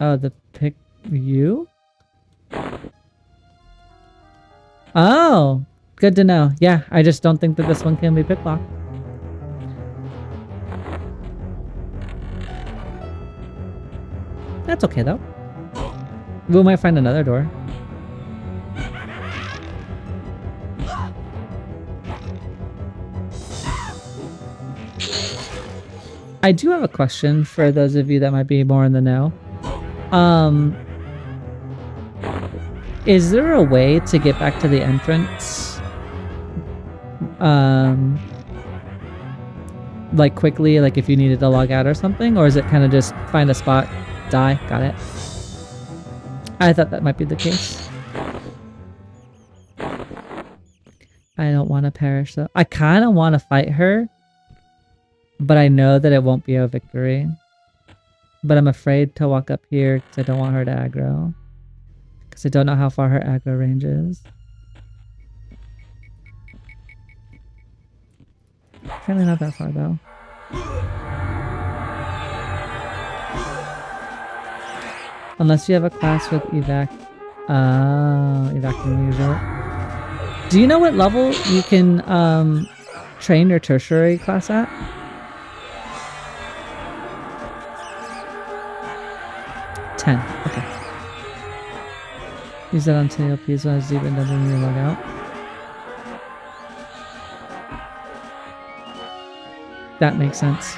oh, the pick... you? Oh! Good to know. Yeah, I just don't think that this one can be picklocked. That's okay though. We might find another door. I do have a question for those of you that might be more in the know. Is there a way to get back to the entrance? Like quickly, like if you needed to log out or something? Or is it kind of just find a spot, die, got it? I thought that might be the case. I don't want to perish though. I kind of want to fight her, but I know that it won't be a victory. But I'm afraid to walk up here because I don't want her to aggro. Because I don't know how far her aggro range is. Apparently not that far though. Unless you have a class with evac. Evac can use it. Do you know what level you can train your tertiary class at? 10. Okay. Use that on TLPs when it's even done when you log out. That makes sense.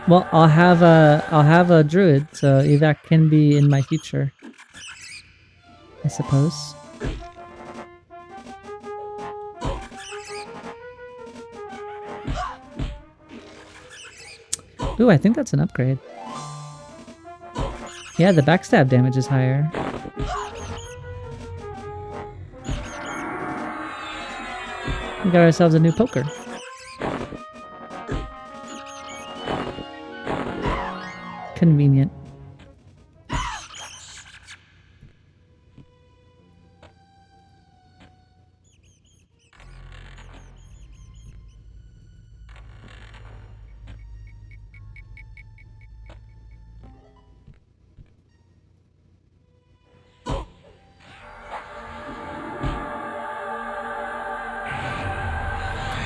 Well, I'll have a druid, so evac can be in my future, I suppose. Ooh, I think that's an upgrade. Yeah, the backstab damage is higher. We got ourselves a new poker. Convenient.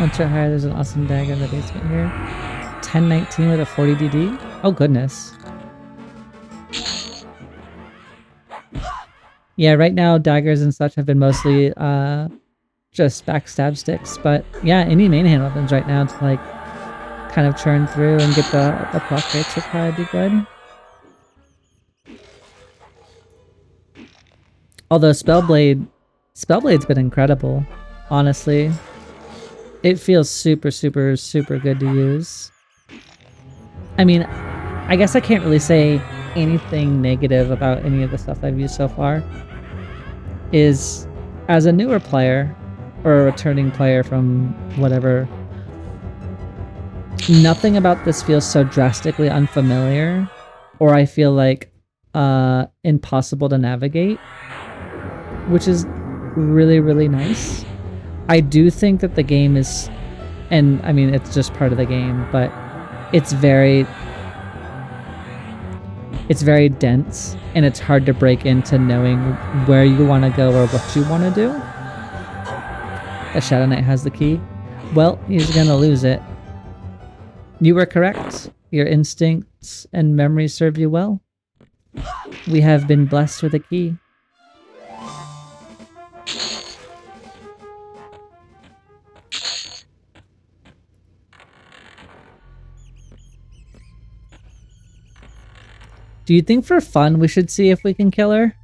Once you're higher, there's an awesome dagger in the basement here. 1019 with a 40 DD? Oh goodness. Yeah, right now daggers and such have been mostly just backstab sticks, but yeah, any main hand weapons right now to like kind of churn through and get the proc rates would probably be good. Although Spellblade's been incredible, honestly. It feels super, super, super good to use. I mean, I guess I can't really say anything negative about any of the stuff I've used so far. Is, as a newer player, or a returning player from whatever, nothing about this feels so drastically unfamiliar, or I feel like impossible to navigate, which is really, really nice. I do think that the game is, and I mean, it's just part of the game, but it's very dense, and it's hard to break into knowing where you want to go or what you want to do. The Shadow Knight has the key. Well, he's gonna lose it. You were correct. Your instincts and memories serve you well. We have been blessed with a key. Do you think for fun we should see if we can kill her?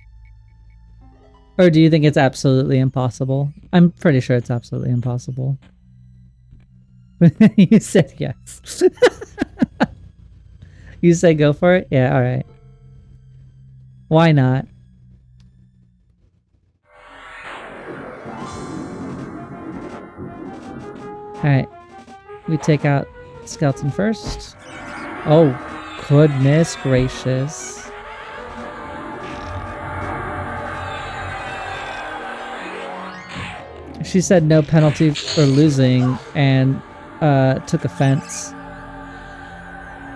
Or do you think it's absolutely impossible? I'm pretty sure it's absolutely impossible. You said yes. You say go for it? Yeah, alright. Why not? Alright. We take out Skeleton first. Oh, goodness gracious. She said no penalty for losing and took offense.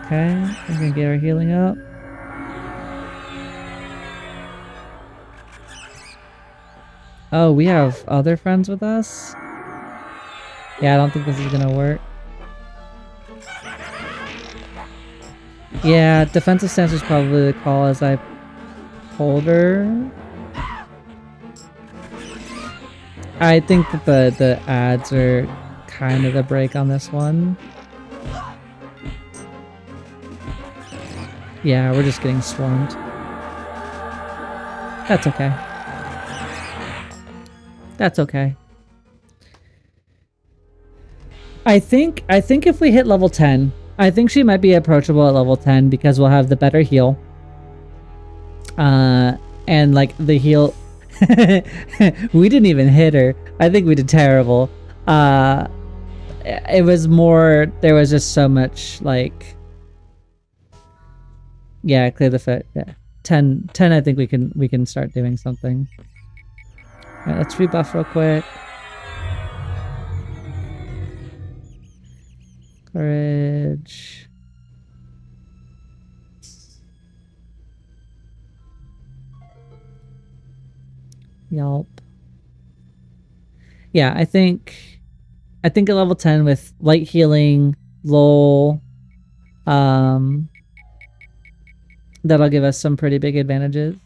Okay, we're gonna get our healing up. Oh, we have other friends with us? Yeah, I don't think this is gonna work. Yeah, defensive stance was probably the call as I pulled her. I think that the ads are kind of the break on this one. Yeah, we're just getting swarmed. That's okay. That's okay. I think if we hit level 10, I think she might be approachable at level 10 because we'll have the better heal. And like the heal, we didn't even hit her. I think we did terrible. It was more, there was just so much like, yeah, clear the foot. Yeah. 10, I think we can start doing something. All right, let's rebuff real quick. Courage. Yelp. Yeah, I think at level 10 with light healing, lull, that'll give us some pretty big advantages.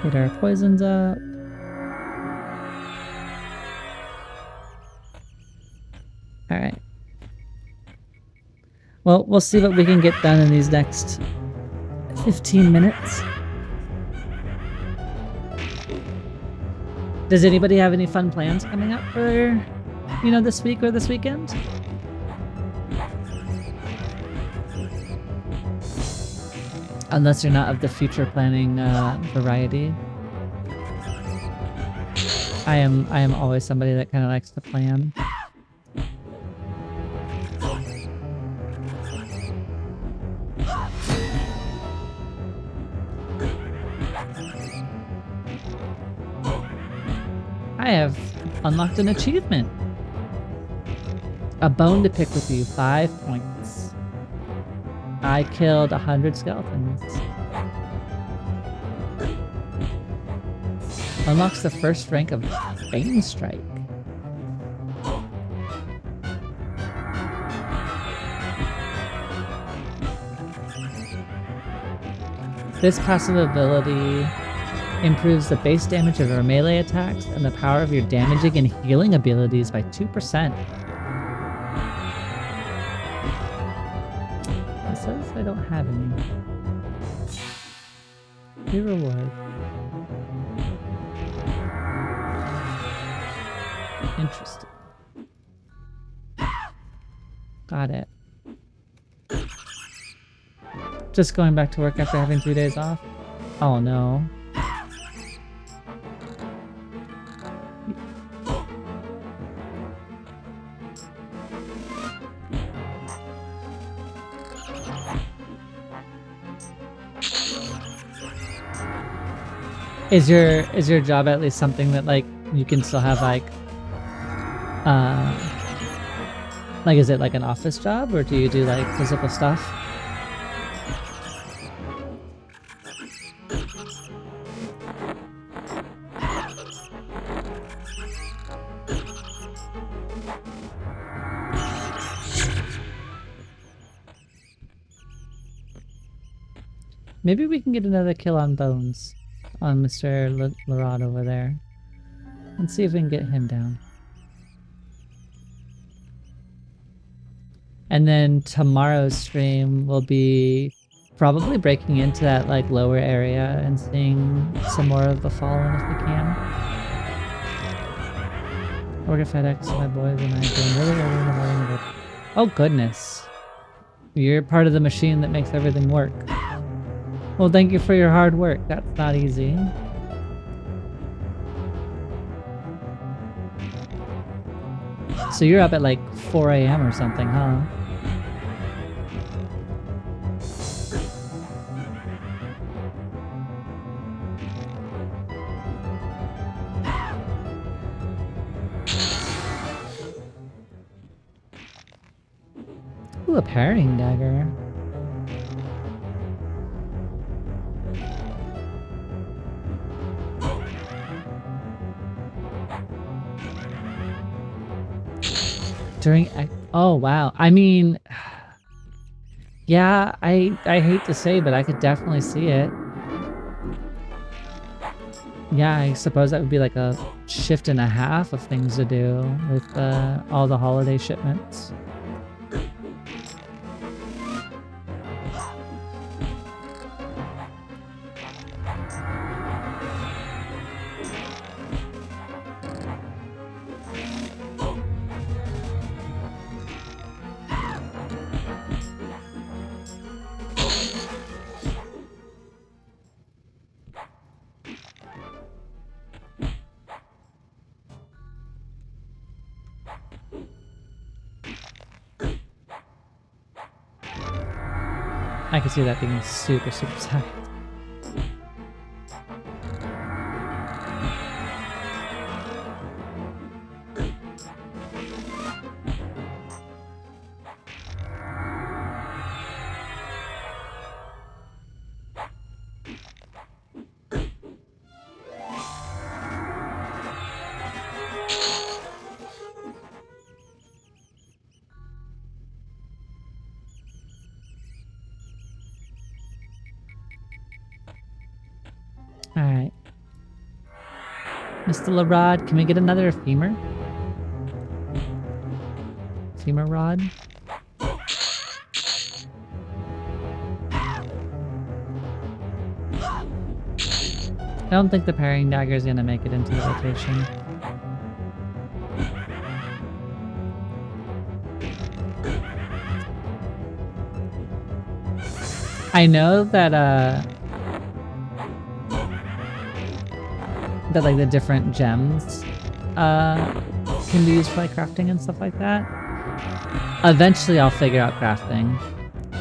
Get our poisons up. Alright. Well, we'll see what we can get done in these next 15 minutes. Does anybody have any fun plans coming up for, you know, this week or this weekend? Unless you're not of the future planning variety. I am always somebody that kind of likes to plan. I have unlocked an achievement. A bone to pick with you, 5 points. I killed 100 skeletons. Unlocks the first rank of Bane Strike. This passive ability improves the base damage of your melee attacks and the power of your damaging and healing abilities by 2%. It says I don't have any. New reward. Interesting. Got it. Just going back to work after having 2 days off? Oh no. Is your job at least something that like you can still have like is it like an office job or do you do like physical stuff? Maybe we can get another kill on Bones. On Mr. Norrath over there. Let's see if we can get him down. And then tomorrow's stream will be probably breaking into that like lower area and seeing some more of the Fallen if we can. Work at FedEx, my boys and I are doing really early in the morning. But oh goodness. You're part of the machine that makes everything work. Well, thank you for your hard work. That's not easy. So you're up at like 4 a.m. or something, huh? Ooh, a parrying dagger. Oh wow, I mean, yeah, I hate to say, but I could definitely see it. Yeah, I suppose that would be like a shift and a half of things to do with all the holiday shipments. I can see that being super, super sad. Alright. Mr. LaRod, can we get another femur? Femur rod? I don't think the parrying dagger is gonna make it into the rotation. I know that like the different gems can be used for like crafting and stuff like that. Eventually I'll figure out crafting,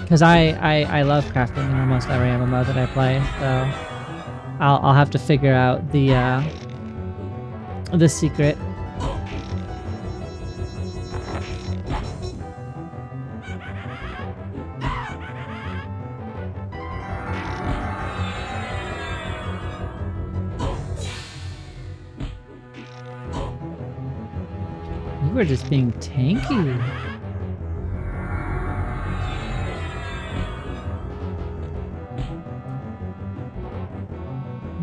because I love crafting in almost every MMO that I play, so I'll have to figure out the secret. You were just being tanky.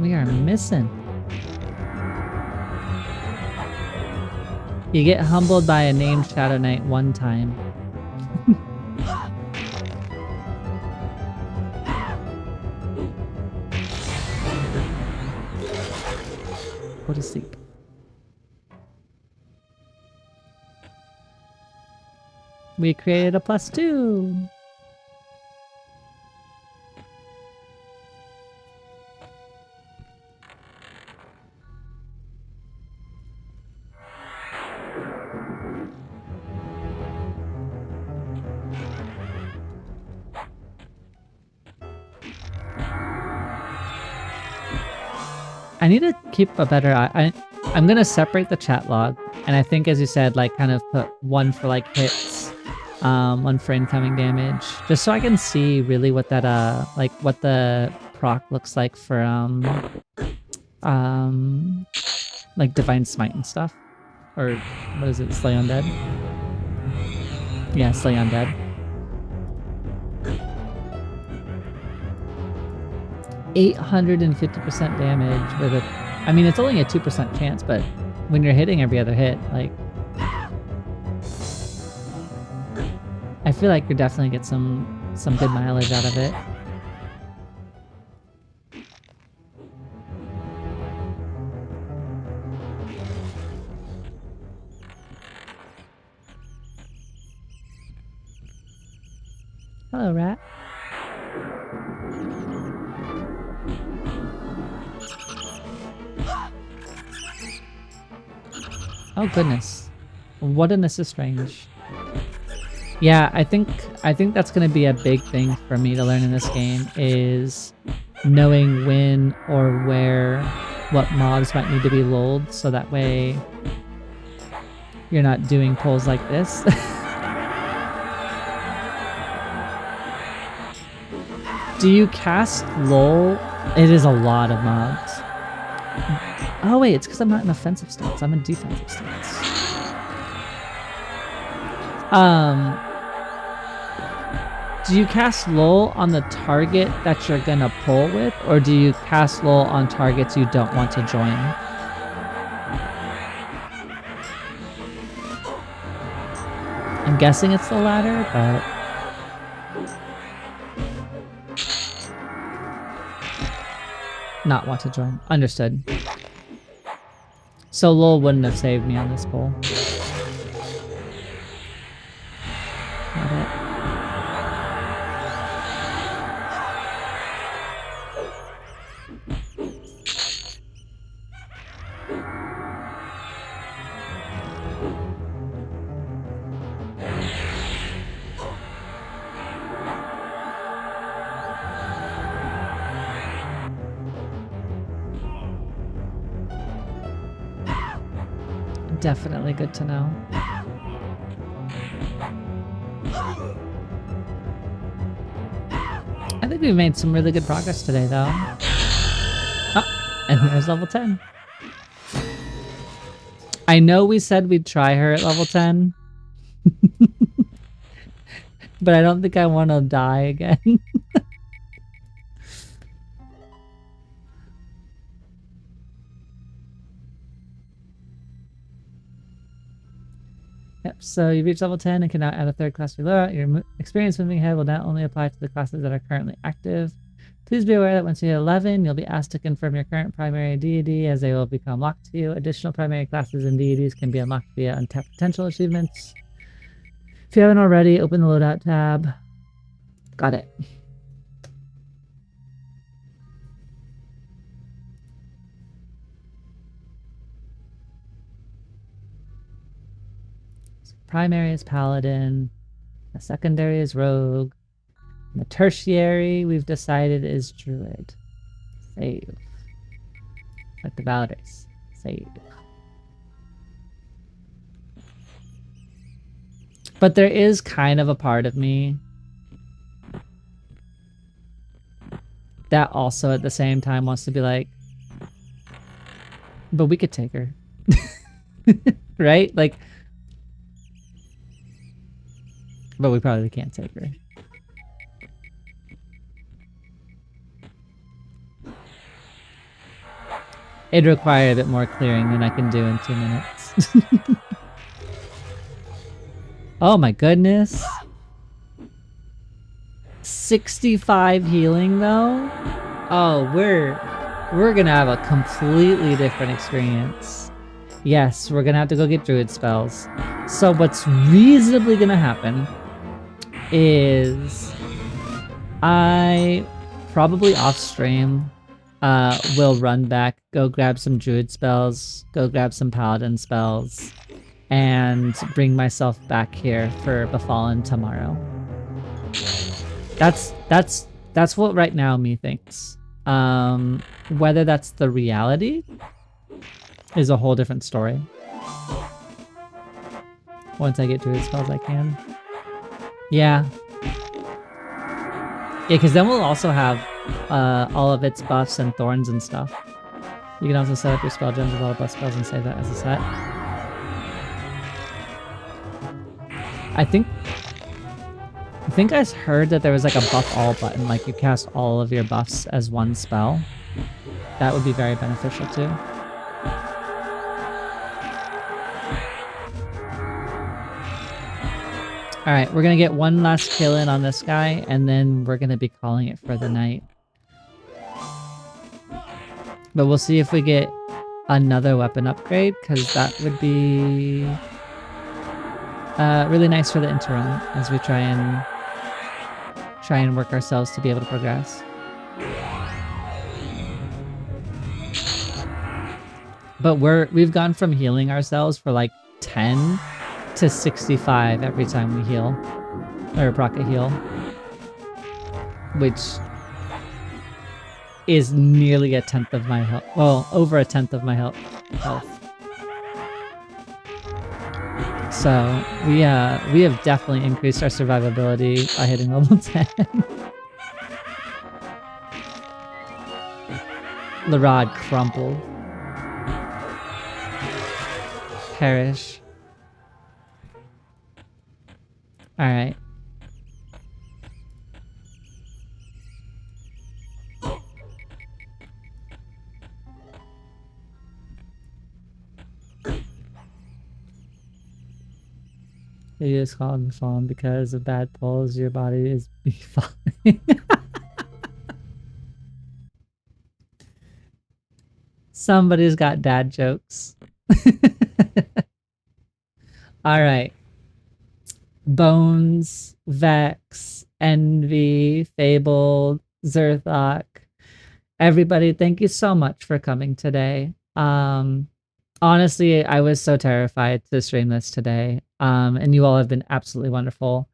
We are missing. You get humbled by a named Shadow Knight one time. Go to sleep. We created a +2. I need to keep a better eye. I'm gonna separate the chat log, and I think, as you said, like kind of put one for like hits, one for incoming damage, just so I can see really what that like what the proc looks like for like Divine Smite and stuff, or what is it, Slay Undead? Yeah, Slay Undead. 850% damage with a... I mean, it's only a 2% chance, but when you're hitting every other hit, like... I feel like you definitely get some good mileage out of it. Hello, rat. Oh goodness, what an assist range. Yeah, I think that's gonna be a big thing for me to learn in this game, is knowing when or where what mobs might need to be lulled, so that way you're not doing pulls like this. Do you cast lull? It is a lot of mobs. Oh wait, it's because I'm not in offensive stance, I'm in defensive stance. Do you cast lull on the target that you're gonna pull with, or do you cast lull on targets you don't want to join? I'm guessing it's the latter, but... not want to join. Understood. So lull wouldn't have saved me on this pull. Got it. Definitely good to know. I think we've made some really good progress today, though. Oh, and there's level 10. I know we said we'd try her at level 10. But I don't think I want to die again. Yep, so you've reached level 10 and can now add a third class to your loadout. Your experience moving ahead will not only apply to the classes that are currently active. Please be aware that once you hit 11, you'll be asked to confirm your current primary deity as they will become locked to you. Additional primary classes and deities can be unlocked via untapped potential achievements. If you haven't already, open the loadout tab. Got it. So primary is Paladin. The secondary is Rogue. And the tertiary we've decided is Druid. Save. Like the Valadares. Save. But there is kind of a part of me that also at the same time wants to be like, but we could take her. Right? Like, but we probably can't take her. It'd require a bit more clearing than I can do in 2 minutes. Oh my goodness. 65 healing though? Oh, we're gonna have a completely different experience. Yes, we're gonna have to go get Druid spells. So what's reasonably gonna happen is I probably off stream will run back, go grab some Druid spells, go grab some Paladin spells, and bring myself back here for Befallen tomorrow. That's what right now me thinks. Whether that's the reality is a whole different story. Once I get Druid spells, I can. Yeah. Yeah, because then we'll also have all of its buffs and thorns and stuff. You can also set up your spell gems with all the buff spells and save that as a set. I think I heard that there was like a buff all button, like you cast all of your buffs as one spell. That would be very beneficial too. Alright, we're gonna get one last kill in on this guy, and then we're gonna be calling it for the night. But we'll see if we get another weapon upgrade, because that would be really nice for the interim as we try and work ourselves to be able to progress. But we've gone from healing ourselves for like 10 to 65 every time we heal, or proc a heal, which is nearly a 10th of my health. Well, over a 10th of my health. So we have definitely increased our survivability by hitting level 10. The rod crumpled. Perish. Alright. It is called fallen because of bad pulls. Your body is falling. Somebody's got dad jokes. All right. Bones, Vex, Envy, Fabled, Zerthok. Everybody, thank you so much for coming today. Honestly, I was so terrified to stream this today. And you all have been absolutely wonderful.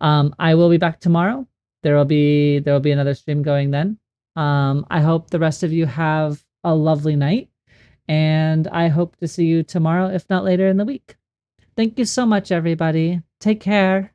I will be back tomorrow. There will be another stream going then. I hope the rest of you have a lovely night, and I hope to see you tomorrow, if not later in the week. Thank you so much, everybody. Take care.